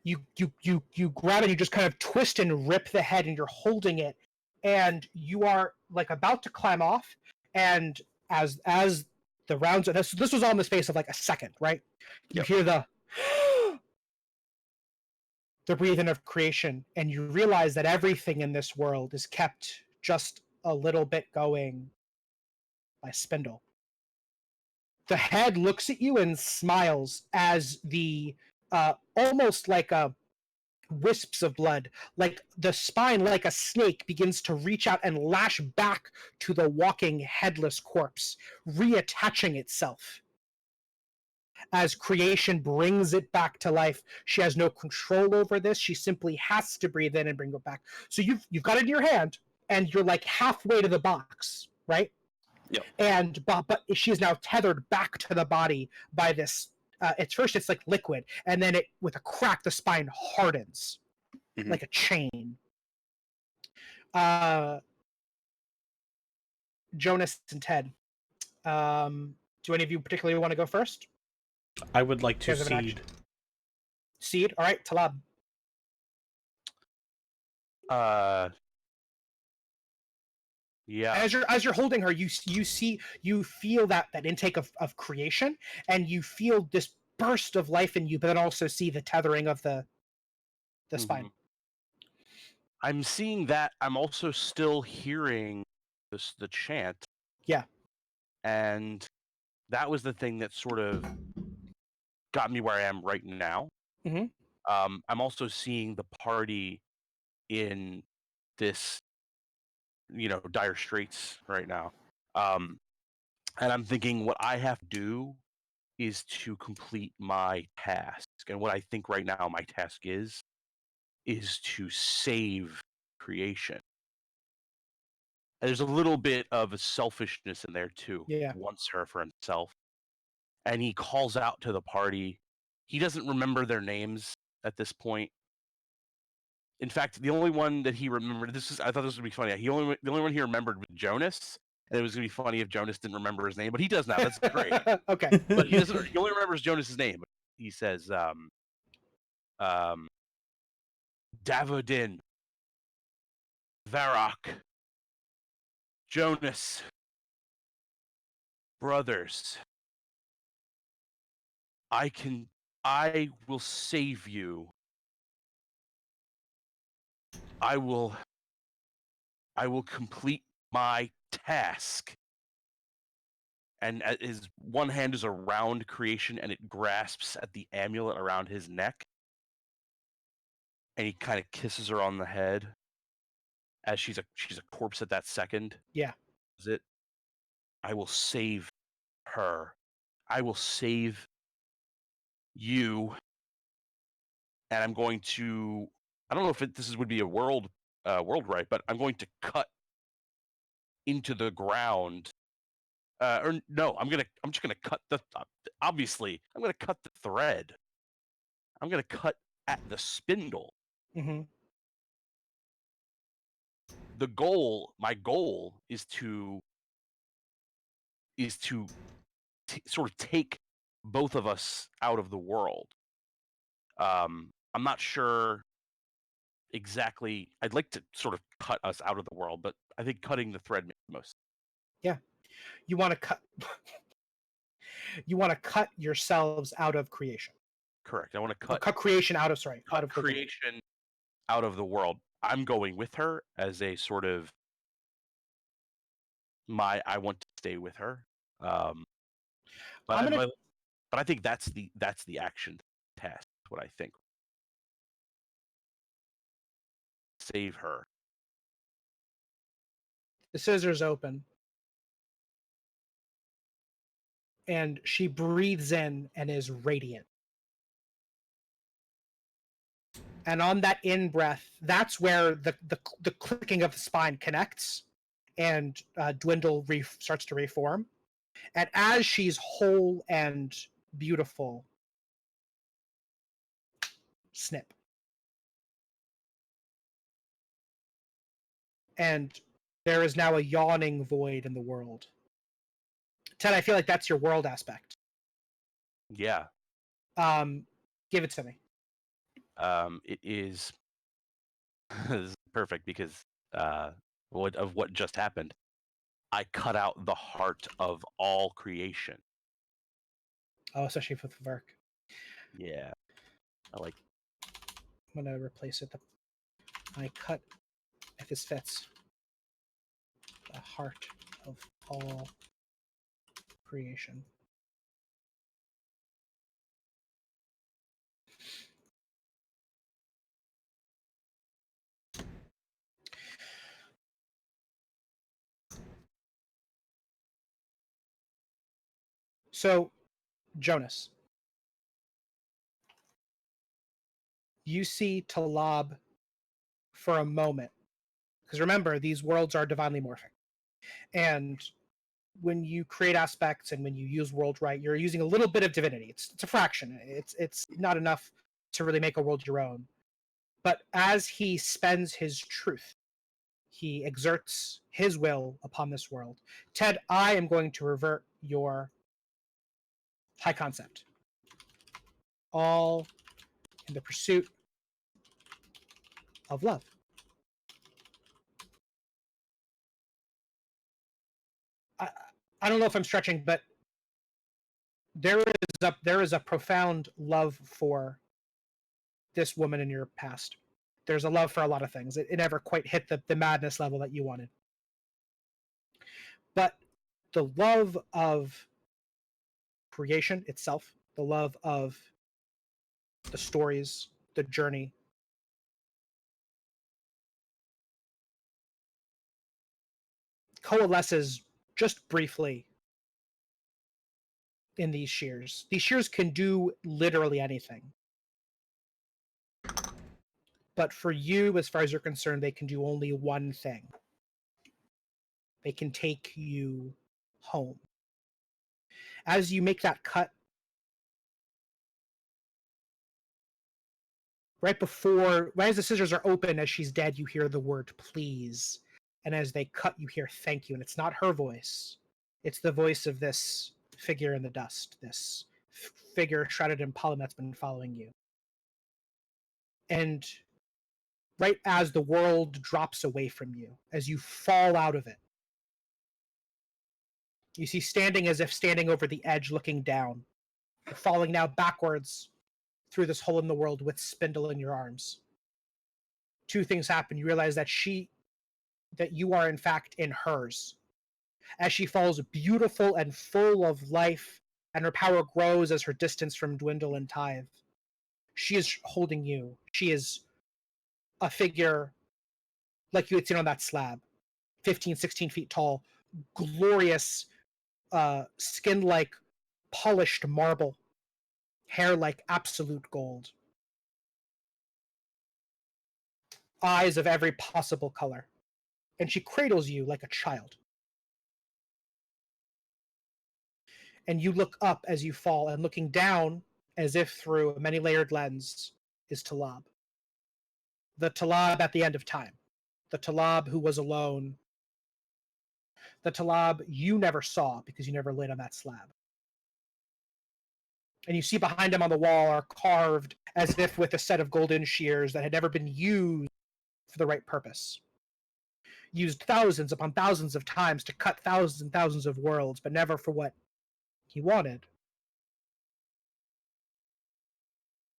you grab it, you just kind of twist and rip the head, and you're holding it, and you are like about to climb off, and as the rounds, this was all in the space of like a second, right? You Yep. hear the breathing of creation, and you realize that everything in this world is kept just a little bit going by spindle. The head looks at you and smiles as the almost like a wisps of blood, like the spine, like a snake, begins to reach out and lash back to the walking headless corpse, reattaching itself. As creation brings it back to life, she has no control over this. She simply has to breathe in and bring it back. So you've got it in your hand, and you're like halfway to the box, right? Yep. And but she is now tethered back to the body by this. At first, it's like liquid, and then it, with a crack, the spine hardens like a chain. Jonas and Ted. Do any of you particularly want to go first? I would like to Guys have an seed. Seed. All right, Talab. Yeah. As you're holding her, you feel that intake of creation, and you feel this burst of life in you, but then also see the tethering of the spine. I'm seeing that. I'm also still hearing the chant. Yeah. And that was the thing that sort of got me where I am right now. Mhm. I'm also seeing the party in this, dire straits right now. And I'm thinking what I have to do is to complete my task. And what I think right now my task is to save creation. And there's a little bit of a selfishness in there too. Yeah. He wants her for himself. And he calls out to the party. He doesn't remember their names at this point. In fact, the only one that he remembered, I thought this would be funny. The only one he remembered was Jonas. And it was gonna be funny if Jonas didn't remember his name, but he does now. That's great. Okay. But he doesn't. He only remembers Jonas's name. He says, Davodin, Varrock, Jonas, brothers. I will save you. I will complete my task. And his one hand is around creation, and it grasps at the amulet around his neck. And he kind of kisses her on the head as she's a corpse at that second. Yeah. Is it? I will save her. I will save you. And I'm going to. I don't know if this would be a world right, but I'm going to cut into the ground. Or no, I'm just gonna cut the. Obviously, I'm gonna cut the thread. I'm gonna cut at the spindle. Mm-hmm. My goal is to sort of take both of us out of the world. I'm not sure exactly. I'd like to sort of cut us out of the world, but I think cutting the thread makes most. Yeah. You want to cut. You want to cut yourselves out of creation. Correct. I want to Or cut creation out of out of creation out of the world. I'm going with her as a sort of I want to stay with her. But I think that's the action task. What I think. Save her. The scissors open, and she breathes in and is radiant. And on that in breath, that's where the clicking of the spine connects, and Dwindle starts to reform. And as she's whole and beautiful, snip. And there is now a yawning void in the world. Ted, I feel like that's your world aspect. Yeah. Give it to me. It is, this is perfect because what just happened. I cut out the heart of all creation. Oh, especially with the work. Yeah, I like. I'm gonna replace it. I cut, if this fits, the heart of all creation. So, Jonas, you see Talab for a moment, because remember, these worlds are divinely morphic. And when you create aspects and when you use world right, you're using a little bit of divinity. It's a fraction. It's not enough to really make a world your own. But as he spends his truth, he exerts his will upon this world. Ted, I am going to revert your high concept. All in the pursuit of love. I, I don't know if I'm stretching, but there is a profound love for this woman in your past. There's a love for a lot of things. It never quite hit the madness level that you wanted. But the love of creation itself, the love of the stories, the journey, coalesces just briefly in these shears. These shears can do literally anything. But for you, as far as you're concerned, they can do only one thing. They can take you home. As you make that cut, right as the scissors are open, as she's dead, you hear the word please. And as they cut, you hear thank you. And it's not her voice, it's the voice of this figure in the dust, this figure shrouded in pollen that's been following you. And right as the world drops away from you, as you fall out of it, you see standing as if standing over the edge, looking down. You're falling now backwards through this hole in the world with Spindle in your arms. Two things happen. You realize that you are in fact in hers. As she falls beautiful and full of life, and her power grows as her distance from dwindle and tithe. She is holding you. She is a figure like you had seen on that slab, 15, 16 feet tall, glorious, skin like polished marble, hair like absolute gold, eyes of every possible color. And she cradles you like a child. And you look up as you fall, and looking down, as if through a many-layered lens, is Talab. The Talab at the end of time. The Talab who was alone. The Talab you never saw because you never laid on that slab. And you see behind him on the wall are carved as if with a set of golden shears that had never been used for the right purpose. Used thousands upon thousands of times to cut thousands and thousands of worlds, but never for what he wanted.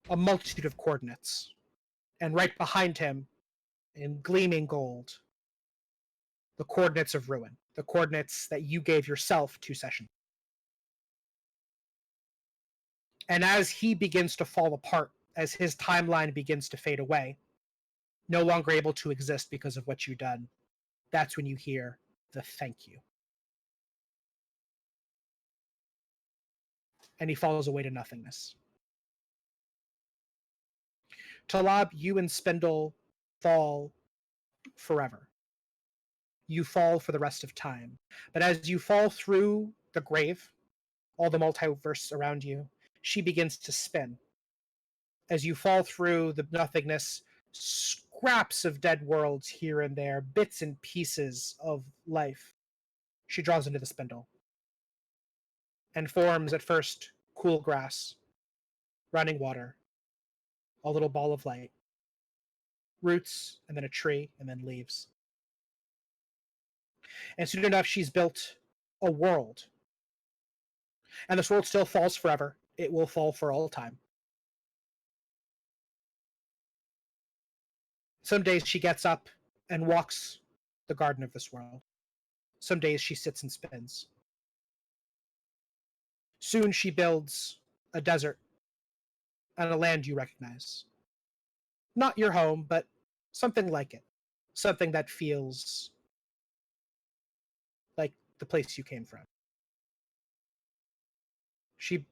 A multitude of coordinates. And right behind him, in gleaming gold, the coordinates of ruin. The coordinates that you gave yourself 2 sessions. And as he begins to fall apart, as his timeline begins to fade away, no longer able to exist because of what you've done, that's when you hear the thank you. And he falls away to nothingness. Talab, you and Spindle fall forever. You fall for the rest of time. But as you fall through the grave, all the multiverse around you, she begins to spin. As you fall through the nothingness, scraps of dead worlds here and there, bits and pieces of life, she draws into the spindle and forms at first cool grass, running water, a little ball of light. Roots, and then a tree, and then leaves. And soon enough, she's built a world. And this world still falls forever. It will fall for all time. Some days she gets up and walks the garden of this world. Some days she sits and spins. Soon she builds a desert and a land you recognize. Not your home, but something like it. Something that feels like the place you came from. She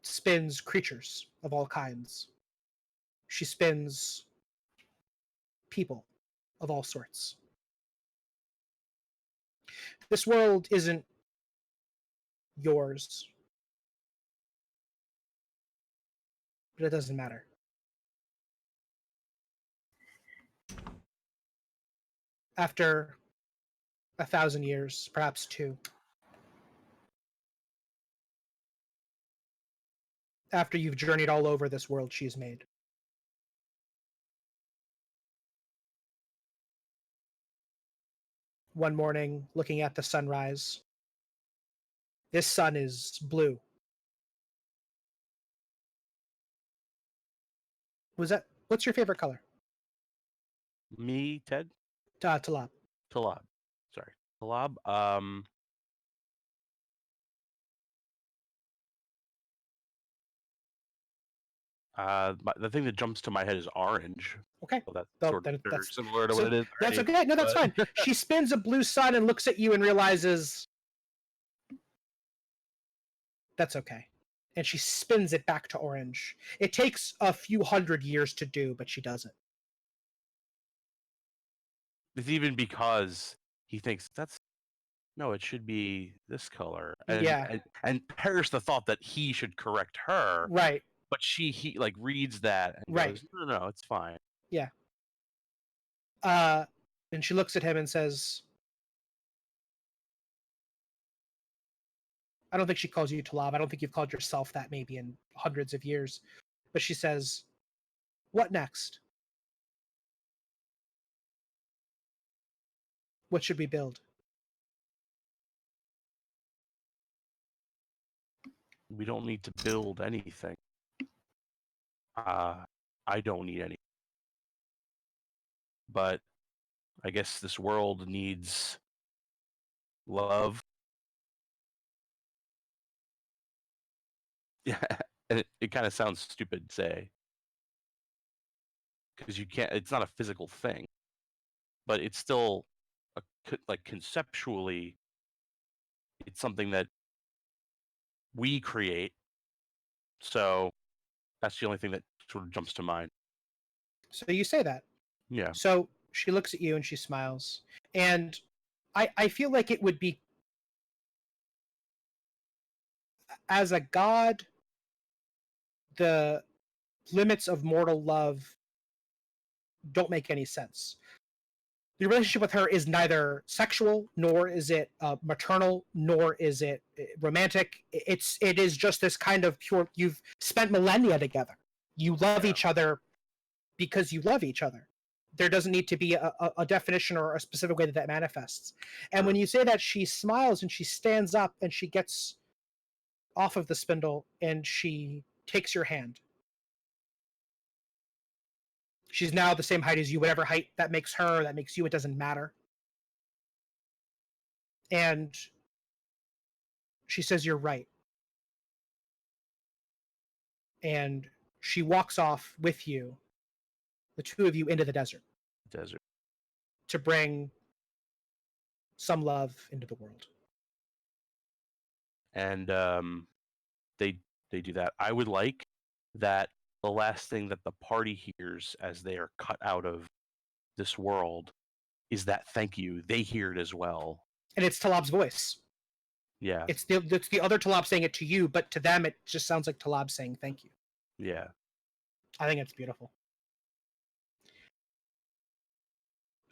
spins creatures of all kinds. She spins people of all sorts. This world isn't yours, but it doesn't matter. After 1,000 years, perhaps 2, after you've journeyed all over this world she's made, one morning, looking at the sunrise, this sun is blue. What's your favorite color? Me, Ted, Talab. Talab. Sorry, Talab. The thing that jumps to my head is orange. Okay. So that's Well, sort of then that's similar to so what it is. that's already, okay. No, that's but- fine. She spins a blue sun and looks at you and realizes that's okay. And she spins it back to orange. It takes a few hundred years to do, but she does it. It's even because he thinks it should be this color, and Yeah. and perish the thought that he should correct her, Right. but he like reads that and Right. goes, no, it's fine. Yeah. And she looks at him and says, I don't think she calls you Talab. I don't think you've called yourself that maybe in hundreds of years. But she says, what next? What should we build? We don't need to build anything. I don't need any. But I guess this world needs love. Yeah, and it kind of sounds stupid to say. Because you can't, it's not a physical thing. But it's still, like conceptually, it's something that we create. So that's the only thing that sort of jumps to mind. So you say that. Yeah. So she looks at you and she smiles. And I feel like it would be, as a god, the limits of mortal love don't make any sense. The relationship with her is neither sexual, nor is it maternal, nor is it romantic. It is just this kind of pure. You've spent millennia together. You love each other because you love each other. There doesn't need to be a definition or a specific way that manifests. And when you say that, she smiles and she stands up and she gets off of the spindle and she takes your hand. She's now the same height as you, whatever height that makes her, that makes you, it doesn't matter. And she says, you're right. And she walks off with you, the two of you, into the desert to bring some love into the world. And they do that. I would like that the last thing that the party hears as they are cut out of this world is that thank you. They hear it as well. And it's Talab's voice. Yeah. It's the other Talab saying it to you, but to them it just sounds like Talab saying thank you. Yeah. I think it's beautiful.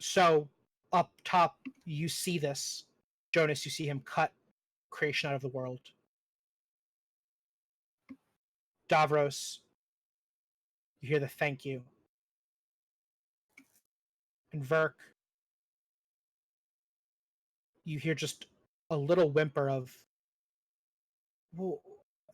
So up top, you see this. Jonas, you see him cut creation out of the world. You hear the thank you. And Verk, you hear just a little whimper of, well,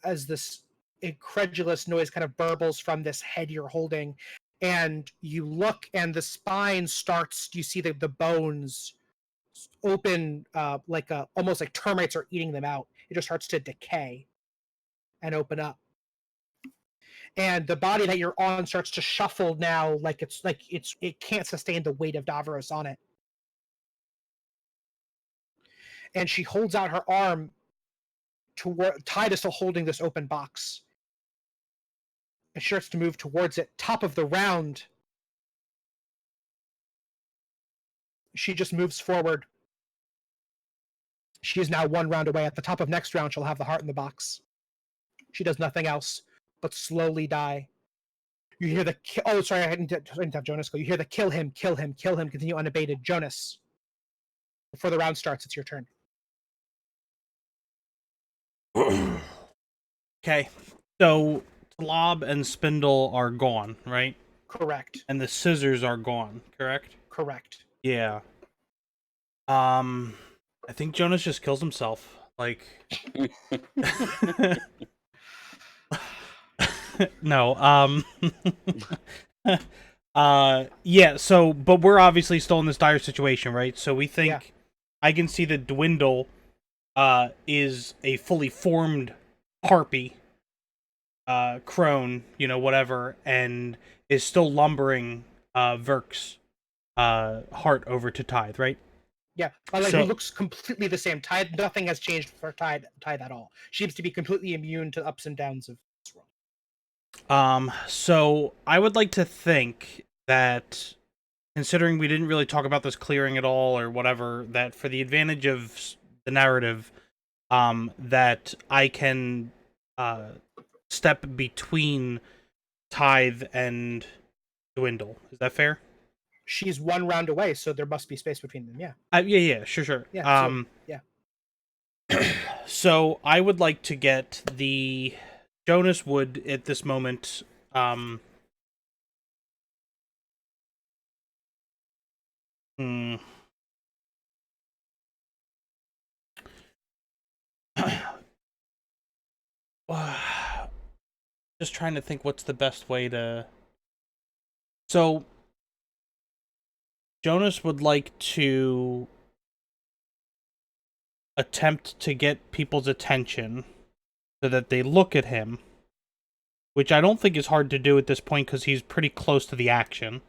as this incredulous noise kind of burbles from this head you're holding, and you look, and the spine starts. You see the bones open, almost like termites are eating them out. It just starts to decay and open up, and the body that you're on starts to shuffle now, it can't sustain the weight of Davros on it. And she holds out her arm toward Tide is still holding this open box. And starts to move towards it. Top of the round, she just moves forward. She is now 1 round away. At the top of next round, she'll have the heart in the box. She does nothing else but slowly die. You hear the oh, sorry, I didn't have Jonas go. You hear the kill him, continue unabated. Jonas, before the round starts, it's your turn. Okay, so Slob and Spindle are gone, right? Correct. And the scissors are gone, correct? Correct. Yeah. I think Jonas just kills himself. Like, no. Yeah. So, but we're obviously still in this dire situation, right? So we think I can see that Dwindle, is a fully formed harpy, crone, whatever, and is still lumbering, Verk's, heart over to Tithe, right? Yeah, he looks completely the same. Tide, nothing has changed for Tide at all. She seems to be completely immune to ups and downs of this world. So I would like to think that, considering we didn't really talk about this clearing at all or whatever, that for the advantage of the narrative, that I can, step between Tithe and Dwindle. Is that fair? She's 1 round away, so there must be space between them. Yeah. Yeah, sure. Yeah. So I would like to get the Jonas would at this moment. Just trying to think what's the best way to. So Jonas would like to attempt to get people's attention so that they look at him, which I don't think is hard to do at this point because he's pretty close to the action.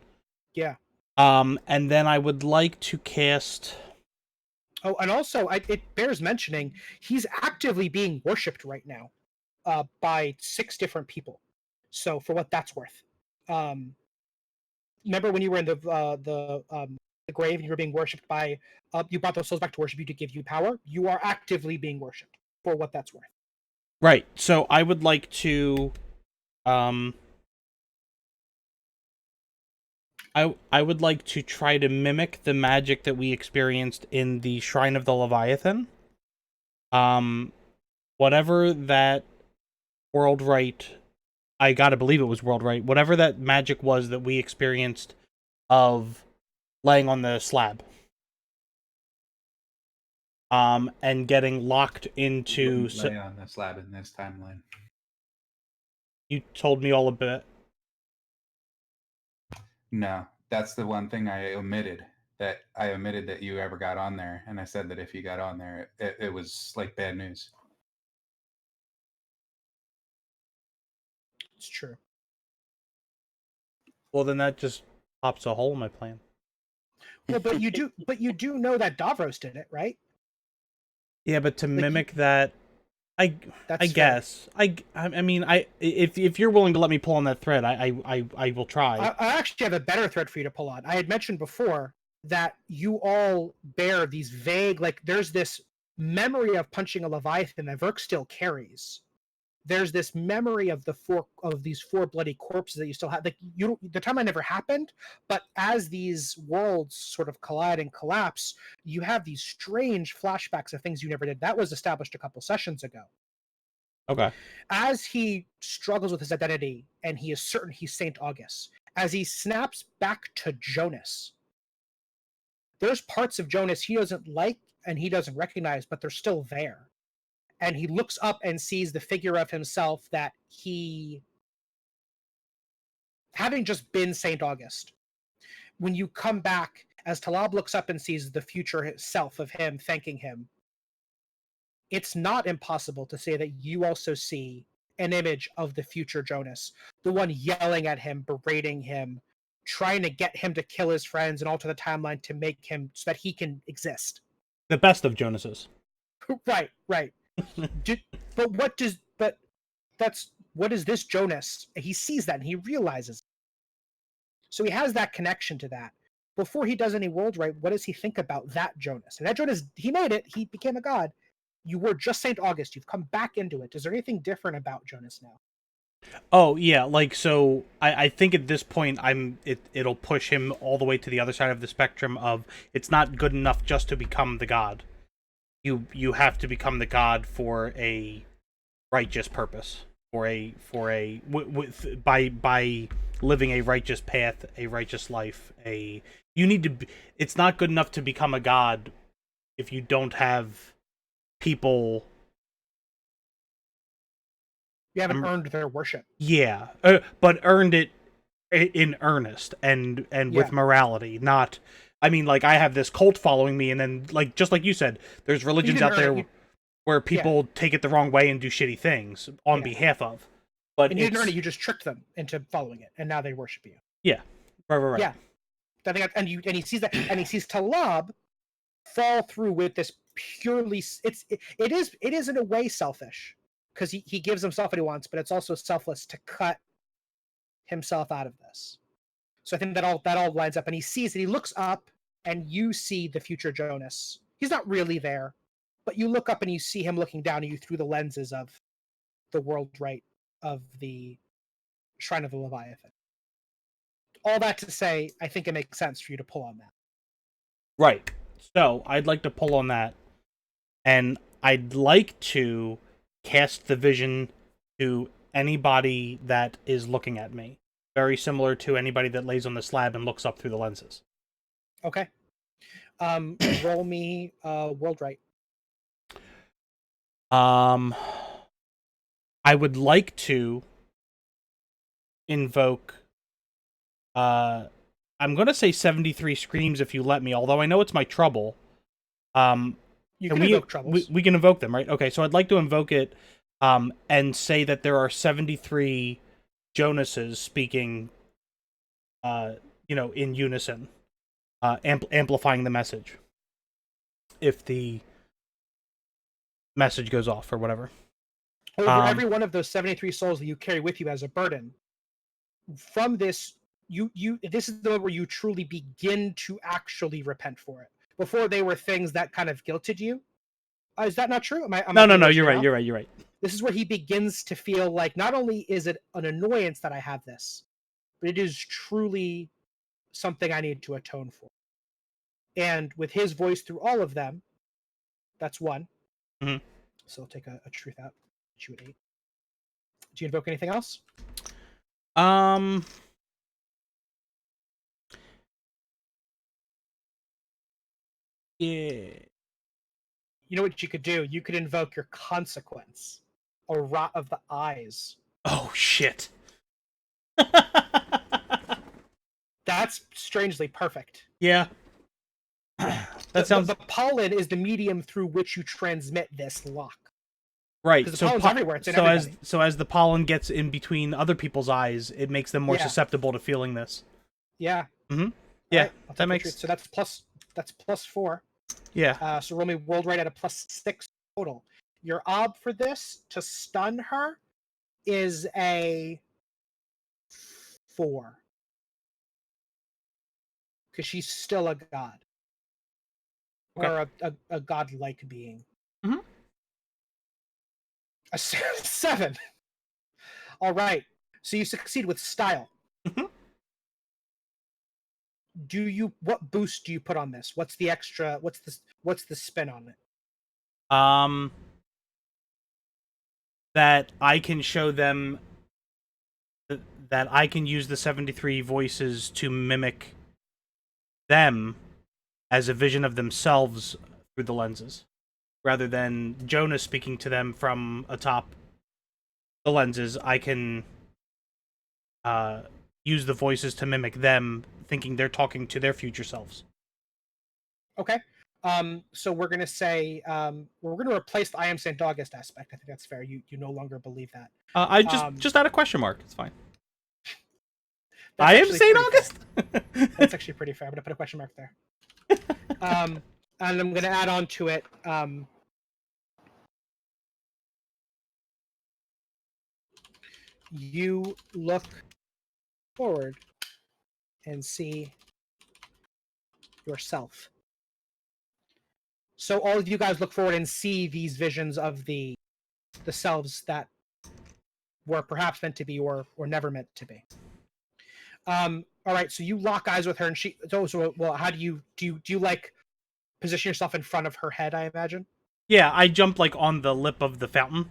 Yeah. And then I would like to cast. Oh, and also, it bears mentioning, he's actively being worshipped right now, by 6 different people. So, for what that's worth, remember when you were in the grave and you were being worshipped by, you brought those souls back to worship you to give you power. You are actively being worshipped, for what that's worth. Right. So I would like to, I would like to try to mimic the magic that we experienced in the Shrine of the Leviathan. Whatever that world right, I gotta believe it was world right. Whatever that magic was that we experienced of laying on the slab. And getting locked into. Lay on the slab in this timeline. You told me all a bit. No, that's the one thing I omitted. That you ever got on there, and I said that if you got on there, it was like bad news. It's true. Well, then that just pops a hole in my plan. Well, but you do know that Davros did it, right? Yeah, but to mimic that, I guess. I mean, if you're willing to let me pull on that thread, I will try. I actually have a better thread for you to pull on. I had mentioned before that you all bear these vague, there's this memory of punching a Leviathan that Verk still carries. There's this memory of these 4 bloody corpses that you still have. The timeline never happened, but as these worlds sort of collide and collapse, you have these strange flashbacks of things you never did. That was established a couple sessions ago. Okay. As he struggles with his identity and he is certain he's St. August, as he snaps back to Jonas, there's parts of Jonas he doesn't like and he doesn't recognize, but they're still there. And he looks up and sees the figure of himself that he, having just been St. August, when you come back, as Talab looks up and sees the future self of him thanking him, it's not impossible to say that you also see an image of the future Jonas, the one yelling at him, berating him, trying to get him to kill his friends and alter the timeline to make him so that he can exist. The best of Jonas's. Right. But what is this Jonas? He sees that and he realizes. So he has that connection to that. Before he does any world right, what does he think about that Jonas? And that Jonas, he made it. He became a god. You were just St. August. You've come back into it. Is there anything different about Jonas now? Oh yeah, like so. I think at this point, it'll push him all the way to the other side of the spectrum of it's not good enough just to become the god. You have to become the god for a righteous purpose, by living a righteous path, a righteous life. You need to. It's not good enough to become a god if you don't have people. You haven't earned their worship. Yeah, but earned it in earnest and with morality. Not, I mean, like I have this cult following me, and then like just like you said, there's religions out there where people take it the wrong way and do shitty things on behalf of. But and you didn't earn it; you just tricked them into following it, and now they worship you. Yeah, right. Yeah, I think, and he sees that, and he sees Talab fall through with this purely. It is in a way selfish because he gives himself what he wants, but it's also selfless to cut himself out of this. So I think that all lines up, and he sees it. He looks up, and you see the future Jonas. He's not really there, but you look up and you see him looking down at you through the lenses of the world right of the Shrine of the Leviathan. All that to say, I think it makes sense for you to pull on that. Right. So I'd like to pull on that, and I'd like to cast the vision to anybody that is looking at me. Very similar to anybody that lays on the slab and looks up through the lenses. Okay. Roll me world right. I would like to invoke I'm gonna say 73 screams if you let me, although I know it's my trouble. You can invoke troubles. We can invoke them, right? Okay, so I'd like to invoke it and say that there are 73 Jonases speaking in unison, amplifying the message if the message goes off or whatever. Over every one of those 73 souls that you carry with you as a burden, from this, this is the moment where you truly begin to actually repent for it. Before they were things that kind of guilted you. Is that not true? No, you're right. This is where he begins to feel like not only is it an annoyance that I have this, but it is truly something I need to atone for. And with his voice through all of them, that's one. Mm-hmm. So I'll take a truth out. You at 8. Do you invoke anything else? Yeah. You know what you could do? You could invoke your consequence, a rot of the eyes. Oh shit. That's strangely perfect. Yeah. That sounds. The pollen is the medium through which you transmit this lock. Right. Because the pollen's everywhere. It's in everybody. As the pollen gets in between other people's eyes, it makes them more susceptible to feeling this. Yeah. Mm-hmm. Yeah. Right, that makes. So that's +4. Yeah. So roll me world right at a +6 total. Your ob for this to stun her is a 4. Because she's still a god. Okay. Or a godlike being. Mm-hmm. A 7. All right. So you succeed with style. Mm-hmm. What boost do you put on this? What's the extra? What's the spin on it? that I can show them that I can use the 73 voices to mimic them as a vision of themselves through the lenses, rather than Jonah speaking to them from atop the lenses. I can use the voices to mimic them, thinking they're talking to their future selves. Okay. So we're gonna say we're gonna replace the I am Saint August aspect. I think that's fair. You no longer believe that. I Um, just add a question mark. It's fine. That's I am actually Saint pretty fair. August. That's actually pretty fair. I'm gonna put a question mark there. And I'm gonna add on to it. You look forward and see yourself. So all of you guys look forward and see these visions of the selves that were perhaps meant to be or never meant to be. All right, so you lock eyes with her, and she. So well, how do you like position yourself in front of her head? I imagine. Yeah, I jump like on the lip of the fountain,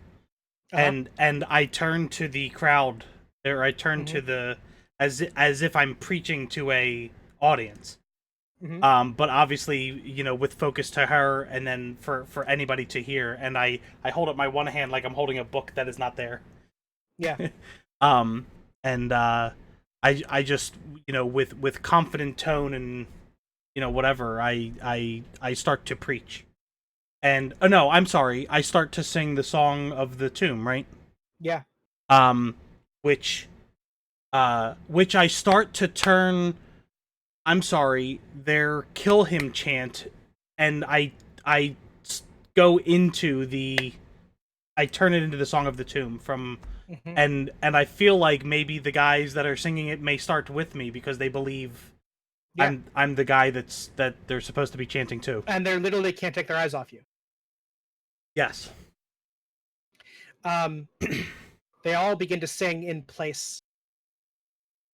Uh-huh. and I turn to the crowd, or I turn to Mhm. the as if I'm preaching to a audience. Mhm. But obviously, with focus to her, and then for anybody to hear, and I hold up my one hand like I'm holding a book that is not there. Yeah. Um, and I just with confident tone and whatever I start to preach. And no, I'm sorry, I start to sing the song of the tomb, right? Yeah. Um, which I start to turn. I'm sorry, their kill him chant, and I go into the I turn it into the song of the tomb from. Mhm. And I feel like maybe the guys that are singing it may start with me because they believe Yeah. I'm the guy that they're supposed to be chanting to. And they literally can't take their eyes off you. Yes. They all begin to sing in place,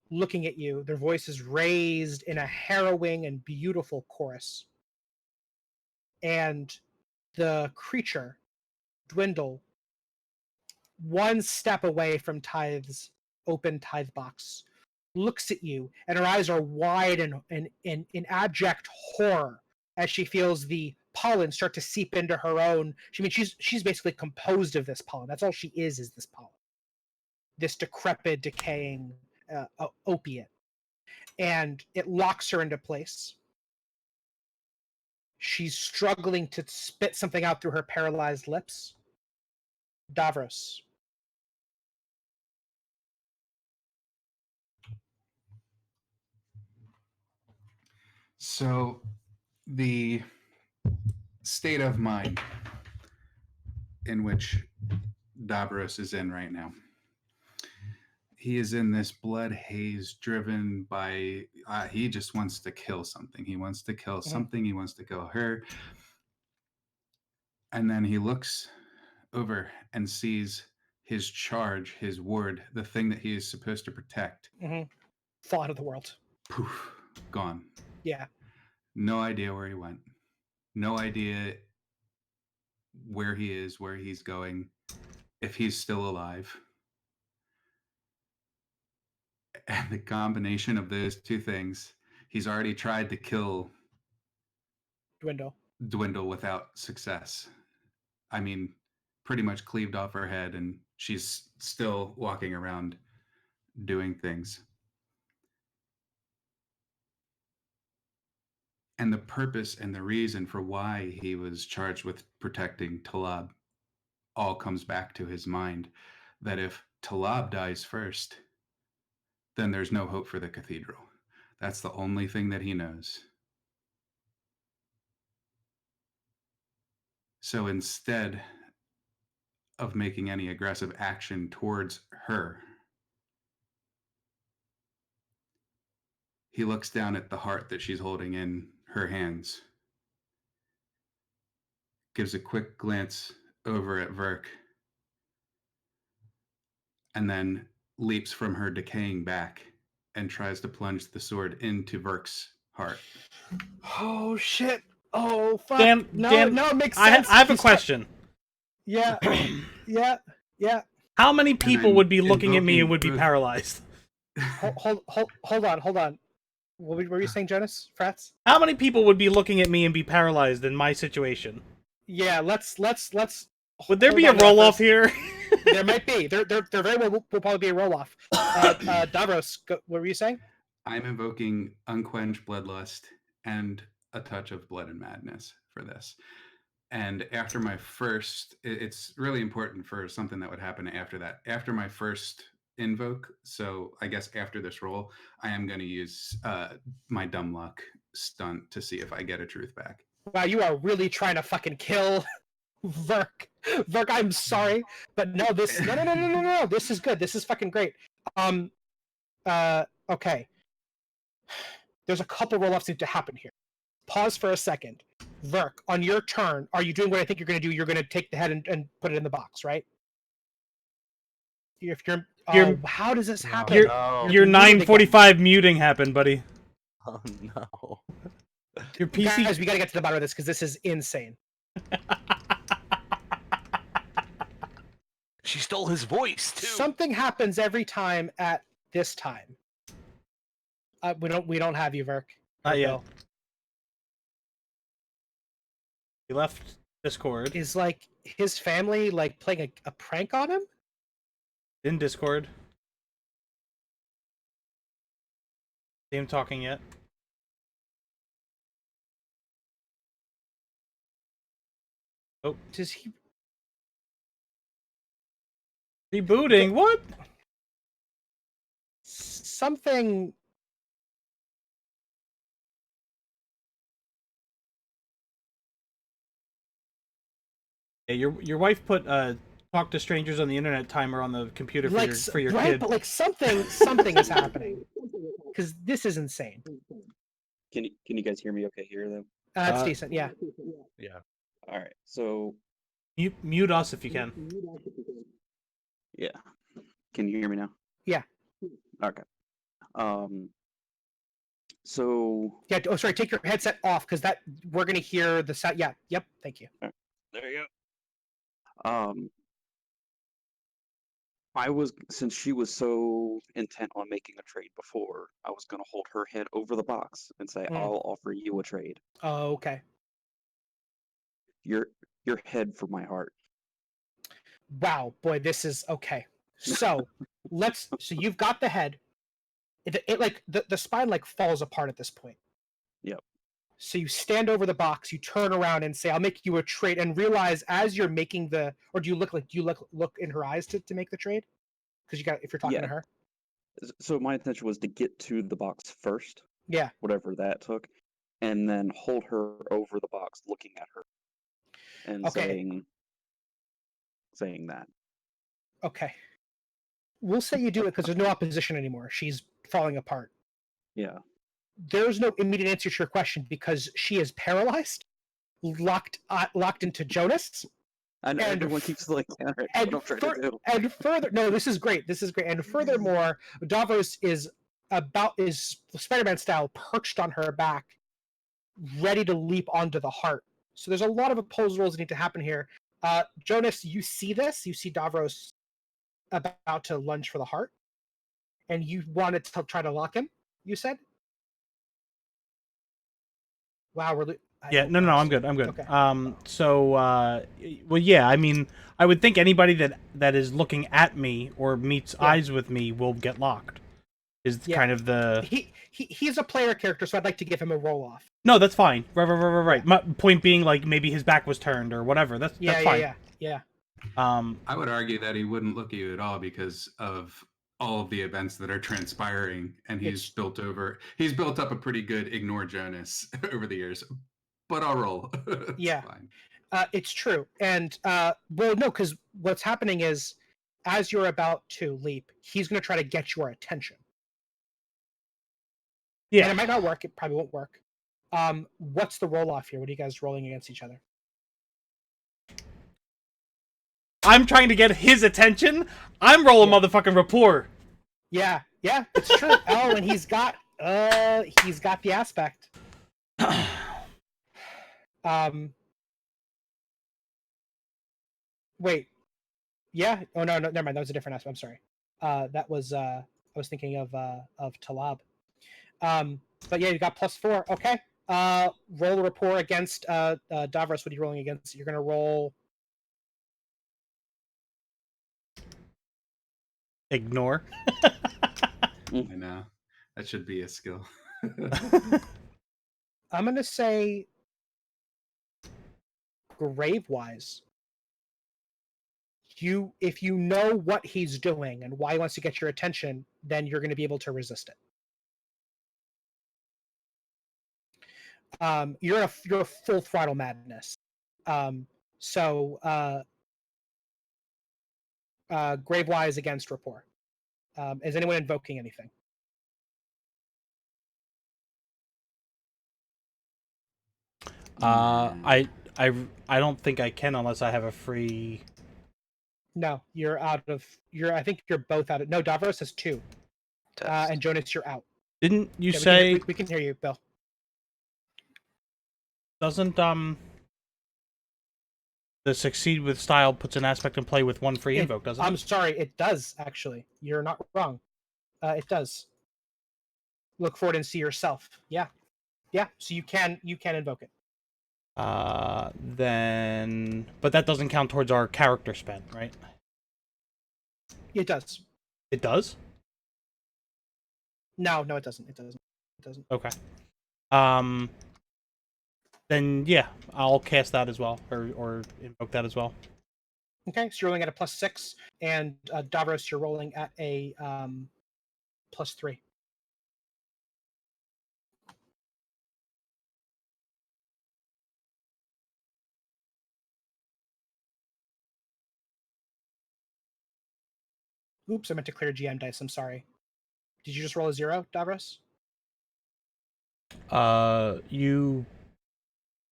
looking at you, their voices raised in a harrowing and beautiful chorus. And the creature, Dwindle, one step away from Tithe's open Tithe box, looks at you, and her eyes are wide and in abject horror as she feels the pollen start to seep into her own. She's basically composed of this pollen. That's all she is this pollen. This decrepit, decaying opiate. And it locks her into place. She's struggling to spit something out through her paralyzed lips. Davros. So, the state of mind in which Davros is in right now. He is in this blood haze driven by, he just wants to kill something. He wants to kill something. He wants to kill her. And then he looks over and sees his charge, his word, the thing that he is supposed to protect. Fall out of the world. Poof, gone. Yeah. No idea where he went. No idea where he is, where he's going, if he's still alive. And the combination of those two things, he's already tried to kill Dwindle without success. I mean, pretty much cleaved off her head, and she's still walking around doing things. And the purpose and the reason for why he was charged with protecting Talab all comes back to his mind, that if Talab dies first, then there's no hope for the cathedral. That's the only thing that he knows. So instead of making any aggressive action towards her, he looks down at the heart that she's holding in her hands, gives a quick glance over at Verk, and then leaps from her decaying back and tries to plunge the sword into Verk's heart. Oh shit! Oh fuck! Dan, No, it makes I sense. have a question. Yeah, yeah. Yeah. How many people I'm would be looking at me and invoking would be both- paralyzed? Hold on. What were you saying, Jonas? Frats? How many people would be looking at me and be paralyzed in my situation? Yeah. Let's. Would there hold be a on to that roll off first. here? There might be. There very well will probably be a roll off. Davros, what were you saying? I'm invoking unquenched bloodlust and a touch of blood and madness for this. And after my first, it's really important for something that would happen after that. After my first invoke, so I guess after this roll, I am going to use my dumb luck stunt to see if I get a truth back. Wow, you are really trying to fucking kill Verk. Verk, I'm sorry, but no, this no. This is good. This is fucking great. Okay. There's a couple roll-offs need to happen here. Pause for a second. Verk, on your turn, are you doing what I think you're going to do? You're going to take the head and put it in the box, right? If you're, how does this happen? Your- No. Your muted again. 9:45 muting happened, buddy. Oh no. Your PC. Guys, we got to get to the bottom of this because this is insane. She stole his voice too. Something happens every time at this time. We don't have you, Verk. Not yet. Bill. He left Discord. Is like his family like playing a prank on him? In Discord. See him talking yet? Does he? Rebooting? What? Something. Yeah, your wife put talk to strangers on the internet timer on the computer for Like your right, kid. but like something is happening because this is insane. Can you guys hear me okay here though? That's decent, yeah. Yeah. All right. So Mute us if you can. yeah. Can you hear me now? Yeah. Okay. So Yeah. Oh, sorry. Take your headset off because that we're gonna hear the sound. Yeah. Yep. Thank you. there you go. Since she was so intent on making a trade before, I was gonna hold her head over the box and say, Mm. "I'll offer you a trade. Oh, okay. Your head for my heart." Wow, boy, this is okay. So so you've got the head. It like the spine like falls apart at this point. Yep. So you stand over the box, you turn around and say, "I'll make you a trade," and realize as you're making the, or do you look in her eyes to make the trade? Because if you're talking Yeah. to her. So my intention was to get to the box first, Yeah. whatever that took, and then hold her over the box, looking at her, and Okay. saying that. Okay. We'll say you do it because there's no opposition anymore. She's falling apart. Yeah. There's no immediate answer to your question because she is paralyzed, locked into Jonas. And And everyone keeps like, "All right, And, what I'm trying to do." and further, no, this is great. This is great. And furthermore, Davos is Spider-Man style perched on her back, ready to leap onto the heart. So there's a lot of opposed rolls that need to happen here. Jonas, you see this? You see Davros about to lunge for the heart, and you wanted to try to lock him. You said, "Wow, Yeah, no, I'm good. I'm good. Okay. Well, yeah. I mean, I would think anybody that is looking at me or meets eyes with me will get locked. Is kind of the he's a player character, so I'd like to give him a roll off. No, that's fine. Right. My point being, like, maybe his back was turned or whatever. That's fine. Yeah. I would argue that he wouldn't look at you at all because of all of the events that are transpiring, and he's built up a pretty good ignore Jonas over the years. But I'll roll. Yeah. Fine. It's true. And well, no, because what's happening is as you're about to leap, he's going to try to get your attention. Yeah. And it might not work. It probably won't work. What's the roll off here? What are you guys rolling against each other? I'm trying to get his attention. I'm rolling motherfucking rapport. Yeah, it's true. Oh, and he's got the aspect. Wait. Yeah. Oh no, never mind. That was a different aspect. I'm sorry. That was I was thinking of Talab. But yeah, you got +4. Okay. Roll a rapport against Davros. What are you rolling against? You're gonna roll. Ignore. I know. That should be a skill. I'm gonna say grave-wise. If you know what he's doing and why he wants to get your attention, then you're going to be able to resist it. You're a full throttle madness. So grave-wise against rapport. Is anyone invoking anything? I don't think I can unless I have a free. No, you're out of. I think you're both out of. No, Davros has 2, Test. and Jonas, you're out. Didn't you Yeah, say we can hear you, Bill? doesn't the succeed with style puts an aspect in play with 1 free invoke, doesn't I'm it? sorry, it does actually. You're not wrong. It does. Look forward and see yourself. Yeah. So you can invoke it. Then, but that doesn't count towards our character spend, right? It does. It does. No, it doesn't. It doesn't. Okay. Then yeah, I'll cast that as well, or invoke that as well. Okay, so you're rolling at a +6, and Davros, you're rolling at a +3. Oops, I meant to clear GM dice. I'm sorry. Did you just roll a 0, Davros?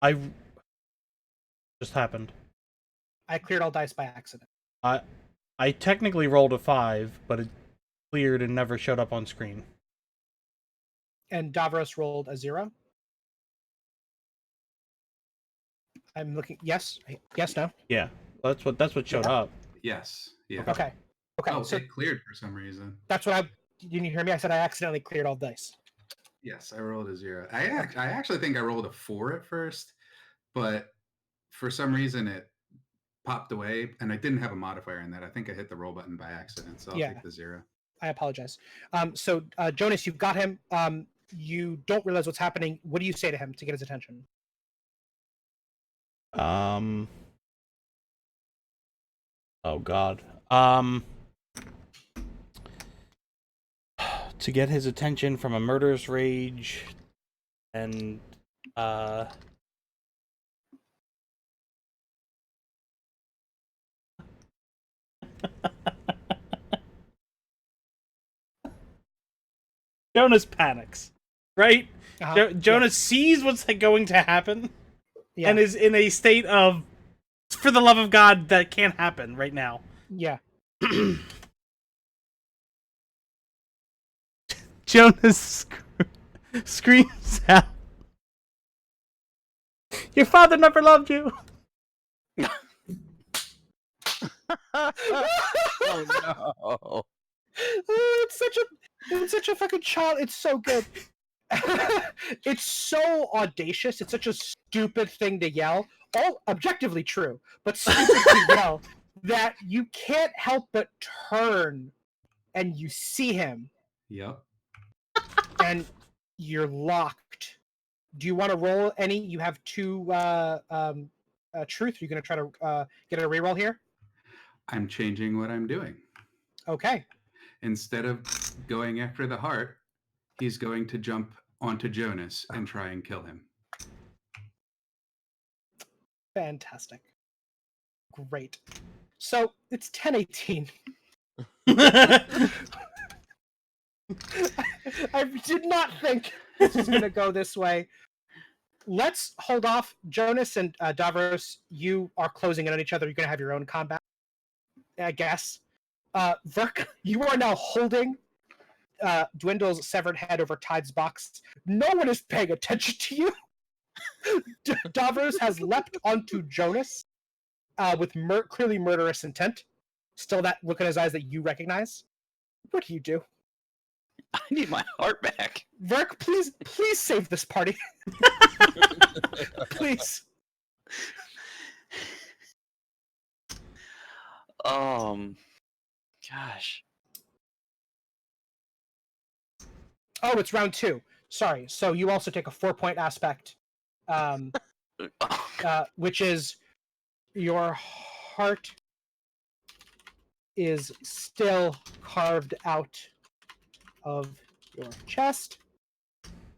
I just happened. I cleared all dice by accident. I technically rolled a 5, but it cleared and never showed up on screen. And Davros rolled a 0. I'm looking. Yes, no. Yeah, that's what showed up. Yes. Yeah. Okay. Oh, So it cleared for some reason. that's what I. Didn't you hear me? I said I accidentally cleared all dice. Yes, I rolled a 0. I actually think I rolled a 4 at first, but for some reason it popped away, and I didn't have a modifier in that. I think I hit the roll button by accident, so I'll take the 0. I apologize. So Jonas, you've got him. You don't realize what's happening. What do you say to him to get his attention? Oh God. To get his attention from a murderous rage, and Jonas panics, right? Jonas sees what's going to happen, and is in a state of, for the love of God, that can't happen right now. Yeah. Jonas screams out, "Your father never loved you." Oh no! It's such a fucking child. It's so good. It's so audacious. It's such a stupid thing to yell. All objectively true, but stupid to yell that you can't help but turn and you see him. Yep. And you're locked. Do you want to roll any? You have 2 truth. You're going to try to get a reroll here? I'm changing what I'm doing. Okay. Instead of going after the heart, he's going to jump onto Jonas and try and kill him. Fantastic. Great. So it's 10:18. I did not think this was going to go this way. Let's hold off. Jonas and Davros, you are closing in on each other. You're going to have your own combat, I guess. Verk, you are now holding Dwindle's severed head over Tide's box. No one is paying attention to you. Davros has leapt onto Jonas with clearly murderous intent. Still that look in his eyes that you recognize. What do you do? I need my heart back. Verk, please save this party. Please. Gosh. Oh, it's round 2. Sorry. So you also take a 4-point aspect, which is your heart is still carved out of your chest,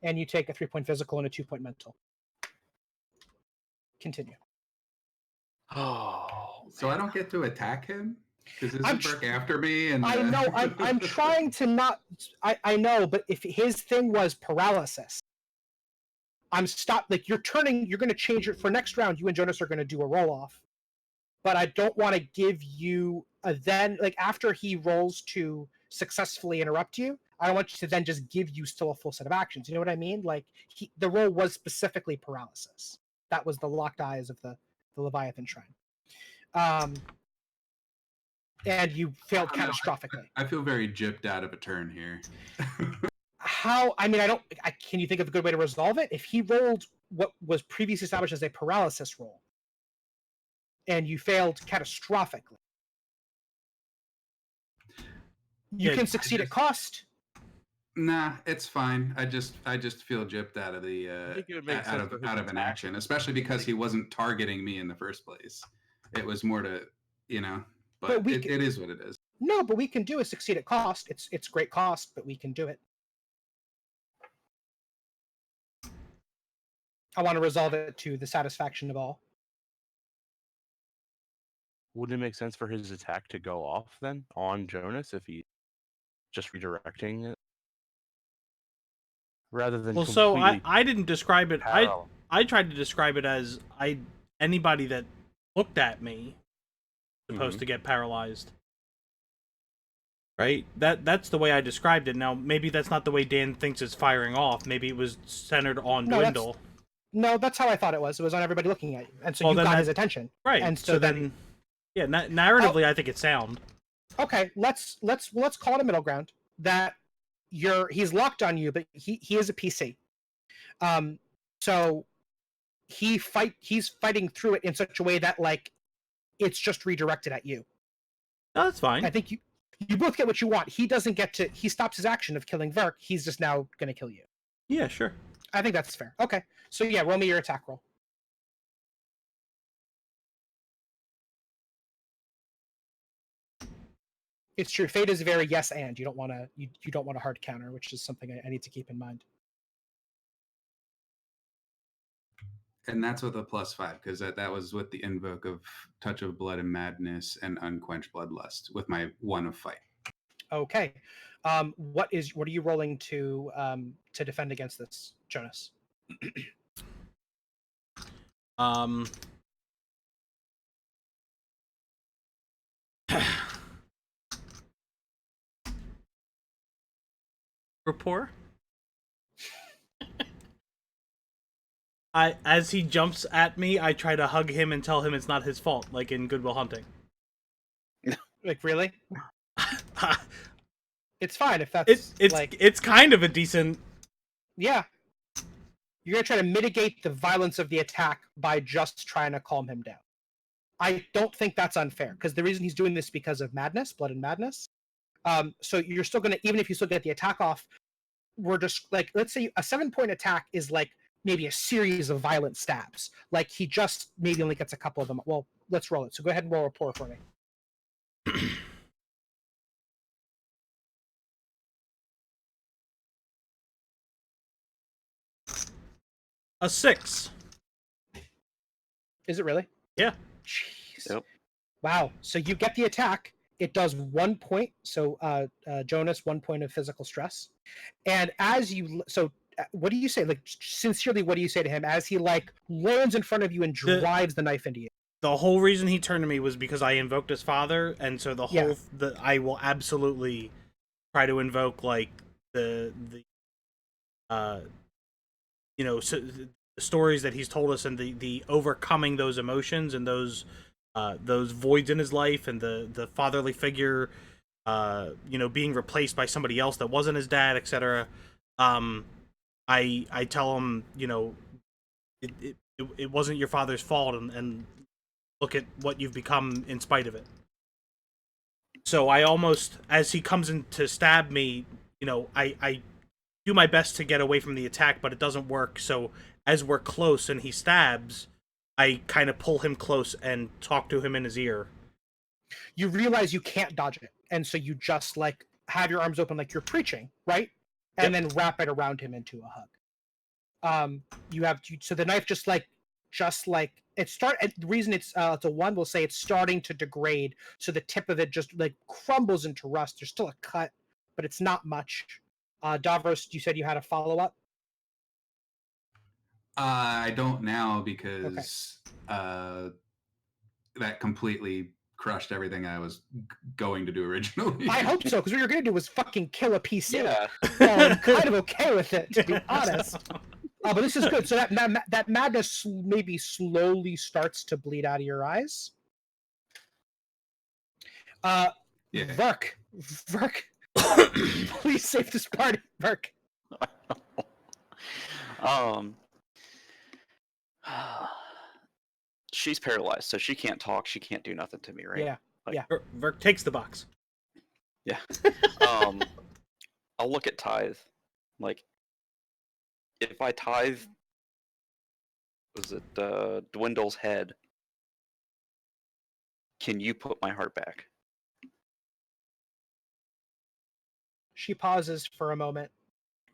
and you take a 3-point physical and a 2-point mental. Continue. Oh. So I don't get to attack him because I'm isn't Burke after me? And I know. I'm trying to not. I know, but if his thing was paralysis, I'm stopped. Like you're turning. You're going to change it for next round. You and Jonas are going to do a roll off, but I don't want to give you a then. Like after he rolls to successfully interrupt you, I don't want you to then just give you still a full set of actions. You know what I mean? Like the roll was specifically paralysis. That was the locked eyes of the Leviathan Shrine. And you failed catastrophically. I feel very gypped out of a turn here. How? I mean, can you think of a good way to resolve it? If he rolled what was previously established as a paralysis roll, and you failed catastrophically, you can succeed at cost. Nah, it's fine. I just feel gypped out of the I think it would make out sense for his of an attack. action, especially because he wasn't targeting me in the first place. It was more to, but we it is what it is. No, but we can do a succeed at cost. It's great cost, but we can do it. I want to resolve it to the satisfaction of all. Wouldn't it make sense for his attack to go off then on Jonas if he just redirecting it rather than so completely I didn't describe it. parallel? I tried to describe it as anybody that looked at me supposed to get paralyzed. Right? That's the way I described it. Now maybe that's not the way Dan thinks it's firing off. Maybe it was centered on Dwindle. No, that's how I thought it was. It was on everybody looking at you, and so Well, you then got his attention. Right. And so then yeah, narratively, I think it's sound. Okay, let's call it a middle ground. That he's locked on you, but he is a PC. So he's fighting through it in such a way that like it's just redirected at you. No, that's fine. I think you both get what you want. He doesn't get to. He stops his action of killing Verk. He's just now going to kill you. Yeah, sure. I think that's fair. Okay, so yeah, roll me your attack roll. It's true. Fate is very yes and. You don't want a hard counter, which is something I need to keep in mind. And that's with a +5 because that was with the invoke of Touch of Blood and Madness and Unquenched Bloodlust with my 1 of fight. Okay, what are you rolling to defend against this, Jonas? Rapport. As he jumps at me, I try to hug him and tell him it's not his fault, like in Good Will Hunting. Like really? It's fine if that's it's kind of a decent. Yeah. You're gonna try to mitigate the violence of the attack by just trying to calm him down. I don't think that's unfair because the reason he's doing this is because of madness, blood and madness. So you're still gonna, even if you still get the attack off, we're just like, let's say a 7-point attack is like maybe a series of violent stabs. Like he just maybe only gets a couple of them. Well, let's roll it. So go ahead and roll rapport for me. A 6. Is it really? Yeah. Jeez. Yep. Wow. So you get the attack. It does 1 point. So Jonas, 1 point of physical stress. And as you, what do you say? Like sincerely, what do you say to him as he like lands in front of you and drives the knife into you? The whole reason he turned to me was because I invoked his father, and so I will absolutely try to invoke like the stories that he's told us and the overcoming those emotions and those those voids in his life and the fatherly figure, being replaced by somebody else that wasn't his dad, etc. I tell him, it wasn't your father's fault, and look at what you've become in spite of it. So I almost, as he comes in to stab me, I do my best to get away from the attack, but it doesn't work. So as we're close and he stabs, I kind of pull him close and talk to him in his ear. You realize you can't dodge it, and so you just like have your arms open like you're preaching, right? And then wrap it around him into a hug. So the knife just like it start. The reason it's a 1, we'll say it's starting to degrade, so the tip of it just like crumbles into rust. There's still a cut, but it's not much. Davros, you said you had a follow up. I don't now because that completely crushed everything I was going to do originally. I hope so, because what you're going to do was fucking kill a PC. Yeah. I'm kind of okay with it, to be honest. But this is good. So that madness maybe slowly starts to bleed out of your eyes. Verk, please save this party, Verk. She's paralyzed, so she can't talk. She can't do nothing to me, right? Yeah. Like, Verk takes the box. Yeah. I'll look at Tithe. Like, if I tithe, was it Dwindle's head? Can you put my heart back? She pauses for a moment,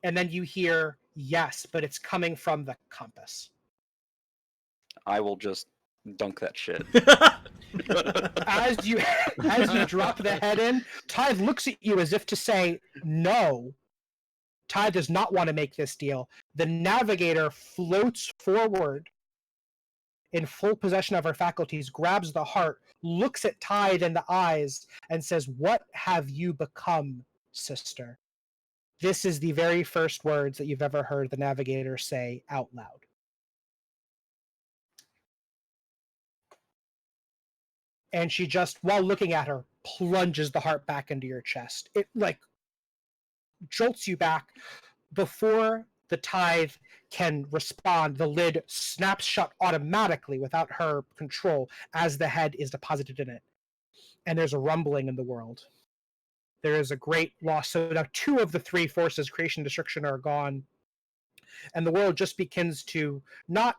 and then you hear yes, but it's coming from the compass. I will just dunk that shit. As you drop the head in, Tithe looks at you as if to say no. Tithe does not want to make this deal. The navigator floats forward in full possession of her faculties, grabs the heart, looks at Tithe in the eyes, and says, "What have you become, sister?" This is the very first words that you've ever heard the navigator say out loud. And she just, while looking at her, plunges the heart back into your chest. It like jolts you back. Before the Tithe can respond, the lid snaps shut automatically without her control as the head is deposited in it. And there's a rumbling in the world. There is a great loss. So now 2 of the 3 forces, creation and destruction, are gone. And the world just begins to not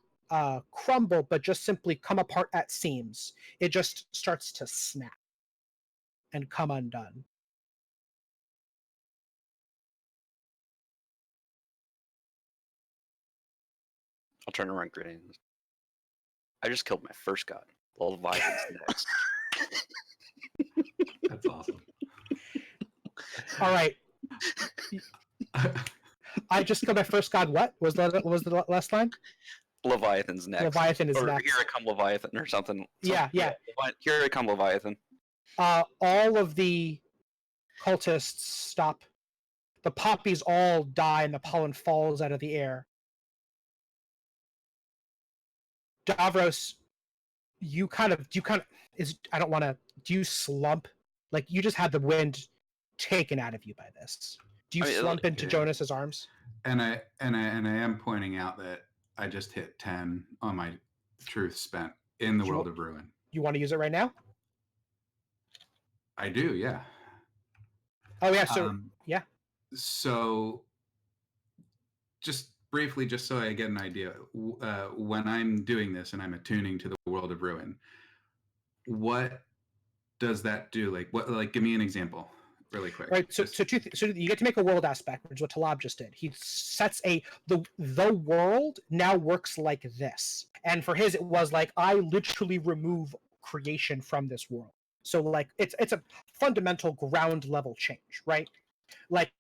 crumble, but just simply come apart at seams. It just starts to snap and come undone. I'll turn around grinning. I just killed my first god. Leviathan's next. That's awesome. All right. I just killed my first god. What was the last line? Leviathan's next. Leviathan is or next. Here I come, Leviathan, or something. Yeah. Here I come, Leviathan. All of the cultists stop. The poppies all die, and the pollen falls out of the air. Davros, you kind of I don't want to. Do you slump? Like you just had the wind taken out of you by this. Do you slump into Jonas's arms? And I am pointing out that I just hit 10 on my truth spent in the world of ruin. You want to use it right now? I do, yeah. Oh yeah, so yeah. So just briefly, just so I get an idea, when I'm doing this and I'm attuning to the world of ruin, what does that do? Like give me an example really quick. Right. So you get to make a world aspect, which is what Talab just did. He sets the world now works like this. And for his, it was like, I literally remove creation from this world. So like it's a fundamental ground level change, right? Like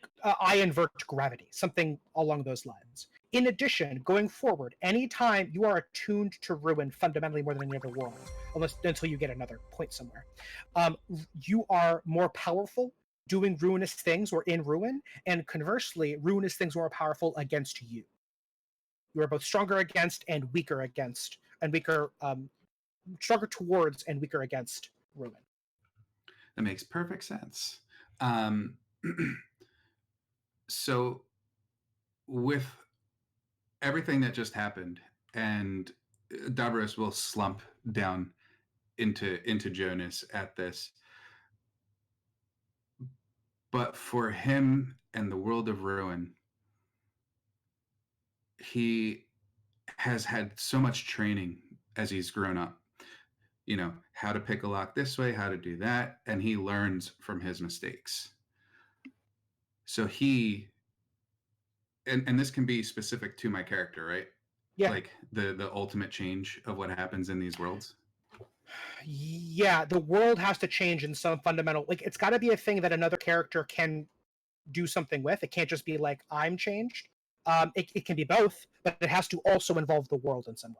I invert gravity, something along those lines. In addition, going forward, anytime you are attuned to ruin fundamentally more than any other world, until you get another point somewhere, you are more powerful doing ruinous things or in ruin, and conversely, ruinous things are more powerful against you. You are both stronger against and weaker stronger towards and weaker against Ruin. That makes perfect sense. So, with everything that just happened, and Davros will slump down into Jonas at this. But for him and the world of Ruin, he has had so much training as he's grown up. You know, how to pick a lock this way, how to do that, and he learns from his mistakes. So he and this can be specific to my character, right? Yeah. Like the ultimate change of what happens in these worlds. Yeah, the world has to change in some fundamental, like, it's got to be a thing that another character can do something with. It can't just be like, I'm changed. It can be both, but it has to also involve the world in some way.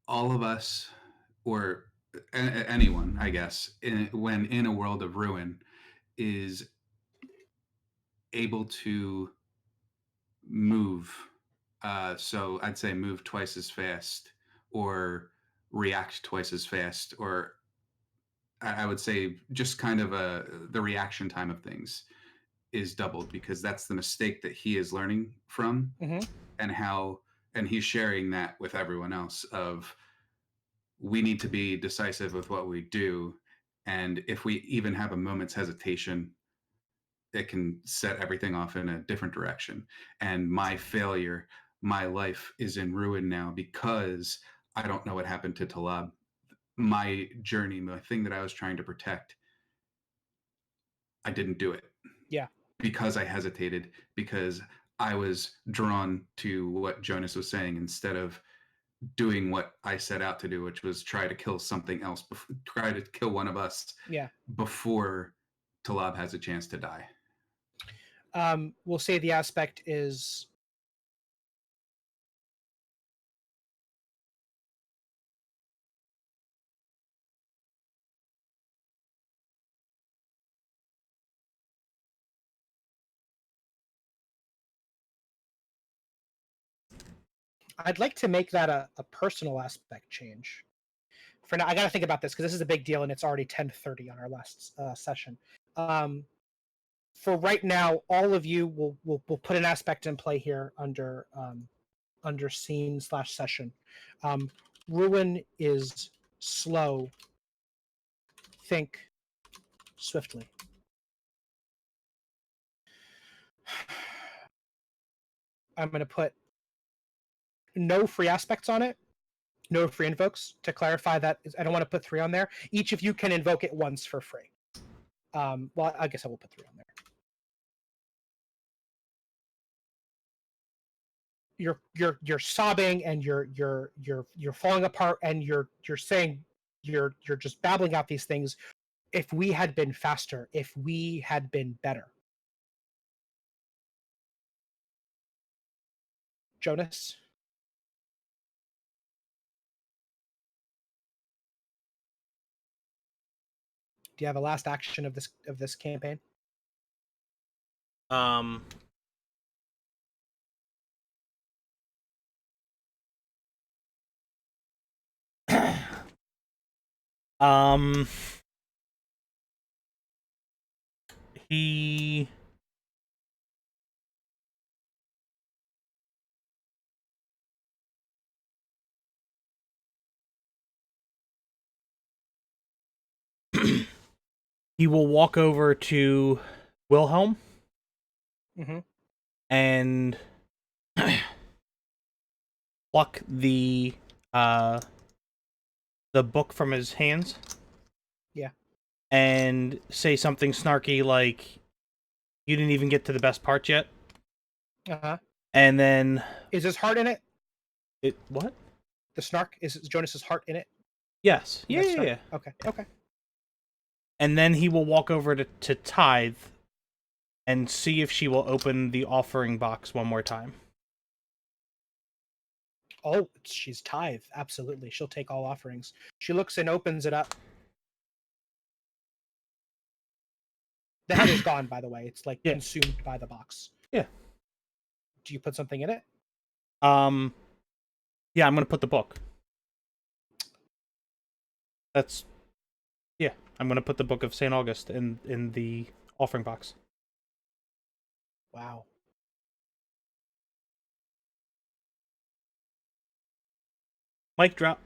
All of us, or anyone, I guess, when in a world of Ruin, is able to move. So I'd say move twice as fast, or react twice as fast, or I would say just kind of the reaction time of things is doubled, because that's the mistake that he is learning from, Mm-hmm. and he's sharing that with everyone else. Of, we need to be decisive with what we do, and if we even have a moment's hesitation, it can set everything off in a different direction. And my failure, my life is in ruin now because I don't know what happened to Talab. My journey, the thing that I was trying to protect, I didn't do it. Yeah. Because I hesitated, because I was drawn to what Jonas was saying instead of doing what I set out to do, which was try to kill something else, try to kill one of us, Yeah. before Talab has a chance to die. We'll say the aspect is I'd like to make that a personal aspect change. For now, I got to think about this because this is a big deal, and it's already 10:30 on our last session. For right now, all of you will put an aspect in play here under scene/session. Ruin is slow. Think swiftly. I'm going to put no free aspects on it. No free invokes. To clarify that, I don't want to put 3 on there. Each of you can invoke it once for free. Well, I guess I will put 3 on there. You're sobbing and you're falling apart, and you're saying, you're just babbling out these things. If we had been faster, if we had been better. Jonas? Do you have a last action of this campaign? Um, um, he he will walk over to Wilhelm Mm-hmm. and pluck the book from his hands. Yeah. And say something snarky like, "You didn't even get to the best part yet." Uh-huh. And then Is his heart in it? What? The snark? Is Jonas's heart in it? Yes. In Yeah, that yeah, snark? yeah. Okay. And then he will walk over to Tithe and see if she will open the offering box one more time. Oh, she's Tithe. Absolutely. She'll take all offerings. She looks and opens it up. The head is gone, by the way. It's like Yeah. consumed by the box. Yeah. Do you put something in it? Yeah, I'm gonna put the book. I'm gonna put the Book of St. August in the offering box. Wow. Mic drop.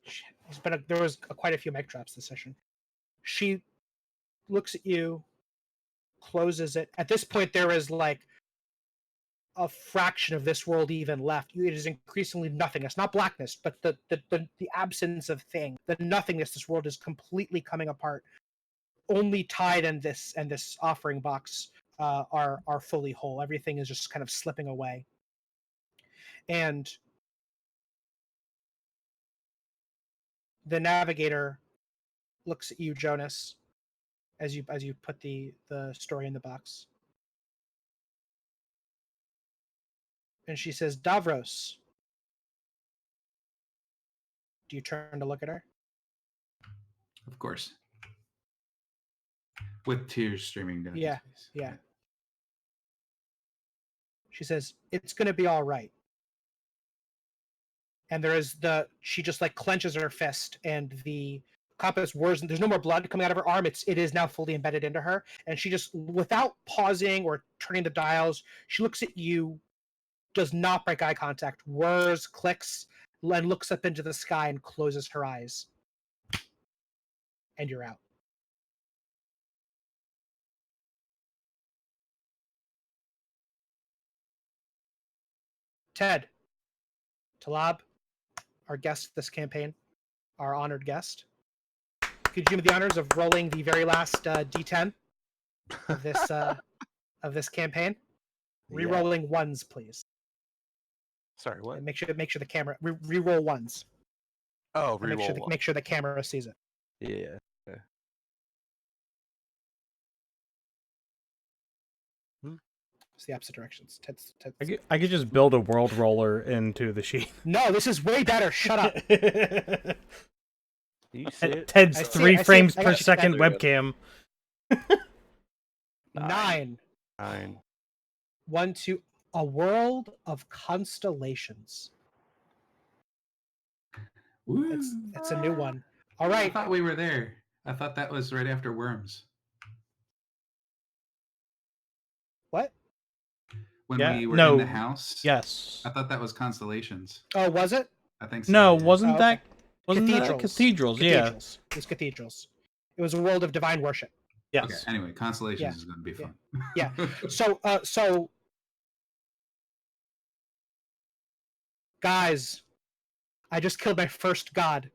Shit. There was quite a few mic drops this session. She looks at you, closes it. At this point, there is like a fraction of this world even left. It is increasingly nothingness, not blackness, but the absence of thing, the nothingness. This world is completely coming apart. Only Tide and this offering box are fully whole. Everything is just kind of slipping away. And the navigator looks at you, Jonas, as you put the story in the box. And she says, Davros. Do you turn to look at her? Of course. With tears streaming down Yeah, his face. yeah. She says, it's going to be all right. And she just like clenches her fist, and the compass whirs, and there's no more blood coming out of her arm. It is now fully embedded into her. And she just, without pausing or turning the dials, she looks at you, does not break eye contact, whirs, clicks, and looks up into the sky and closes her eyes. And you're out. Ted, Talab, our guest this campaign, our honored guest. Could you do me the honors of rolling the very last D10 of this campaign? Rerolling ones, please. Sorry, what? And make sure the camera reroll ones. Oh, And reroll. make sure the camera sees it. Yeah. Okay. It's the opposite directions. Ted's. I could just build a world roller into the sheet. No, this is way better. Shut up. You see it? Ted's I see 3 it. frames I per got you, second Ted. webcam. 9. 9. 1, 2. A world of constellations. Woo. It's a new one. All I right. thought we were there. I thought that was right after Worms. What? When Yeah, we were no, in the house. Yes. I thought that was constellations. Oh, was it? I think so. No, yeah. wasn't Oh, okay. that Cathedrals. cathedrals? Yeah. Cathedrals. It was cathedrals. It was a world of divine worship. Yes. Okay. Anyway, constellations Yeah. is going to be fun. Yeah. So, guys, I just killed my first god.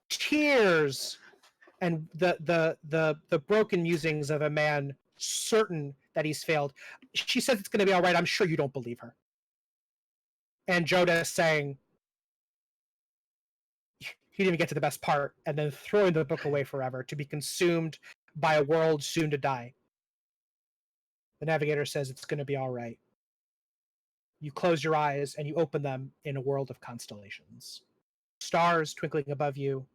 Tears, and the broken musings of a man certain that he's failed. She says it's going to be all right. I'm sure you don't believe her. And Jonas saying, he didn't even get to the best part, and then throwing the book away forever to be consumed by a world soon to die. The navigator says it's going to be all right. You close your eyes and you open them in a world of constellations. Stars twinkling above you.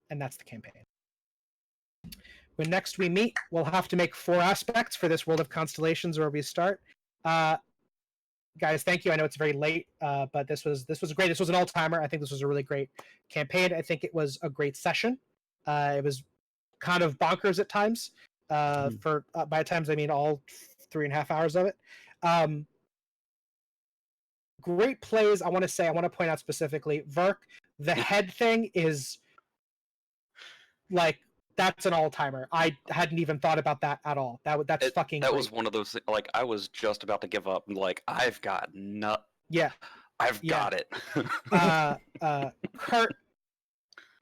And that's the campaign. When next we meet, we'll have to make 4 aspects for this world of constellations where we start. Guys, thank you. I know it's very late, but this was great. This was an all-timer. I think this was a really great campaign. I think it was a great session. It was kind of bonkers at times. For by times I mean all 3.5 hours of it. Great plays. I want to point out specifically, Verk, the head thing is like, that's an all-timer. I hadn't even thought about that at all. That's fucking That great. was one of those, like, I was just about to give up. Like, I've got Yeah. I've got it. Kurt,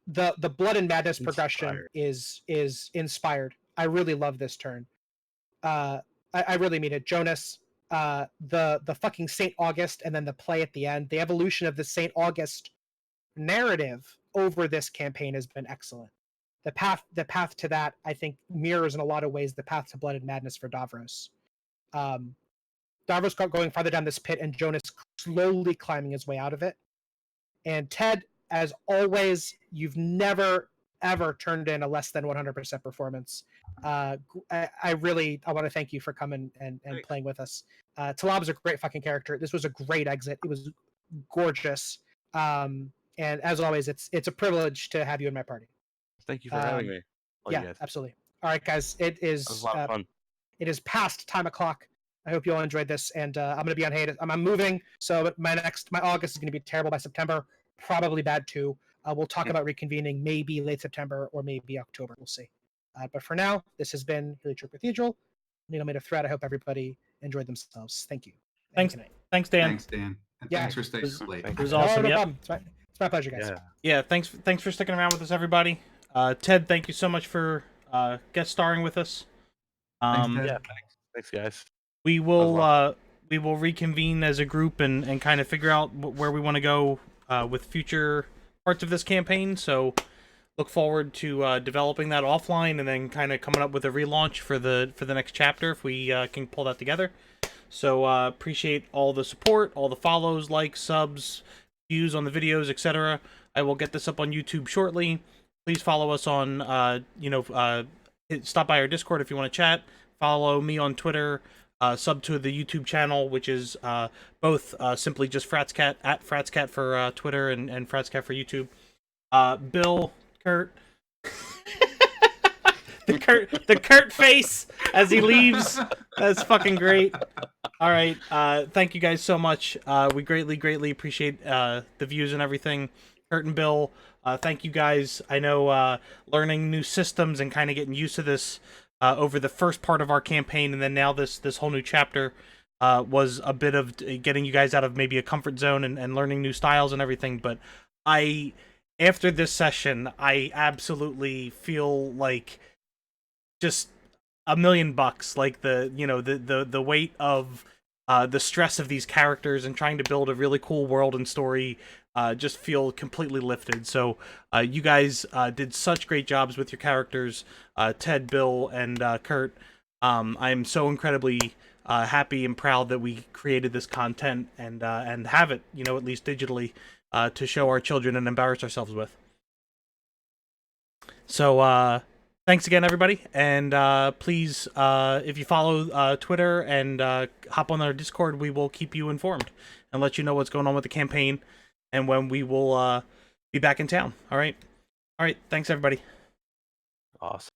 the blood and madness progression is inspired. I really love this turn. I really mean it. Jonas, the fucking St. August and then the play at the end, the evolution of the St. August narrative over this campaign has been excellent. The path to that, I think, mirrors in a lot of ways the path to blood and madness for Davros. Davros going farther down this pit and Jonas slowly climbing his way out of it. And Ted, as always, you've never ever turned in a less than 100% performance. I want to thank you for coming and Thanks. playing with us. Talab's a great fucking character. This was a great exit. It was gorgeous. And as always, it's a privilege to have you in my party. Thank you for having me. Love you Yeah, guys. absolutely. All right, guys. That was a lot of fun. It is past time o'clock. I hope you all enjoyed this, and I'm going to be on hiatus. I'm moving, so my August is going to be terrible by September, probably bad too. We'll talk about reconvening maybe late September or maybe October. We'll see. But for now, this has been Heliotrope Cathedral. Needle made of thread. I hope everybody enjoyed themselves. Thank you. Thanks, good night. thanks, Dan. Thanks, Dan. And Yeah, thanks for staying late. It was No, awesome. no Yep. problem. It's my pleasure, guys. Yeah. Yeah, thanks for sticking around with us, everybody. Ted, thank you so much for guest starring with us. Thanks, Ted. Yeah. Thanks, guys. We will reconvene as a group and kind of figure out where we want to go with future parts of this campaign. So look forward to developing that offline and then kind of coming up with a relaunch for the next chapter if we can pull that together. So appreciate all the support, all the follows, likes, subs, views on the videos, etc. I will get this up on YouTube shortly. Please follow us on stop by our Discord if you want to chat. Follow me on Twitter. Sub to the YouTube channel, which is both simply just Fratscat at Fratscat for Twitter and Fratscat for YouTube. Bill, Kurt, the Kurt face as he leaves. That's fucking great. All right, thank you guys so much. We greatly appreciate the views and everything. Kurt and Bill, thank you guys. I know learning new systems and kind of getting used to this over the first part of our campaign, and then now this whole new chapter was a bit of getting you guys out of maybe a comfort zone and learning new styles and everything. But after this session, I absolutely feel like just $1,000,000. Like the weight of the stress of these characters and trying to build a really cool world and story just feel completely lifted. So you guys did such great jobs with your characters, Ted, Bill, and Kurt. I'm so incredibly happy and proud that we created this content and have it, at least digitally, to show our children and embarrass ourselves with. So thanks again, everybody, and please, if you follow Twitter and hop on our Discord, we will keep you informed and let you know what's going on with the campaign and when we will be back in town. All right. Thanks, everybody. Awesome.